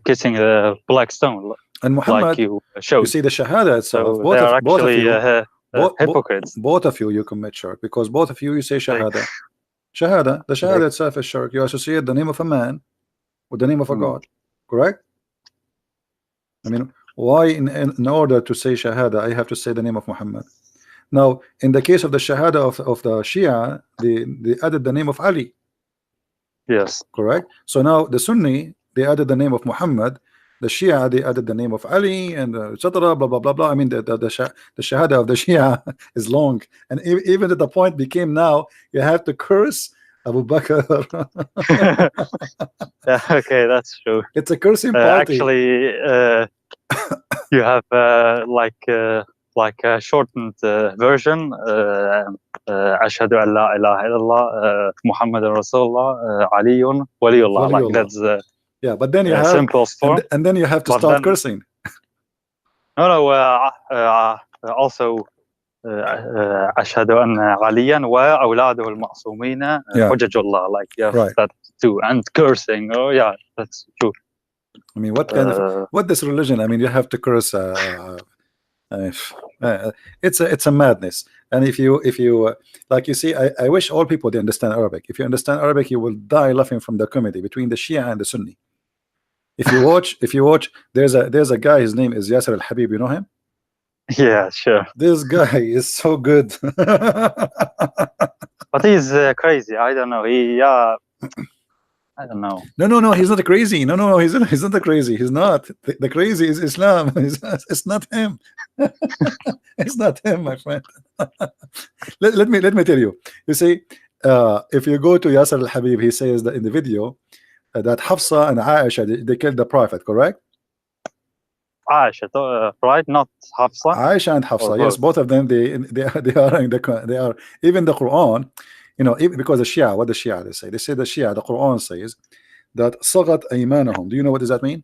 [SPEAKER 3] kissing a black stone,
[SPEAKER 1] And Muhammad,
[SPEAKER 3] like you showed.
[SPEAKER 1] you see the Shahada itself.
[SPEAKER 3] So they are
[SPEAKER 1] both of
[SPEAKER 3] actually
[SPEAKER 1] you,
[SPEAKER 3] hypocrites.
[SPEAKER 1] both of you commit shirk, because both of you say Shahada. Shahada, the Shahada itself is shirk. You associate the name of a man with the name of a God, correct? I mean, why in order to say Shahada, I have to say the name of Muhammad? Now, in the case of the Shahada of the Shia, they added the name of Ali.
[SPEAKER 3] Yes.
[SPEAKER 1] Correct? So now the Sunni, they added the name of Muhammad. The Shia, they added the name of Ali, and etc. Blah blah blah blah. I mean, the Shahada of the Shia is long, and even at the point became now you have to curse Abu Bakr.
[SPEAKER 3] Yeah, okay, that's true.
[SPEAKER 1] It's a cursing party.
[SPEAKER 3] Actually, you have like a shortened version. Ashhadu an la ilaha illallah, Muhammadan Rasulullah, Aliyun Waliyullah. Like that's
[SPEAKER 1] yeah, but then you have
[SPEAKER 3] simplest form,
[SPEAKER 1] and then you have to
[SPEAKER 3] but
[SPEAKER 1] start
[SPEAKER 3] then,
[SPEAKER 1] cursing.
[SPEAKER 3] No, also أشهد أن عليا وأولاده المعصومين حجج الله. Like
[SPEAKER 1] right.
[SPEAKER 3] That too, and cursing. Oh yeah, that's true.
[SPEAKER 1] I mean, what kind of what this religion? I mean, you have to curse. It's a madness. And if you like, you see, I wish all people they understand Arabic. If you understand Arabic, you will die laughing from the comedy between the Shia and the Sunni. If you watch, there's a guy, his name is Yasser al-Habib, you know him?
[SPEAKER 3] Yeah, sure.
[SPEAKER 1] This guy is so good.
[SPEAKER 3] But he's crazy. I don't know. I don't know.
[SPEAKER 1] No, he's not crazy. No, he's not crazy. He's not. The crazy is Islam. It's not him. It's not him, my friend. let me tell you. You see, if you go to Yasser al-Habib, he says that in the video that Hafsa and Aisha they killed the Prophet, correct?
[SPEAKER 3] Aisha, right? Not Hafsa.
[SPEAKER 1] Aisha and Hafsa,
[SPEAKER 3] Or
[SPEAKER 1] yes,
[SPEAKER 3] both.
[SPEAKER 1] both of them. They are in they are even the Quran. You know, because the Shia, what the Shia they say? They say the Shia, the Quran says that sagat aymanahum. Do you know what does that mean?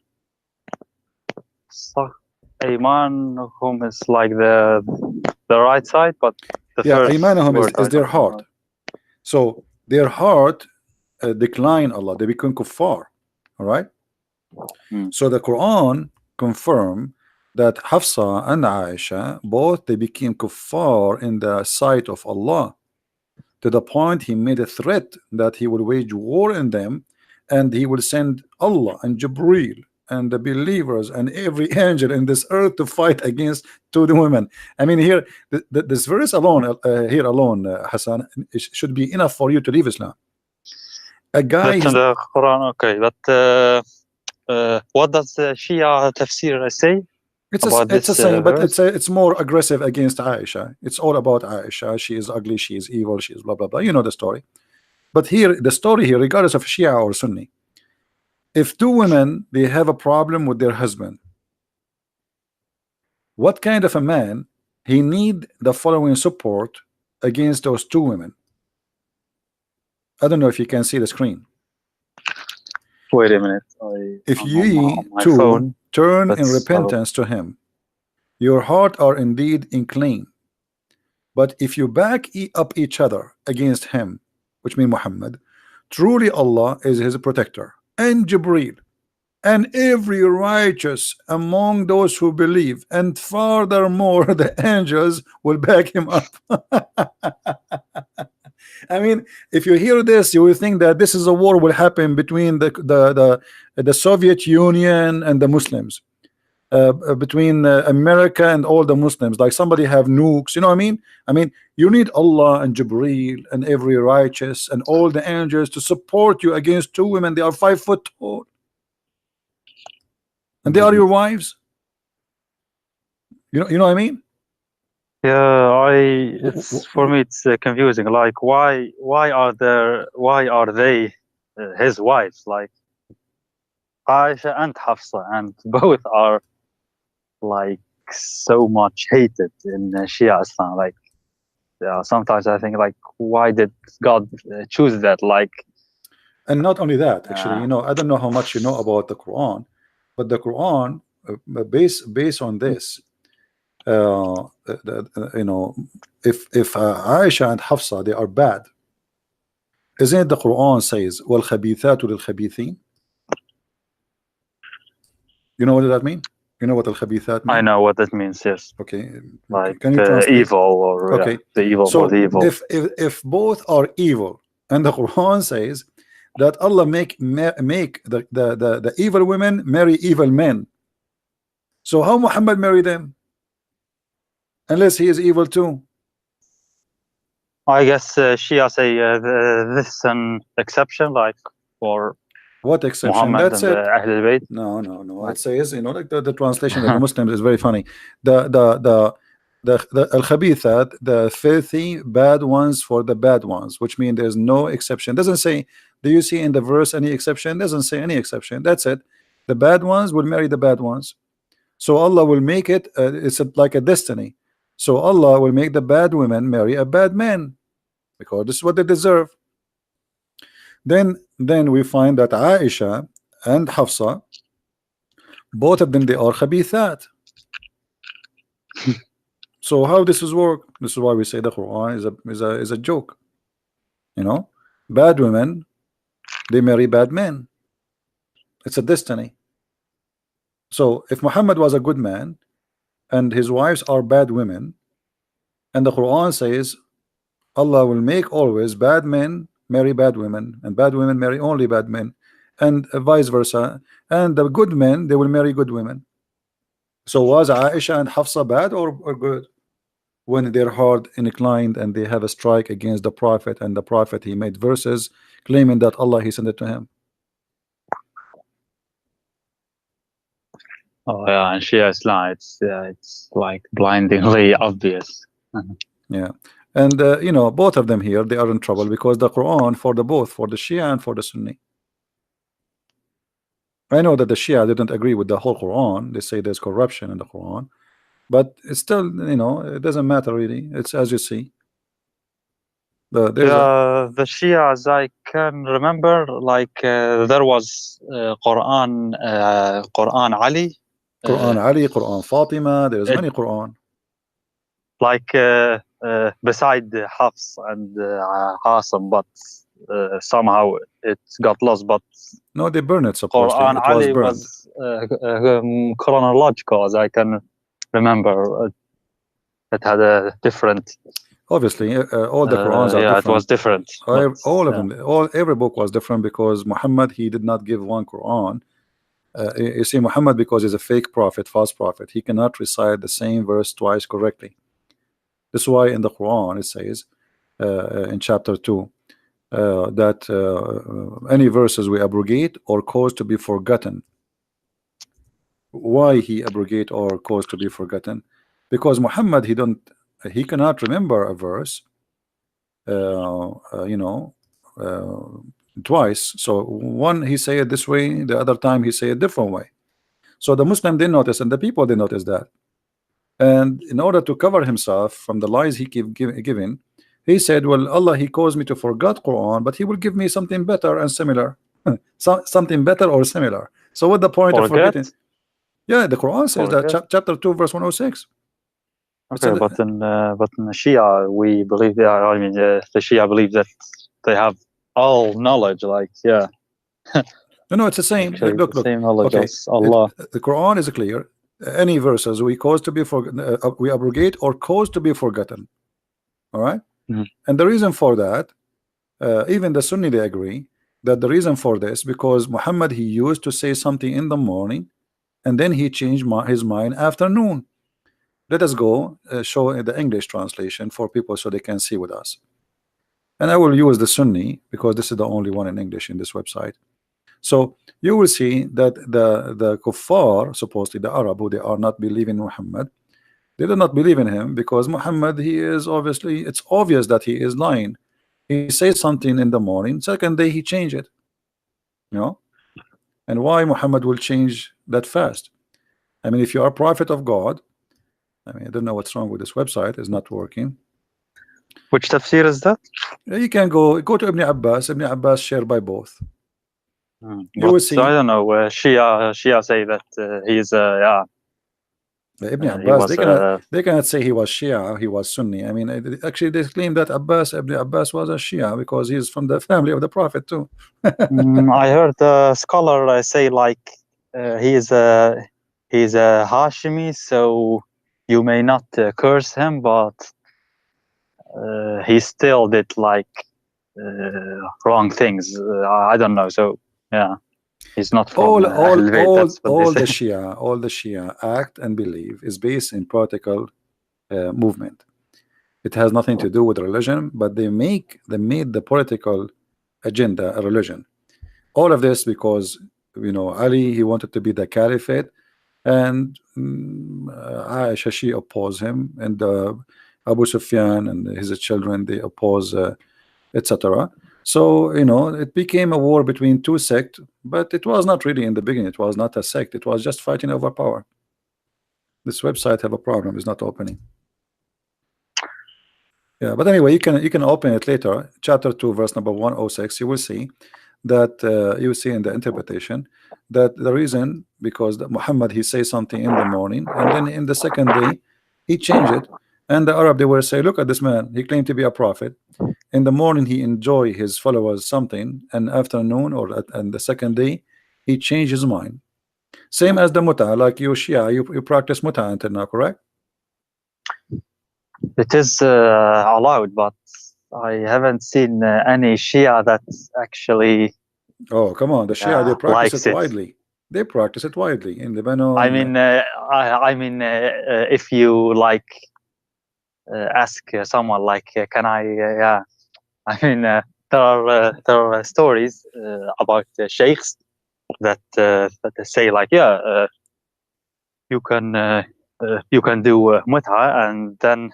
[SPEAKER 3] Ayman, whom is like the right side, but the
[SPEAKER 1] Yeah,
[SPEAKER 3] first
[SPEAKER 1] aymanahum
[SPEAKER 3] word
[SPEAKER 1] is
[SPEAKER 3] I
[SPEAKER 1] their
[SPEAKER 3] don't
[SPEAKER 1] heart.
[SPEAKER 3] know.
[SPEAKER 1] So their heart decline Allah. They become kuffar. All right. So the Quran confirm that Hafsa and Aisha both they became kuffar in the sight of Allah, to the point he made a threat that he will wage war in them, and he will send Allah and Jibreel and the believers and every angel in this earth to fight against two women. I mean, here this verse alone, Hassan, it should be enough for you to leave Islam. A guy
[SPEAKER 3] That's in the Quran, okay. But what does the Shia tafsir say?
[SPEAKER 1] it's
[SPEAKER 3] about
[SPEAKER 1] a
[SPEAKER 3] this,
[SPEAKER 1] saying, but
[SPEAKER 3] verse?
[SPEAKER 1] it's more aggressive against Aisha. It's all about Aisha. She is ugly, she is evil, she is blah blah blah. You know the story. But here, the story here, regardless of Shia or Sunni, if two women they have a problem with their husband, what kind of a man he need the following support against those two women? I don't know if you can see the screen.
[SPEAKER 3] Wait a minute.
[SPEAKER 1] If
[SPEAKER 3] I'm
[SPEAKER 1] ye
[SPEAKER 3] on my
[SPEAKER 1] two
[SPEAKER 3] phone.
[SPEAKER 1] turn in
[SPEAKER 3] Let's have a-
[SPEAKER 1] repentance to him, your heart are indeed inclined. But if you back up each other against him, which means Muhammad, truly Allah is his protector, and Jibreel, and every righteous among those who believe, and furthermore the angels will back him up. I mean, if you hear this, you will think that this is a war will happen between the Soviet Union and the Muslims, between America and all the Muslims, like somebody have nukes, you know what I mean? You need Allah and Jibreel and every righteous and all the angels to support you against two women. They are 5 foot tall and they are your wives. You know what I mean?
[SPEAKER 3] Yeah, it's for me it's confusing. Like why are they his wives, like Aisha and Hafsa, and both are like so much hated in Shia Islam. Like sometimes I think like why did God choose that? Like,
[SPEAKER 1] and not only that, actually, you know, I don't know how much you know about the Quran, but the Quran based on this, you know, if Aisha and Hafsa they are bad, isn't it the Quran says wal khabithatu lil khabithin? You know what does that mean? You know what al khabithat mean?
[SPEAKER 3] I know what that means. Yes,
[SPEAKER 1] Okay,
[SPEAKER 3] like
[SPEAKER 1] can you translate?
[SPEAKER 3] evil or
[SPEAKER 1] Okay,
[SPEAKER 3] the evil
[SPEAKER 1] so
[SPEAKER 3] for the evil.
[SPEAKER 1] if both are evil, and the Quran says that Allah make the evil women marry evil men, so how Muhammad marry them unless he is evil too?
[SPEAKER 3] I guess Shia say this is an exception, like for
[SPEAKER 1] What exception?
[SPEAKER 3] Muhammad
[SPEAKER 1] That's
[SPEAKER 3] and
[SPEAKER 1] it.
[SPEAKER 3] Ahl al-Bayt.
[SPEAKER 1] No. It says, you know, like the translation of the Muslims is very funny. The al-khabithat, the filthy bad ones for the bad ones, which means there's no exception. Doesn't say, do you see in the verse any exception? Doesn't say any exception. That's it. The bad ones will marry the bad ones. So Allah will make it, like a destiny. So Allah will make the bad women marry a bad man, because this is what they deserve. Then we find that Aisha and Hafsa, both of them, they are khabithat. So how this is work? This is why we say the Quran is a joke. You know, bad women, they marry bad men. It's a destiny. So if Muhammad was a good man, and his wives are bad women, and the Quran says Allah will make always bad men marry bad women, and bad women marry only bad men, and vice versa, and the good men, they will marry good women. So was Aisha and Hafsa bad or good when their heart inclined and they have a strike against the Prophet, and the Prophet, he made verses claiming that Allah, he sent it to him?
[SPEAKER 3] Oh yeah, and Shia Islam, it's like blindingly obvious.
[SPEAKER 1] Yeah, and you know, both of them here, they are in trouble because the Quran for the both, for the Shia and for the Sunni. I know that the Shia didn't agree with the whole Quran. They say there's corruption in the Quran, but it's still, you know, it doesn't matter really. It's as you see.
[SPEAKER 3] The Shias, I can remember, like there was Quran Ali,
[SPEAKER 1] Quran Ali, Quran Fatima. There's many Quran.
[SPEAKER 3] like beside Hafs and Qasim, but somehow it got lost. But
[SPEAKER 1] No, they burned it supposedly.
[SPEAKER 3] Quran
[SPEAKER 1] It was
[SPEAKER 3] Ali
[SPEAKER 1] burned.
[SPEAKER 3] was chronological, as I can remember. It had a different.
[SPEAKER 1] Obviously, all the Qurans are
[SPEAKER 3] yeah,
[SPEAKER 1] different.
[SPEAKER 3] it was different.
[SPEAKER 1] All of them, every book was different because Muhammad, he did not give one Quran. You see, Muhammad, because he's a fake prophet, false prophet, he cannot recite the same verse twice correctly. This is why in the Quran it says in chapter 2 that any verses we abrogate or cause to be forgotten. Why he abrogate or cause to be forgotten? Because Muhammad, he cannot remember a verse you know, twice. So one he say it this way, the other time he say a different way. So the Muslim didn't notice, and the people didn't notice that. And in order to cover himself from the lies he keep giving, he said, well, Allah, he caused me to forget Quran, but he will give me something better and similar. Something better or similar. So what the point of forgetting? Yeah, the Quran says that chapter 2 verse 106.
[SPEAKER 3] Okay, but in the Shia, we believe that. I mean, the Shia believe that they have all knowledge. Like, yeah.
[SPEAKER 1] No, it's the same. Look,
[SPEAKER 3] same knowledge
[SPEAKER 1] okay.
[SPEAKER 3] as Allah.
[SPEAKER 1] The Quran is clear. Any verses we cause to be we abrogate or cause to be forgotten. All right. And the reason for that, even the Sunni, they agree that the reason for this, because Muhammad, he used to say something in the morning, and then he changed his mind afternoon. Let us go show the English translation for people so they can see with us. And I will use the Sunni because this is the only one in English in this website. So you will see that the kuffar, supposedly the Arab, who they are not believing Muhammad, they do not believe in him because Muhammad, he is obviously, it's obvious that he is lying. He says something in the morning, second day he changed it, you know. And why Muhammad will change that fast? I mean, if you are a prophet of God, I mean, I don't know what's wrong with this website, it's not working.
[SPEAKER 3] Which tafsir is that?
[SPEAKER 1] You can go to Ibn Abbas. Ibn Abbas shared by both.
[SPEAKER 3] You will see. I don't know. Shia say that he's yeah.
[SPEAKER 1] Ibn Abbas, they cannot say he was Shia, he was Sunni. I mean, actually, they claim that Ibn Abbas was a Shia because he's from the family of the Prophet too.
[SPEAKER 3] I heard a scholar say like he's a Hashimi, so you may not curse him, but he still did like wrong things. I don't know. So yeah, he's not from
[SPEAKER 1] all the Shia act and believe is based in political movement. It has nothing to do with religion, but they made the political agenda a religion. All of this because, you know, Ali, he wanted to be the caliphate, and Aisha, she opposed him, and Abu Sufyan and his children, they oppose, etc. So, you know, it became a war between two sects, but it was not really in the beginning. It was not a sect. It was just fighting over power. This website have a problem. It's not opening. Yeah, but anyway, you can open it later. Chapter 2, verse number 106. You will see that you will see in the interpretation that the reason because Muhammad, he says something in the morning, and then in the second day he changed it. And the Arab, they will say, look at this man, he claimed to be a prophet. In the morning he enjoy his followers something, and afternoon and the second day he changed his mind. Same as the muta, like you Shia, you practice muta until now, correct?
[SPEAKER 3] It is allowed, but I haven't seen any Shia that actually
[SPEAKER 1] Oh, come on, the Shia, they practice
[SPEAKER 3] likes
[SPEAKER 1] it
[SPEAKER 3] it.
[SPEAKER 1] widely. They practice it widely in Lebanon.
[SPEAKER 3] I mean, if you like ask someone like, can I? Yeah, I mean, there are stories about sheikhs that they say like, yeah, you can do mut'a, and then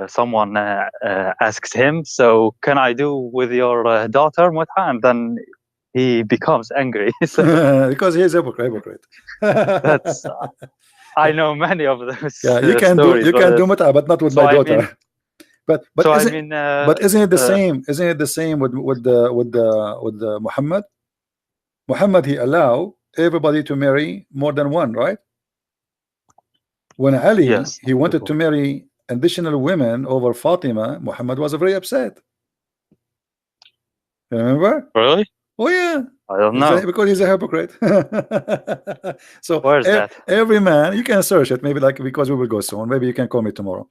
[SPEAKER 3] someone asks him, so can I do with your daughter mut'a? And then he becomes angry. So
[SPEAKER 1] because he's a hypocrite.
[SPEAKER 3] that's I know many of those.
[SPEAKER 1] Yeah, you can
[SPEAKER 3] stories,
[SPEAKER 1] do muta, but not with
[SPEAKER 3] so
[SPEAKER 1] my
[SPEAKER 3] I
[SPEAKER 1] daughter.
[SPEAKER 3] mean-
[SPEAKER 1] but
[SPEAKER 3] so I
[SPEAKER 1] isn't,
[SPEAKER 3] mean,
[SPEAKER 1] but isn't it the same? Isn't it the same with the Muhammad? Muhammad, he allow everybody to marry more than one, right? When Ali
[SPEAKER 3] Yes.
[SPEAKER 1] he wanted to marry additional women over Fatima, Muhammad was very upset. Remember?
[SPEAKER 3] Really?
[SPEAKER 1] Oh yeah.
[SPEAKER 3] I don't know.
[SPEAKER 1] Because he's a hypocrite. So
[SPEAKER 3] Where's that?
[SPEAKER 1] every man, you can search it, maybe, like, because we will go soon. Maybe you can call me tomorrow.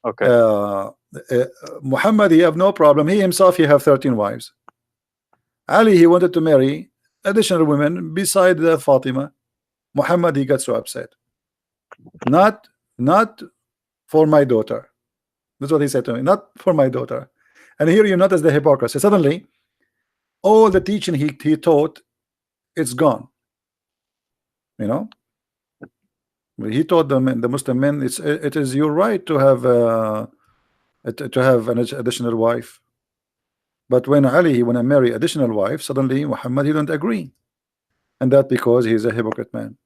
[SPEAKER 3] Okay.
[SPEAKER 1] Muhammad, he have no problem. He himself, he have 13 wives. Ali, he wanted to marry additional women beside Fatima. Muhammad, he got so upset. Not for my daughter. That's what he said to me. Not for my daughter. And here you notice the hypocrisy. Suddenly, all the teaching he taught, it's gone. You know, he taught them, the Muslim men, it is your right to have an additional wife. But when Ali, he want to marry additional wife, suddenly Muhammad, he don't agree, and that because he's a hypocrite man.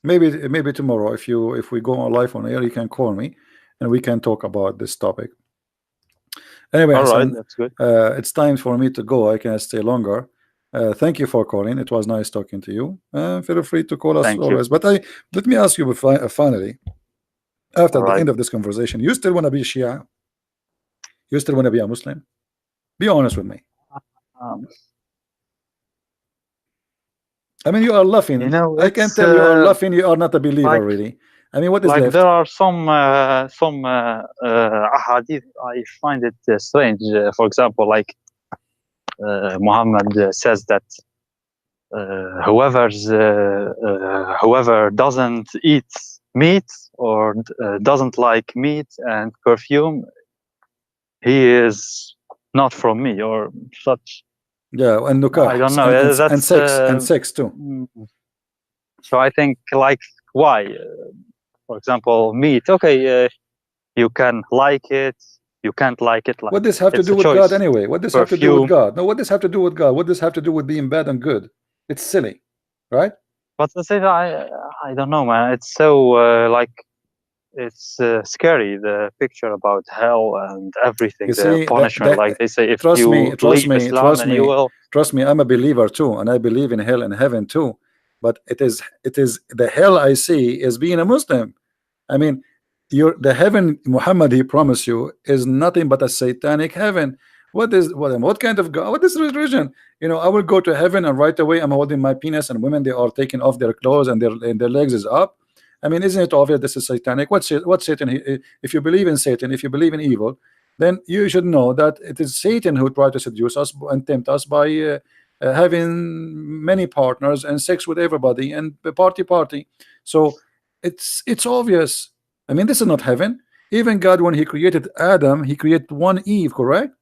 [SPEAKER 1] Maybe tomorrow, if we go on live on air, you can call me and we can talk about this topic. Anyway,
[SPEAKER 3] All right,
[SPEAKER 1] Hassan,
[SPEAKER 3] that's good.
[SPEAKER 1] it's time for me to go. I can stay longer. Thank you for calling. It was nice talking to you. Feel free to call us
[SPEAKER 3] Thank you.
[SPEAKER 1] always. But let me ask you finally, after
[SPEAKER 3] All
[SPEAKER 1] the
[SPEAKER 3] right.
[SPEAKER 1] end of this conversation, you still want to be Shia? You still want to be a Muslim? Be honest with me. I mean, you are laughing.
[SPEAKER 3] You know,
[SPEAKER 1] I can
[SPEAKER 3] it's,
[SPEAKER 1] tell you are laughing. You are not a believer,
[SPEAKER 3] like-
[SPEAKER 1] really. I mean, what is
[SPEAKER 3] like
[SPEAKER 1] left?
[SPEAKER 3] there are some ahadith I find it strange. For example, like Muhammad says that whoever doesn't eat meat or doesn't like meat and perfume, he is not from me, or such.
[SPEAKER 1] Yeah, and nukah.
[SPEAKER 3] I don't know.
[SPEAKER 1] And
[SPEAKER 3] That's
[SPEAKER 1] sex, and sex too.
[SPEAKER 3] So I think, like, why? For example, meat. Okay, you can like it. You can't like it. Like,
[SPEAKER 1] What does have to
[SPEAKER 3] it's
[SPEAKER 1] do
[SPEAKER 3] a
[SPEAKER 1] with
[SPEAKER 3] choice.
[SPEAKER 1] God anyway? What does have to do with
[SPEAKER 3] Perfume.
[SPEAKER 1] God? No, what does have to do with God? What does have to do with being bad and good? It's silly, right?
[SPEAKER 3] But the thing, I don't know, man. It's so like, it's scary, the picture about hell and everything.
[SPEAKER 1] You
[SPEAKER 3] The
[SPEAKER 1] see,
[SPEAKER 3] punishment, like they say, if
[SPEAKER 1] trust
[SPEAKER 3] you
[SPEAKER 1] me, trust
[SPEAKER 3] leave
[SPEAKER 1] me,
[SPEAKER 3] Islam,
[SPEAKER 1] trust
[SPEAKER 3] then
[SPEAKER 1] me.
[SPEAKER 3] you will.
[SPEAKER 1] Trust me, I'm a believer too, and I believe in hell and heaven too. But it is the hell I see is being a Muslim. I mean, the heaven Muhammad he promised you is nothing but a satanic heaven. What kind of God? What is religion? You know, I will go to heaven and right away I'm holding my penis, and women, they are taking off their clothes and their legs is up. I mean, isn't it obvious this is satanic? What's Satan? If you believe in Satan, if you believe in evil, then you should know that it is Satan who tried to seduce us and tempt us by having many partners and sex with everybody and party. So it's obvious. I mean, this is not heaven. Even God, when he created Adam, he created one Eve, correct?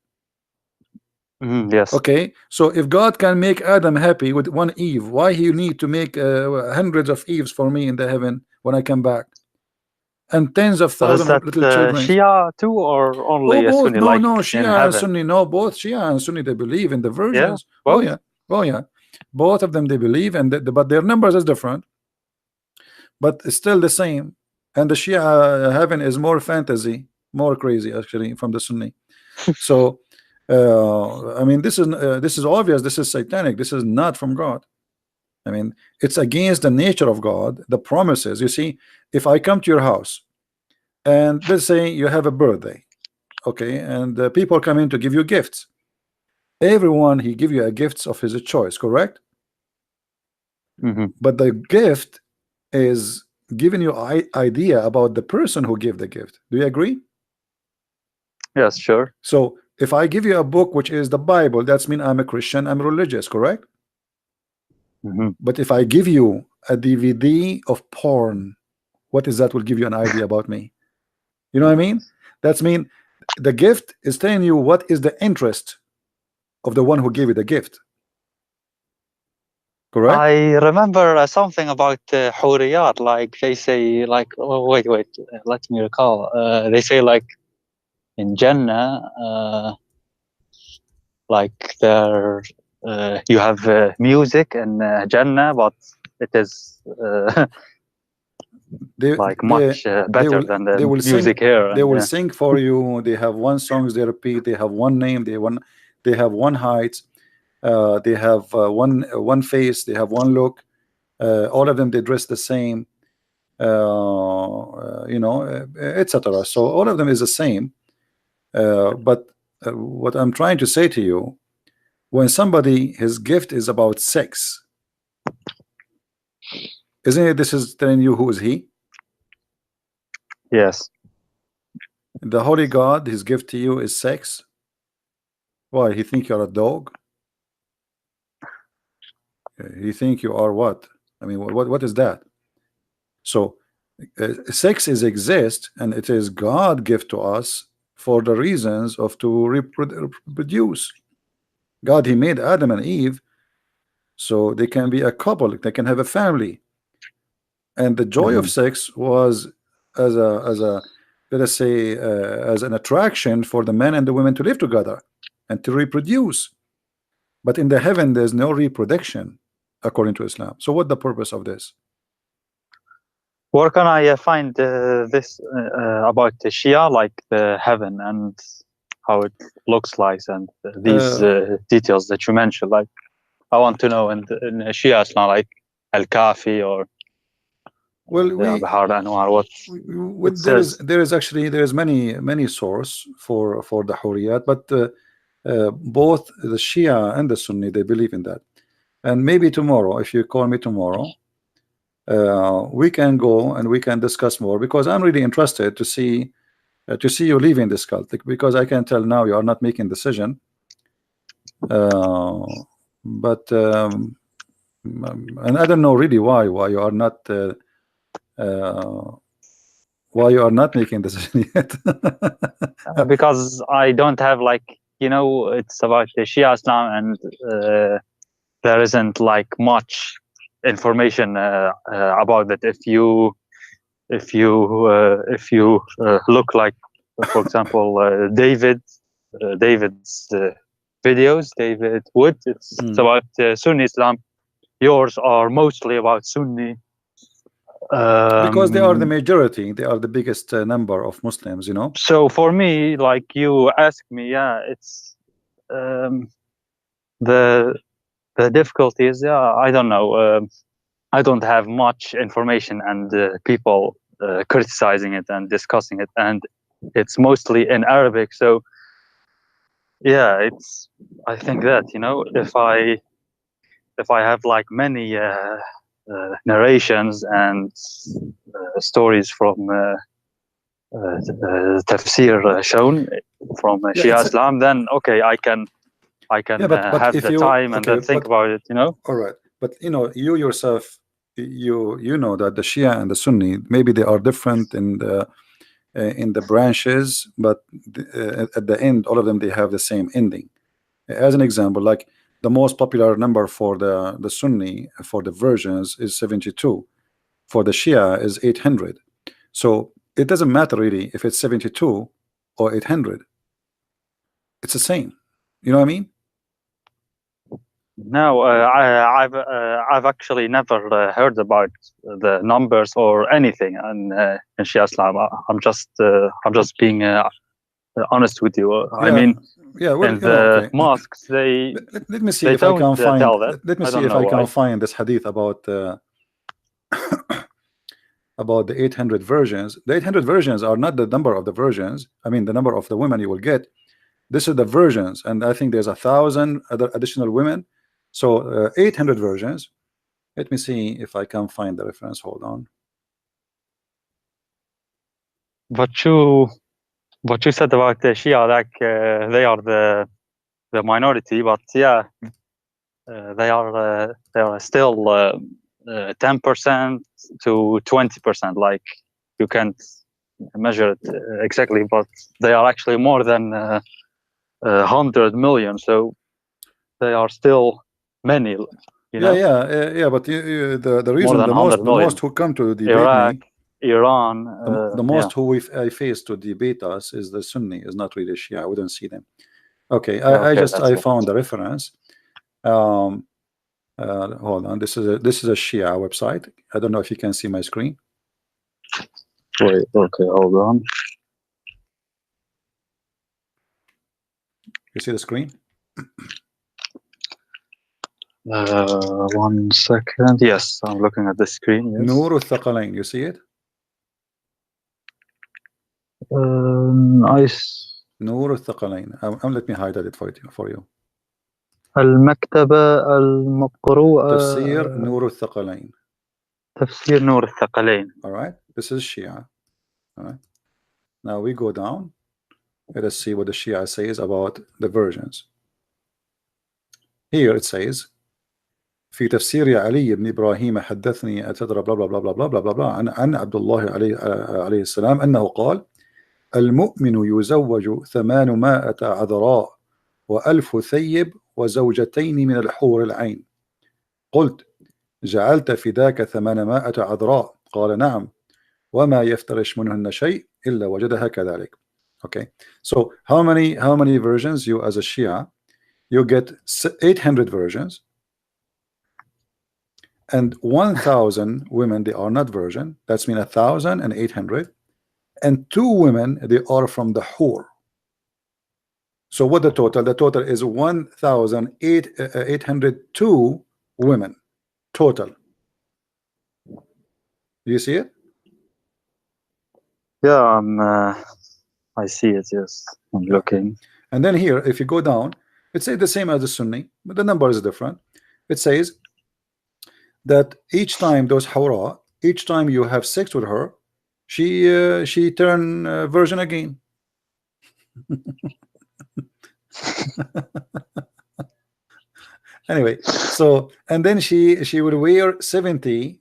[SPEAKER 3] Yes.
[SPEAKER 1] Okay, so if God can make Adam happy with one Eve, why he need to make hundreds of Eves for me in the heaven when I come back, and tens of
[SPEAKER 3] So is
[SPEAKER 1] thousands of
[SPEAKER 3] that
[SPEAKER 1] little children?
[SPEAKER 3] Shia too, or only
[SPEAKER 1] both.
[SPEAKER 3] Sunni?
[SPEAKER 1] No,
[SPEAKER 3] Like
[SPEAKER 1] no,
[SPEAKER 3] in
[SPEAKER 1] Shia and
[SPEAKER 3] heaven?
[SPEAKER 1] Sunni. No, both Shia and Sunni, they believe in the virgins.
[SPEAKER 3] both?
[SPEAKER 1] Oh yeah, both of them they believe, and but their numbers is different, but it's still the same. And the Shia heaven is more fantasy, more crazy actually from the Sunni. So I mean, this is obvious. This is satanic. This is not from God. I mean, it's against the nature of God, the promises. You see, if I come to your house and let's say you have a birthday, okay, and people come in to give you gifts. Everyone, he give you a gifts of his choice, correct?
[SPEAKER 3] Mhm.
[SPEAKER 1] but the gift is giving you idea about the person who gave the gift. Do you agree?
[SPEAKER 3] Yes, sure.
[SPEAKER 1] So if I give you a book which is the Bible, that's mean I'm a Christian, I'm religious, correct?
[SPEAKER 3] Mhm.
[SPEAKER 1] But if I give you a DVD of porn, what is that will give you an idea about me? You know what I mean? That's mean the gift is telling you what is the interest of the one who gave you the gift. Correct?
[SPEAKER 3] I remember something about huriyat, like they say, like, oh, wait, let me recall. They say, like, in Jannah, like there, you have music in Jannah, but it is
[SPEAKER 1] They
[SPEAKER 3] like
[SPEAKER 1] they
[SPEAKER 3] much better than the
[SPEAKER 1] they will sing
[SPEAKER 3] music here.
[SPEAKER 1] they
[SPEAKER 3] And,
[SPEAKER 1] will sing for you. They have one songs they repeat. They have one name. They have one height. They have one face. They have one look. All of them they dress the same. You know, etc. So all of them is the same. But what I'm trying to say to you, when somebody his gift is about sex, isn't it? This is telling you who is he?
[SPEAKER 3] yes.
[SPEAKER 1] The holy God, his gift to you is sex. Why? He think you're a dog? He think you are what? I mean, what is that? So sex is exist, and it is God gift to us for the reasons of to reproduce. God, he made Adam and Eve so they can be a couple, they can have a family, and the joy of
[SPEAKER 3] Mhm.
[SPEAKER 1] sex was as a let us say as an attraction for the men and the women to live together and to reproduce. But in the heaven there's no reproduction according to Islam. So what the purpose of this?
[SPEAKER 3] Where can I find this about the Shia, like the heaven and how it looks like, and these details that you mentioned? Like, I want to know in Shia Islam, like Al Kafi or
[SPEAKER 1] Well,
[SPEAKER 3] Bahar Anwar, what it says.
[SPEAKER 1] there is actually there is many source for the Hurriyat, but both the Shia and the Sunni they believe in that. And maybe tomorrow, if you call me tomorrow, we can go and we can discuss more, because I'm really interested to see you leaving this cult, because I can tell now you are not making decision. But and I don't know really why you are not making decision yet.
[SPEAKER 3] Because I don't have, like, it's about the Shia Islam, and there isn't like much information about it. If you look, like, for example, David's videos, David Wood, it's about Sunni Islam. Yours are mostly about Sunni.
[SPEAKER 1] Because they are the majority, they are the biggest number of Muslims, you know.
[SPEAKER 3] So for me, like you asked me, yeah, it's the difficulty is, I don't know. I don't have much information, and people criticizing it and discussing it, and it's mostly in Arabic. So yeah, I think that, if I have like many narrations and stories from tafsir shown from Shia Islam, then okay, I can
[SPEAKER 1] but
[SPEAKER 3] have
[SPEAKER 1] if
[SPEAKER 3] the
[SPEAKER 1] you
[SPEAKER 3] time and then think about it,
[SPEAKER 1] All right, but you yourself, you know that the Shia and the Sunni, maybe they are different in the branches, but at the end all of them they have the same ending. As an example, like the most popular number for the Sunni for the versions is 72, for the Shia is 800. So it doesn't matter really if it's 72 or 800, it's the same. You know what I mean?
[SPEAKER 3] No, I've actually never heard about the numbers or anything in Shia Islam. I'm just being honest with you. I mean,
[SPEAKER 1] well,
[SPEAKER 3] in the mosques,
[SPEAKER 1] let me see
[SPEAKER 3] they
[SPEAKER 1] if I can
[SPEAKER 3] don't
[SPEAKER 1] find.
[SPEAKER 3] tell that.
[SPEAKER 1] Let me
[SPEAKER 3] I
[SPEAKER 1] see
[SPEAKER 3] don't
[SPEAKER 1] if I
[SPEAKER 3] know.
[SPEAKER 1] can find this hadith about about the 800 versions. The 800 versions are not the number of the versions. I mean, the number of the women you will get. This is the versions, and I think there's 1,000 other additional women. So 800 versions, Let me see if I can find the reference. Hold on.
[SPEAKER 3] But you said about the Shia, like they are the minority, but yeah, they are still 10% to 20%. Like you can't measure it exactly, but they are actually more than 100 million. So they are still many. You know?
[SPEAKER 1] Yeah. But the reason
[SPEAKER 3] than
[SPEAKER 1] the
[SPEAKER 3] 100 million.
[SPEAKER 1] most who come to debate
[SPEAKER 3] Iraq,
[SPEAKER 1] me,
[SPEAKER 3] Iran,
[SPEAKER 1] the most who I face to debate us is the Sunni, is not really Shia. I wouldn't see them. Okay, I found the reference. Hold on. This is a Shia website. I don't know if you can see my screen.
[SPEAKER 3] Wait, okay, hold on.
[SPEAKER 1] You see the screen?
[SPEAKER 3] 1 second. Yes, I'm looking at the screen. Yes.
[SPEAKER 1] Nur al-Thaqalain. You see it? Nur al-Thaqalain. Let me highlight it for you.
[SPEAKER 3] المكتبة المقروءة.
[SPEAKER 1] تفسير نور الثقلين.
[SPEAKER 3] تفسير نور الثقلين.
[SPEAKER 1] All right. This is Shia. All right. Now we go down. Let us see what the Shia says about the versions. Here it says في تفسير علي بن إبراهيم حدثني أتدرى بلا بلا بلا بلا بلا بلا بلا عن عبد الله عليه السلام أنه قال المؤمن يزوج 800 عذراء و1000 ثيب وزوجتين من الحور العين. قلت جعلت فداك 800 عذراء؟ قال نعم وما يفترش منهن شيء إلا وجدها كذلك. Okay, so how many versions you as a Shia? You get 800 versions, and 1,000 women, they are not virgin. That's mean 1,800, and 2 women, they are from the Hur. So what the total? The total is 1,802 women total. Do you see it?
[SPEAKER 3] Yeah, I see it. Yes, I'm looking.
[SPEAKER 1] And then here, if you go down, it says the same as the Sunni, but the number is different. It says that each time those Hawra, each time you have sex with her, she turn virgin again. Anyway, so and then she would wear 70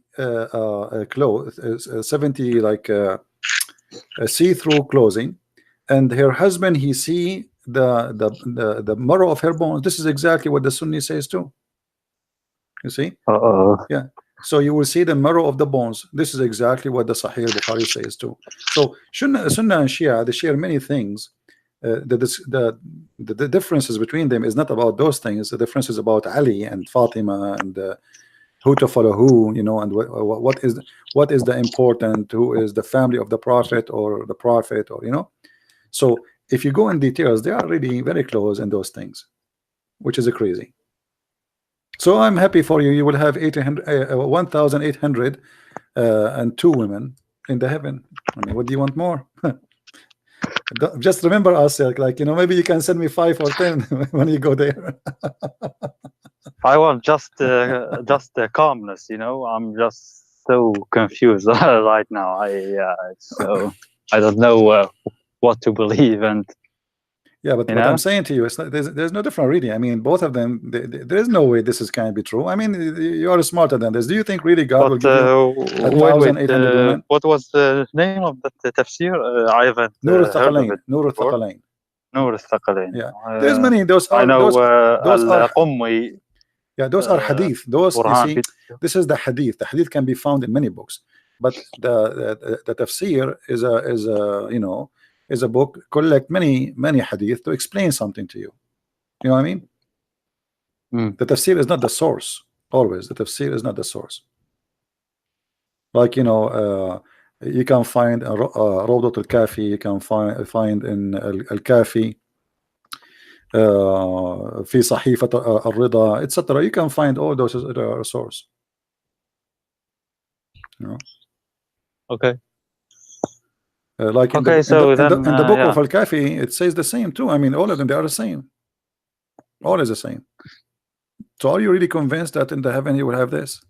[SPEAKER 1] clothes, 70 like see-through clothing, and her husband, he see the marrow of her bones. This is exactly what the Sunni says too. You see? Yeah. So you will see the marrow of the bones. This is exactly what the Sahih Bukhari says too. So Sunnah and Shia, they share many things. The differences between them is not about those things. The difference is about Ali and Fatima and who to follow who, you know, and what is the important, who is the family of the Prophet or the Prophet, or you know. So if you go in details, they are really very close in those things, which is crazy. So I'm happy for you. You will have 1,800 and 2 women in the heaven. I mean, what do you want more? Just remember us, like you know, maybe you can send me 5 or 10 when you go there.
[SPEAKER 3] I want just calmness, you know. I'm just so confused right now. So I don't know what to believe, and
[SPEAKER 1] yeah, but what I'm saying to you is there's no different reading. I mean, both of them, there is no way this can be true. I mean, you are smarter than this. Do you think really God will give you 1,800 women?
[SPEAKER 3] What was the name of the tafsir? I haven't
[SPEAKER 1] Nur
[SPEAKER 3] heard of it.
[SPEAKER 1] Nur al-Thaqalain.
[SPEAKER 3] Nur al-Thaqalain.
[SPEAKER 1] Yeah, there's many. Those are
[SPEAKER 3] Al-Qummi.
[SPEAKER 1] Yeah, those are hadith. Those you see, this is the hadith. The hadith can be found in many books, but the tafsir is a you know, is a book collect many hadith to explain something to you. You know what I mean? The tafsir is not the source. Always, the tafsir is not the source. Like you know, you can find Rawdat al-Kafi. You can find in al-Kafi. في صحيفة الرضا, etc. You can find all those sources. You know?
[SPEAKER 3] Okay.
[SPEAKER 1] Like in the book of Al-Kafi, it says the same too. I mean, all of them, they are the same. All is the same. So are you really convinced that in the heaven you will have this?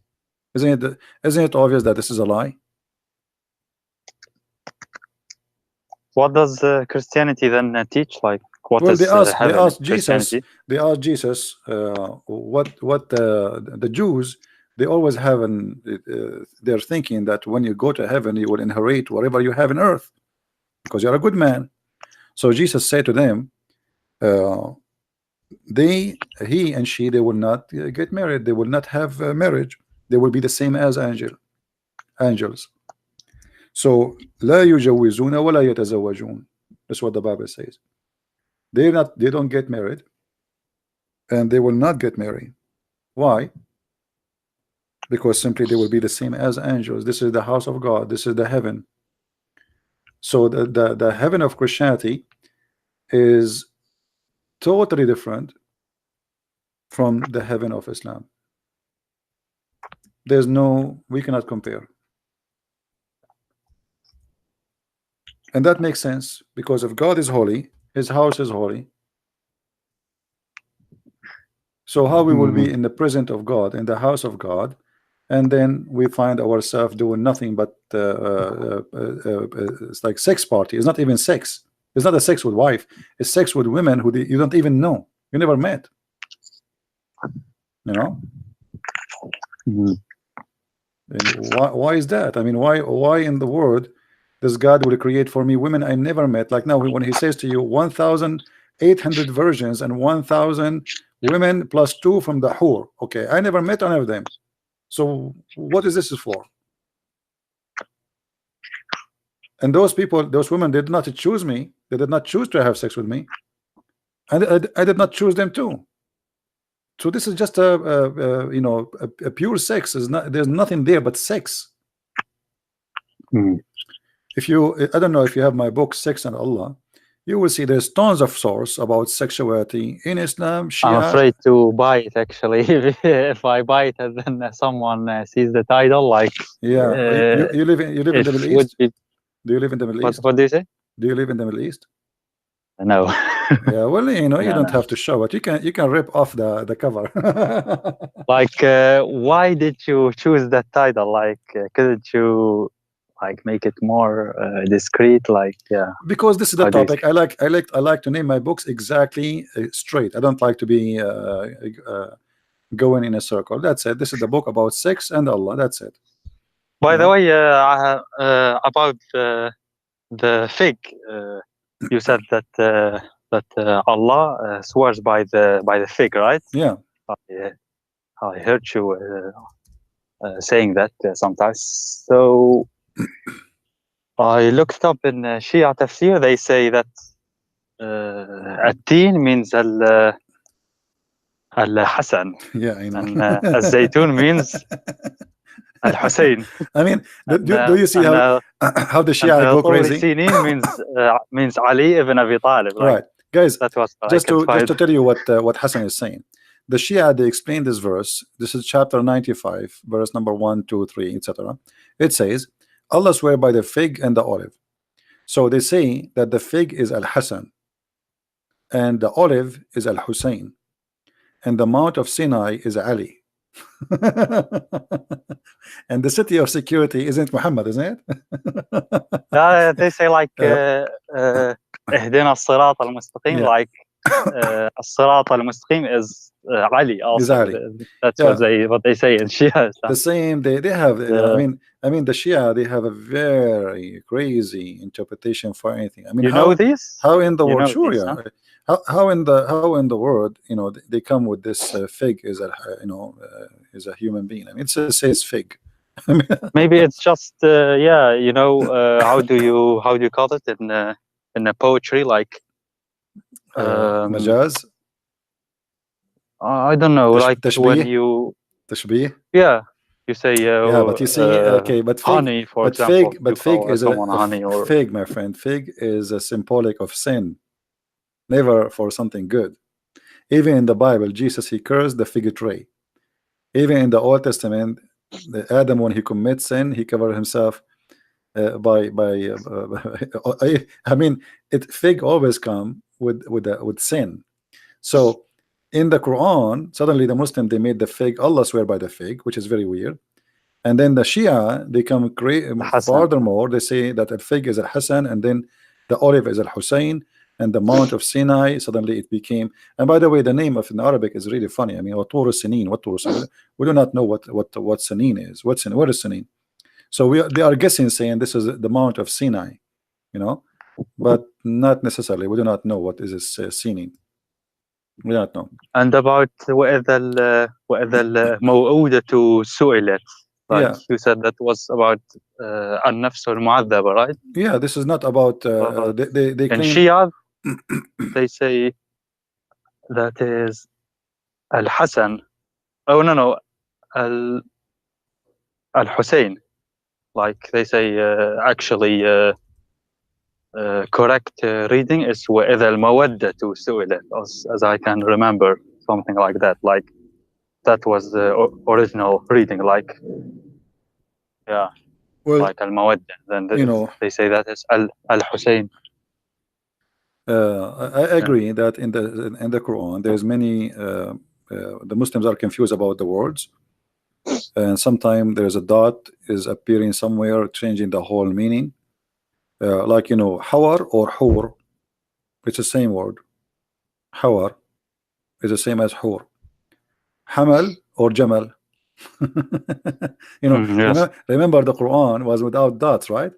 [SPEAKER 1] Isn't it obvious that this is a lie?
[SPEAKER 3] What does Christianity then teach? Like, what
[SPEAKER 1] Well,
[SPEAKER 3] is
[SPEAKER 1] they
[SPEAKER 3] heaven in
[SPEAKER 1] asked Jesus.
[SPEAKER 3] Christianity?
[SPEAKER 1] They asked Jesus what the Jews, they always have they're thinking that when you go to heaven you will inherit whatever you have in earth because you're a good man. So Jesus said to them, he and she, they will not get married. They will not have marriage. They will be the same as angels. So لا يجوزون ولا يتزوجون. That's what the Bible says. They don't get married, and they will not get married. Why? Because simply they will be the same as angels. This is the house of God. This is the heaven. So the heaven of Christianity is totally different from the heaven of Islam. We cannot compare. And that makes sense, because if God is holy, his house is holy. So how we will be in the presence of God, in the house of God, and then we find ourselves doing nothing but it's like sex party. It's not even sex. It's not a sex with wife. It's sex with women who you don't even know. You never met. You know? And why is that? I mean, why in the world does God will create for me women I never met? Like now, when he says to you 1,800 virgins and 1,000 women plus 2 from the Hur. Okay, I never met any of them. So what is this for? And those people, those women did not choose me. They did not choose to have sex with me. I did not choose them too. So this is just a pure sex. There's nothing there but sex. If you, I don't know if you have my book Sex and Allah, you will see there's tons of source about sexuality in Islam, Shia.
[SPEAKER 3] I'm afraid to buy it actually. If I buy it and then someone sees the title, like
[SPEAKER 1] you live in the Middle East. Do you live in the Middle East?
[SPEAKER 3] What do you say?
[SPEAKER 1] Do you live in the Middle East?
[SPEAKER 3] No.
[SPEAKER 1] Yeah, well, you don't have to show it. You can rip off the cover.
[SPEAKER 3] Like, why did you choose that title? Like, couldn't you like make it more discreet? Like, yeah.
[SPEAKER 1] Because this is the topic. I like to name my books exactly straight. I don't like to be going in a circle. That's it. This is the book about sex and Allah. That's it.
[SPEAKER 3] By the way, about the fig, you said that Allah swears by the fig, right?
[SPEAKER 1] Yeah.
[SPEAKER 3] I heard you saying that sometimes. So I looked up in Shia Tafsir. They say that At-Tin means Al-Hasan.
[SPEAKER 1] Yeah, I know.
[SPEAKER 3] And Al-Zaytun means Al-Hussein.
[SPEAKER 1] I mean, do you see how the Shia go crazy?
[SPEAKER 3] means Ali ibn Abi Talib. Like,
[SPEAKER 1] right, guys.
[SPEAKER 3] That was
[SPEAKER 1] just to tell you what Hassan is saying. The Shia, they explain this verse. This is chapter 95, verse number 1, 2, 3, etc. It says, Allah swear by the fig and the olive. So they say that the fig is Al-Hasan and the olive is Al-Hussein and the Mount of Sinai is Ali. And the city of security isn't Muhammad, isn't it?
[SPEAKER 3] They say like اهدنا الصراط المستقيم, like الصراط المستقيم is Ali also.
[SPEAKER 1] Exactly.
[SPEAKER 3] That's what they say in Shia.
[SPEAKER 1] The same they have. I mean the Shia, they have a very crazy interpretation for anything. I mean,
[SPEAKER 3] you know this?
[SPEAKER 1] How in the world? Sure,
[SPEAKER 3] this,
[SPEAKER 1] yeah.
[SPEAKER 3] Huh?
[SPEAKER 1] How in the world, they come with this fig is is a human being. I mean, it says fig.
[SPEAKER 3] Maybe it's just how do you call it in the poetry, like
[SPEAKER 1] majaz.
[SPEAKER 3] I don't know, like when you
[SPEAKER 1] tashbih.
[SPEAKER 3] Yeah, you say
[SPEAKER 1] but you see, okay, but fig,
[SPEAKER 3] honey, for example.
[SPEAKER 1] Fig is
[SPEAKER 3] honey, or
[SPEAKER 1] fig, my friend. Fig is a symbolic of sin, never for something good. Even in the Bible, Jesus, he cursed the fig tree. Even in the Old Testament, Adam, when he commits sin, he covered himself by I mean, fig always come with sin. So in the Quran, suddenly the Muslim, they made the fig, Allah swear by the fig, which is very weird. And then the Shia, they come
[SPEAKER 3] Hassan.
[SPEAKER 1] furthermore, they say that al fig is al Hassan, and then the olive is al Hussein, and the Mount of Sinai, suddenly it became. And by the way, the name of in Arabic is really funny. I mean, what Sinin, what we do not know what Sinin is. What is Sinin? So they are guessing, saying this is the Mount of Sinai, you know, but not necessarily. We do not know what is this Sinin. We do not know.
[SPEAKER 3] And about وإذا الموءودة سئلت. Like
[SPEAKER 1] Yeah.
[SPEAKER 3] you said, that was about النفس المعذبة, right?
[SPEAKER 1] Yeah, this is not about they
[SPEAKER 3] In
[SPEAKER 1] claim.
[SPEAKER 3] Shia, they say that is Al-Hassan. Oh no, Al-Hussein. Like they say, actually, correct reading is وإذا المودة سئلت, as I can remember, something like that. Like that was the original reading. Like, yeah,
[SPEAKER 1] Well,
[SPEAKER 3] like Al-Mawadda. Then
[SPEAKER 1] you know,
[SPEAKER 3] they say that is Al-Hussein.
[SPEAKER 1] I agree that in the Quran there's many the Muslims are confused about the words, and sometimes there's a dot is appearing somewhere changing the whole meaning, like, you know, Hawar or Hur, it's the same word. Hawar is the same as Hur. Hamal or Jamal. You know,
[SPEAKER 3] Yes.
[SPEAKER 1] remember the Quran was without dots, right?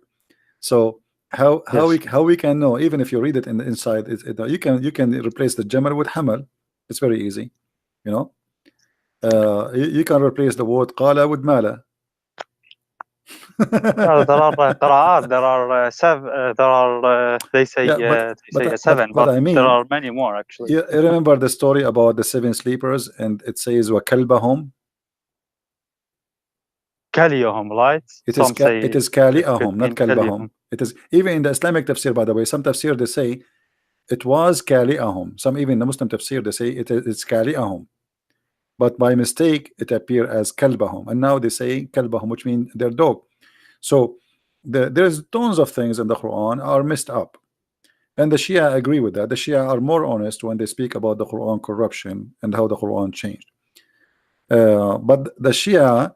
[SPEAKER 1] So how we can know, even if you read it in the inside, you can replace the Jamal with Hamal. It's very easy, you know. You can replace the word Qala with Mala.
[SPEAKER 3] There are qira'at, there are they say seven, but
[SPEAKER 1] I mean,
[SPEAKER 3] there are many more actually.
[SPEAKER 1] You remember the story about the 7 sleepers, and it says وَكَلْبَهُمْ.
[SPEAKER 3] Kaliyahum, right?
[SPEAKER 1] It is Kali'ahum, not Kalbahum. It is even in the Islamic tafsir, by the way. Some tafsir they say it was Kali'ahum. Some even the Muslim tafsir they say it's Kali'ahum, but by mistake it appeared as Kalbahum, and now they say Kalbahum, which means their dog. So there's tons of things in the Quran are messed up, and the Shia agree with that. The Shia are more honest when they speak about the Quran corruption and how the Quran changed. But the Shia,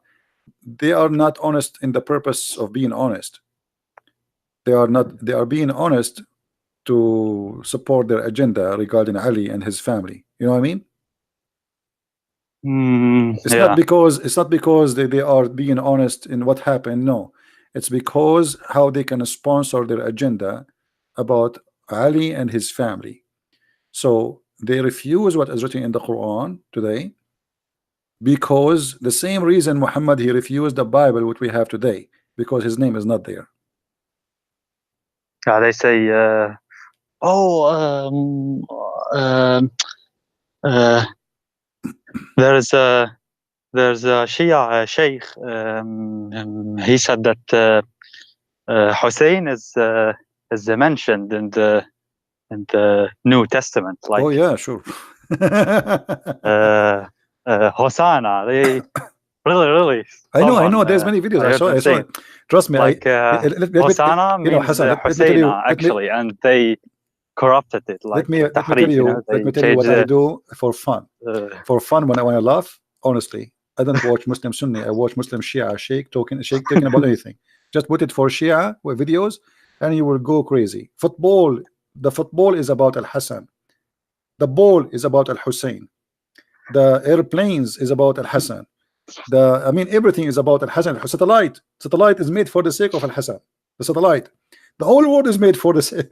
[SPEAKER 1] they are not honest in the purpose of being honest. They are being honest to support their agenda regarding Ali and his family. You know what I mean? It's not because they are being honest in what happened. No, it's because how they can sponsor their agenda about Ali and his family. So they refuse what is written in the Quran today, because the same reason Muhammad, he refused the Bible which we have today, because his name is not there.
[SPEAKER 3] They say there's a Shia sheikh, he said that Hussein is mentioned in the New Testament. Like,
[SPEAKER 1] oh yeah, sure.
[SPEAKER 3] Hosanna, they really
[SPEAKER 1] I know there's many videos. I saw it. Trust me,
[SPEAKER 3] like Hosanna means
[SPEAKER 1] Hassan,
[SPEAKER 3] Husseina, actually, and they corrupted it. Like,
[SPEAKER 1] let me tell you what I do for fun. For fun, when I laugh, honestly, I don't watch Muslim Sunni. I watch Muslim Shia Sheikh talking about anything. Just put it for Shia with videos, and you will go crazy. Football, the football is about Al Hassan. The ball is about Al Hussein. The airplanes is about Al Hassan. I mean, everything is about Al Hassan. Satellite is made for the sake of Al Hassan. The satellite, the whole world is made for the sake.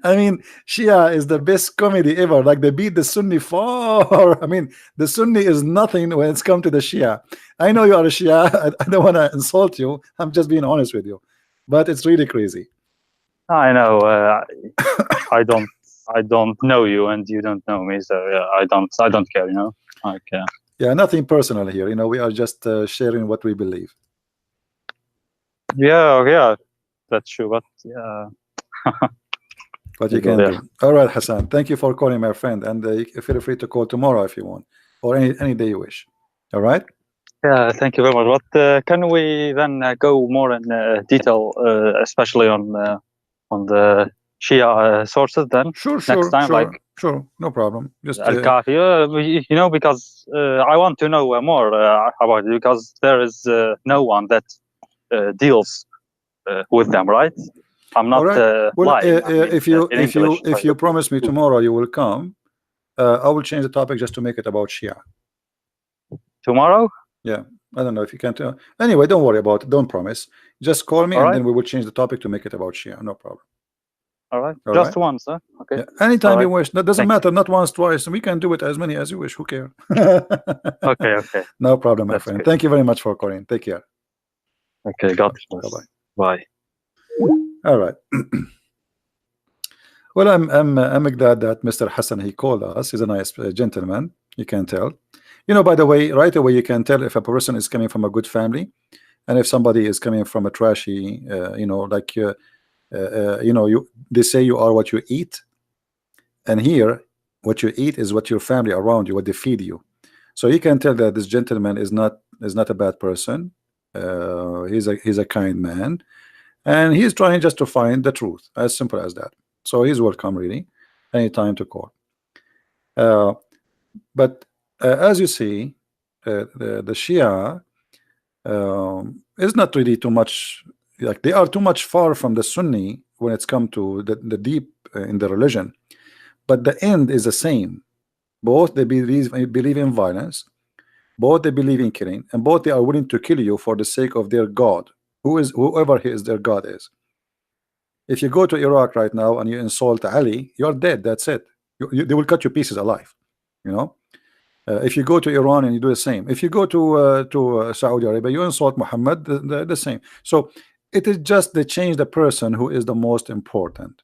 [SPEAKER 1] I mean, Shia is the best comedy ever. Like, they beat the Sunni far. I mean, the Sunni is nothing when it's come to the Shia. I know you are a Shia. I don't want to insult you. I'm just being honest with you, but it's really crazy.
[SPEAKER 3] I know. I don't know you, and you don't know me, so yeah, I don't care, you know. Like,
[SPEAKER 1] yeah, nothing personal here. You know, we are just sharing what we believe.
[SPEAKER 3] Yeah, that's true. But yeah.
[SPEAKER 1] What you can do. All right, Hassan. Thank you for calling, my friend, and feel free to call tomorrow if you want, or any day you wish. All right.
[SPEAKER 3] Yeah, thank you very much. But can we then go more in detail, especially on the Shia sources then?
[SPEAKER 1] Sure.
[SPEAKER 3] Next time, like
[SPEAKER 1] Sure, no problem. Just
[SPEAKER 3] Al-Kafi, you know, because I want to know more about it, because there is no one that deals with them, right? I'm not
[SPEAKER 1] all right. Well,
[SPEAKER 3] lying. I mean,
[SPEAKER 1] if you
[SPEAKER 3] in English,
[SPEAKER 1] promise me tomorrow you will come, I will change the topic just to make it about Shia.
[SPEAKER 3] tomorrow.
[SPEAKER 1] Yeah, I don't know if you can tell. Anyway, don't worry about it. Don't promise. Just call me,
[SPEAKER 3] All
[SPEAKER 1] and
[SPEAKER 3] right.
[SPEAKER 1] then we will change the topic to make it about Shia. No problem.
[SPEAKER 3] All right,
[SPEAKER 1] All
[SPEAKER 3] just
[SPEAKER 1] right.
[SPEAKER 3] once, huh? Okay.
[SPEAKER 1] Yeah, anytime
[SPEAKER 3] All
[SPEAKER 1] you
[SPEAKER 3] right.
[SPEAKER 1] wish. That doesn't
[SPEAKER 3] Thank
[SPEAKER 1] matter. Not once, twice. We can do it as many as you wish. Who cares?
[SPEAKER 3] Okay, okay,
[SPEAKER 1] No problem, my
[SPEAKER 3] that's
[SPEAKER 1] friend.
[SPEAKER 3] good.
[SPEAKER 1] Thank you very much for calling. Take care.
[SPEAKER 3] Okay, God bless.
[SPEAKER 1] Bye-bye.
[SPEAKER 3] Bye.
[SPEAKER 1] All right. Well, I'm glad that Mr. Hassan, he called us. He's a nice gentleman. You can tell. You know, by the way, right away you can tell if a person is coming from a good family, and if somebody is coming from a trashy, you know, like you know, they say you are what you eat, and here what you eat is what your family around you, what they feed you. So you can tell that this gentleman is not a bad person. He's a kind man, and he's trying just to find the truth, as simple as that. So he's welcome, really, anytime to call. But as you see, the Shia is not really too much, like they are too much far from the Sunni when it's come to the deep in the religion, but the end is the same. Both they believe in violence, both they believe in killing, and both they are willing to kill you for the sake of their God, whoever their God is. If you go to Iraq right now and you insult Ali, you're dead. That's it. They will cut you pieces alive. You know. If you go to Iran and you do the same. If you go to Saudi Arabia, you insult Muhammad, the same. So it is just they change the person who is the most important.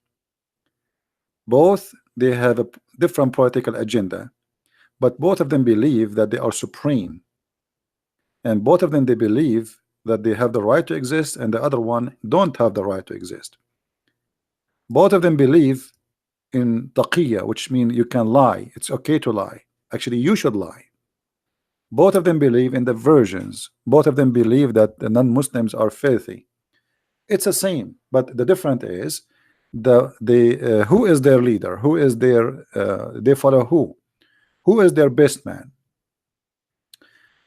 [SPEAKER 1] Both they have a different political agenda, but both of them believe that they are supreme, and both of them they believe that they have the right to exist, and the other one don't have the right to exist. Both of them believe in taqiyya, which means you can lie. It's okay to lie. Actually, you should lie. Both of them believe in the versions. Both of them believe that the non-Muslims are filthy. It's the same, but the difference is who is their leader? Who is their they follow who? Who is their best man?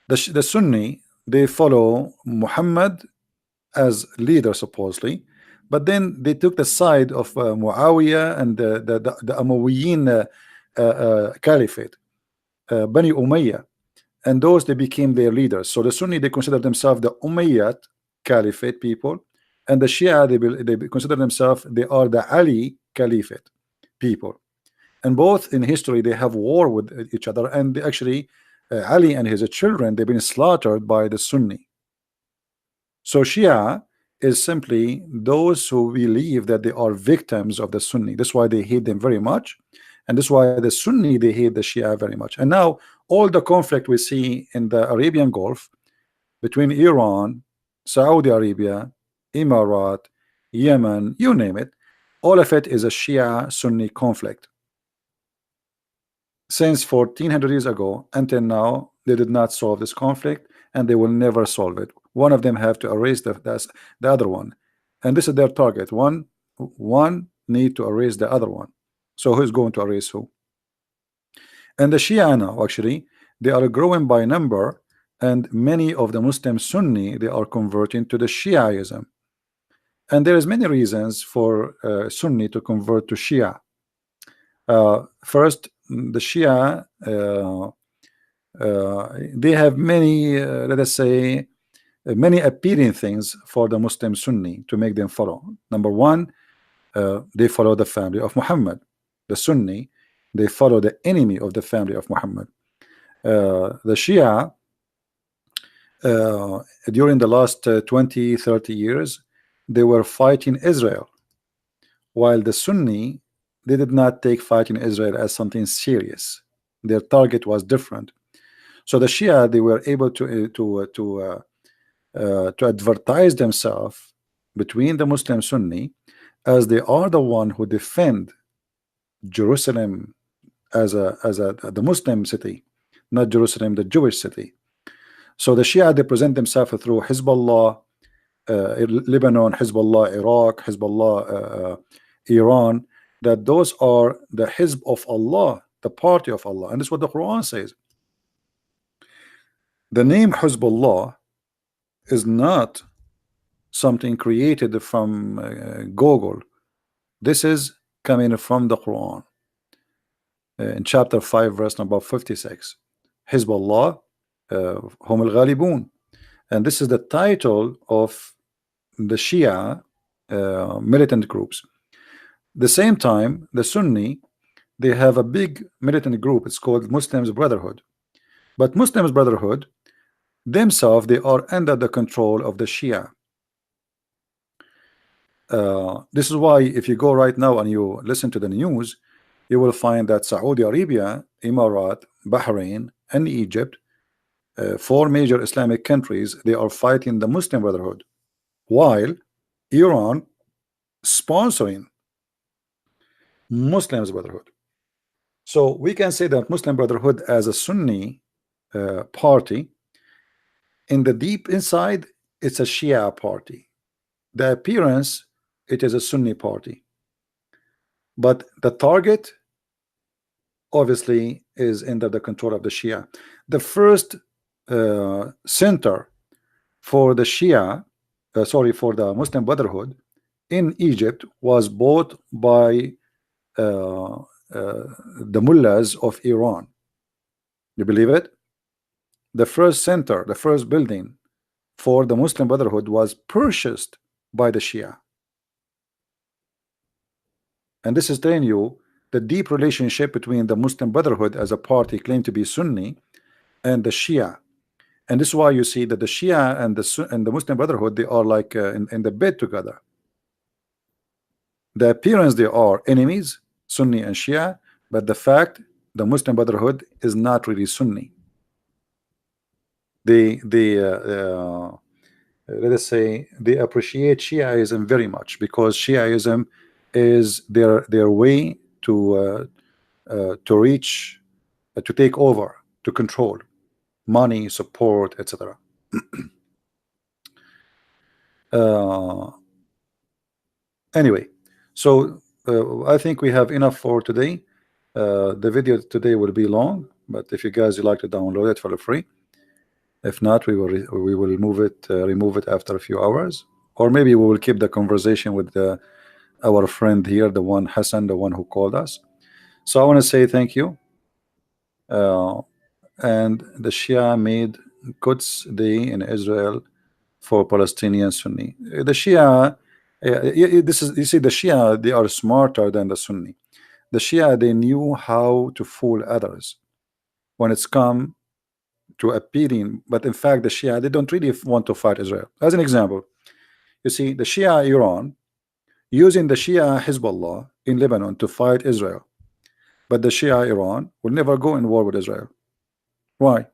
[SPEAKER 1] The Sunni, they follow Muhammad as leader supposedly, but then they took the side of Muawiyah and the Umayyan caliphate, Bani Umayyah, and those they became their leaders. So the Sunni, they consider themselves the Umayyad caliphate people, and the Shia, they consider themselves they are the Ali caliphate people. And both in history they have war with each other, and they actually Ali and his children, they've been slaughtered by the Sunni. So Shia is simply those who believe that they are victims of the Sunni. That's why they hate them very much, and that's why the Sunni, they hate the Shia very much. And now all the conflict we see in the Arabian Gulf between Iran, Saudi Arabia, Emirat, Yemen, you name it, all of it is a Shia Sunni conflict. Since 1400 years ago until now, they did not solve this conflict, and they will never solve it. One of them have to erase the other one, and this is their target. One need to erase the other one. So who's going to erase who? And the Shia now, actually, they are growing by number, and many of the Muslim Sunni, they are converting to the Shiaism. And there is many reasons for Sunni to convert to Shia. First, the Shia, they have many, let us say, many appealing things for the Muslim Sunni to make them follow. Number one, they follow the family of Muhammad. The Sunni, they follow the enemy of the family of Muhammad. The Shia, during the last 20-30 years, they were fighting Israel, while the Sunni, they did not take fighting Israel as something serious. Their target was different. So the Shia, they were able to advertise themselves between the Muslim Sunni as they are the one who defend Jerusalem as the Muslim city, not Jerusalem, the Jewish city. So the Shia, they present themselves through Hezbollah, Lebanon, Hezbollah, Iraq, Hezbollah, Iran. that those are the Hizb of Allah, the party of Allah, and this is what the Quran says. The name Hizbullah is not something created from Google. This is coming from the Quran in chapter 5 verse number 56. Hizbullah hum al-ghalibun, and this is the title of the Shia militant groups. The same time, the Sunni, they have a big militant group. It's called Muslims Brotherhood. But Muslims Brotherhood themselves, they are under the control of the Shia. This is why if you go right now and you listen to the news, you will find that Saudi Arabia, Emirat, Bahrain, and Egypt, 4 major Islamic countries, they are fighting the Muslim Brotherhood, while Iran sponsoring Muslims Brotherhood. So we can say that Muslim Brotherhood as a Sunni party, in the deep inside, it's a Shia party. The appearance, it is a Sunni party, but the target obviously is under the control of the Shia. The first center for the Shia, for the Muslim Brotherhood in Egypt was bought by the mullahs of Iran. You believe it? The first center, the first building for the Muslim Brotherhood was purchased by the Shia. And this is telling you the deep relationship between the Muslim Brotherhood as a party claimed to be Sunni and the Shia. And this is why you see that the Shia and the Muslim Brotherhood, they are like in the bed together. The appearance, they are enemies, Sunni and Shia, but the fact, the Muslim Brotherhood is not really Sunni. Let us say they appreciate Shiaism very much, because Shiaism is their way to reach, to take over, to control money, support, etc. Anyway, so I think we have enough for today. The video today will be long, but if you guys would like to download it, feel free. If not, we will remove it after a few hours, or maybe we will keep the conversation with our friend here, the one Hassan, the one who called us. So I want to say thank you. And the Shia made Quds Day in Israel for Palestinian Sunni. The Shia, you see, the Shia, they are smarter than the Sunni. The Shia, they knew how to fool others when it's come to appealing, but in fact the Shia, they don't really want to fight Israel. As an example, you see the Shia Iran using the Shia Hezbollah in Lebanon to fight Israel, but the Shia Iran will never go in war with Israel. Why?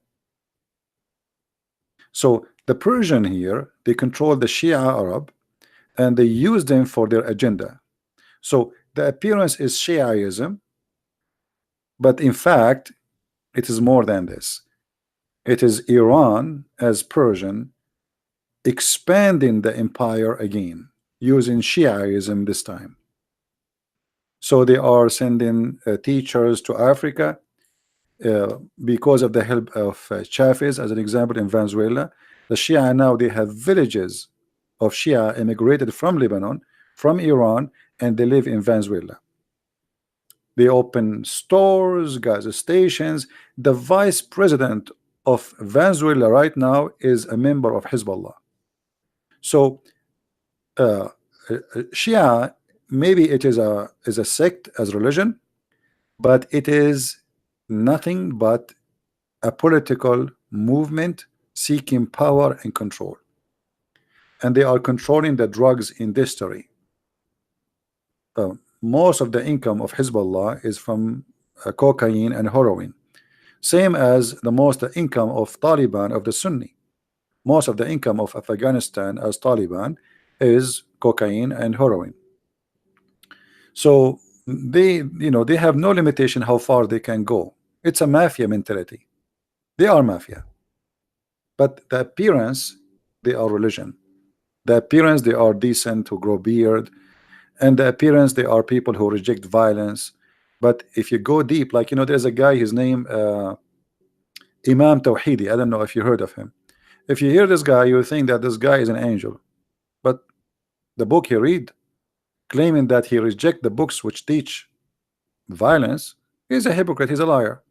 [SPEAKER 1] So the Persian here, they control the Shia Arab and they use them for their agenda. So the appearance is Shiaism, but in fact it is more than this. It is Iran as Persian expanding the empire again, using Shiaism this time. So they are sending teachers to Africa because of the help of Chavez, as an example, in Venezuela. The Shia now, they have villages of Shia immigrated from Lebanon, from Iran, and they live in Venezuela. They open stores, gas stations. The vice president of Venezuela right now is a member of Hezbollah. So Shia, maybe it is a sect as religion, but it is nothing but a political movement seeking power and control, and they are controlling the drugs industry. Most of the income of Hezbollah is from cocaine and heroin, same as the most income of Taliban, of the Sunni. Most of the income of Afghanistan as Taliban is cocaine and heroin. So they have no limitation how far they can go. It's a mafia mentality. They are mafia, but the appearance, they are religion. The appearance, they are decent, to grow beard and the appearance, they are people who reject violence. But if you go deep, like, you know, there's a guy, his name Imam Tawhidi. I don't know if you heard of him. If you hear this guy, you think that this guy is an angel, but the book he read, claiming that he reject the books which teach violence, he's a hypocrite, he's a liar,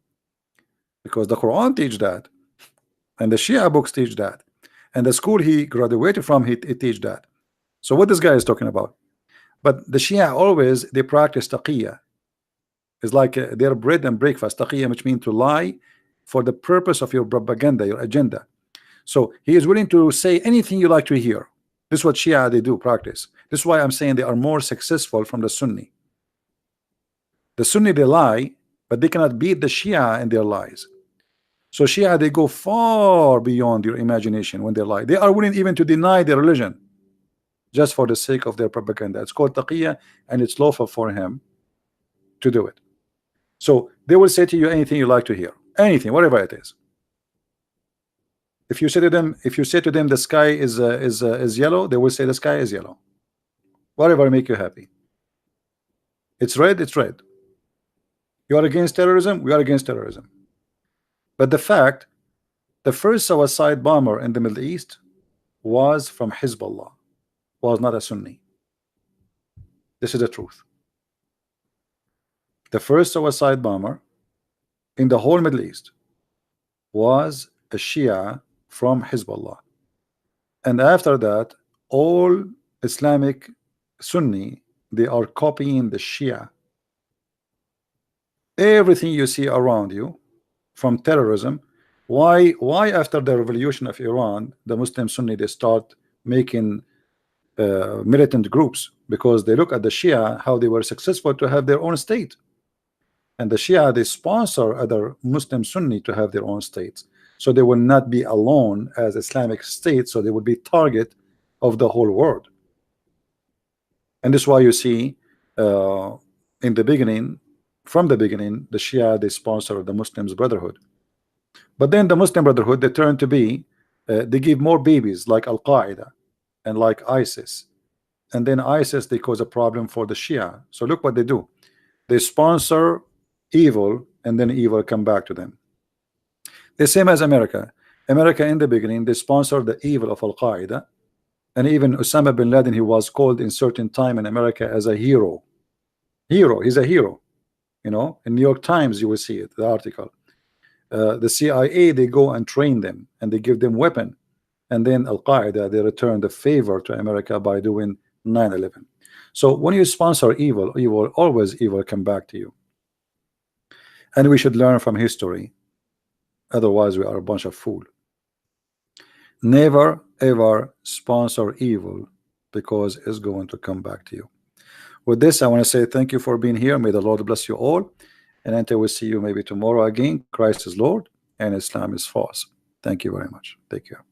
[SPEAKER 1] because the Quran teach that, and the Shia books teach that, and the school he graduated from, it teach that. So what this guy is talking about? But the Shia always, they practice taqiyya. It's like their bread and breakfast. Taqiyya, which means to lie for the purpose of your propaganda, your agenda. So he is willing to say anything you like to hear. This is what Shia they do practice. This is why I'm saying they are more successful from the Sunni. The Sunni, they lie, but they cannot beat the Shia in their lies. So Shia, they go far beyond your imagination when they lie. They are willing even to deny their religion just for the sake of their propaganda. It's called taqiyya, and it's lawful for him to do it. So they will say to you anything you like to hear, anything, whatever it is. If you say to them, the sky is yellow, they will say the sky is yellow. Whatever make you happy. It's red, it's red. You are against terrorism, we are against terrorism. But the fact, the first suicide bomber in the Middle East was from Hezbollah, was not a Sunni. This is the truth. The first suicide bomber in the whole Middle East was a Shia from Hezbollah, and after that all Islamic Sunni, they are copying the Shia. Everything you see around you from terrorism, why after the revolution of Iran, the Muslim Sunni, they start making militant groups? Because they look at the Shia, how they were successful to have their own state, and the Shia, they sponsor other Muslim Sunni to have their own states, so they will not be alone as Islamic state, so they will be target of the whole world. And this is why you see in the beginning, from the beginning, the Shia, they sponsor the Muslims Brotherhood. But then the Muslim Brotherhood, they turn to be they give more babies like Al-Qaeda and like ISIS, and then ISIS, they cause a problem for the Shia. So look what they do. They sponsor evil, and then evil come back to them. The same as America. America in the beginning, they sponsored the evil of Al-Qaeda, and even Osama bin Laden, he was called in certain time in America as a hero. He's a hero. You know, in New York Times you will see it, the article. The CIA, they go and train them, and they give them weapon, and then Al-Qaeda, they return the favor to America by doing 9/11. So when you sponsor evil, always evil come back to you. And we should learn from history, otherwise we are a bunch of fools. Never ever sponsor evil, because it's going to come back to you. With this, I want to say thank you for being here. May the Lord bless you all, and until we see you maybe tomorrow again, Christ is Lord and Islam is false. Thank you very much. Take care.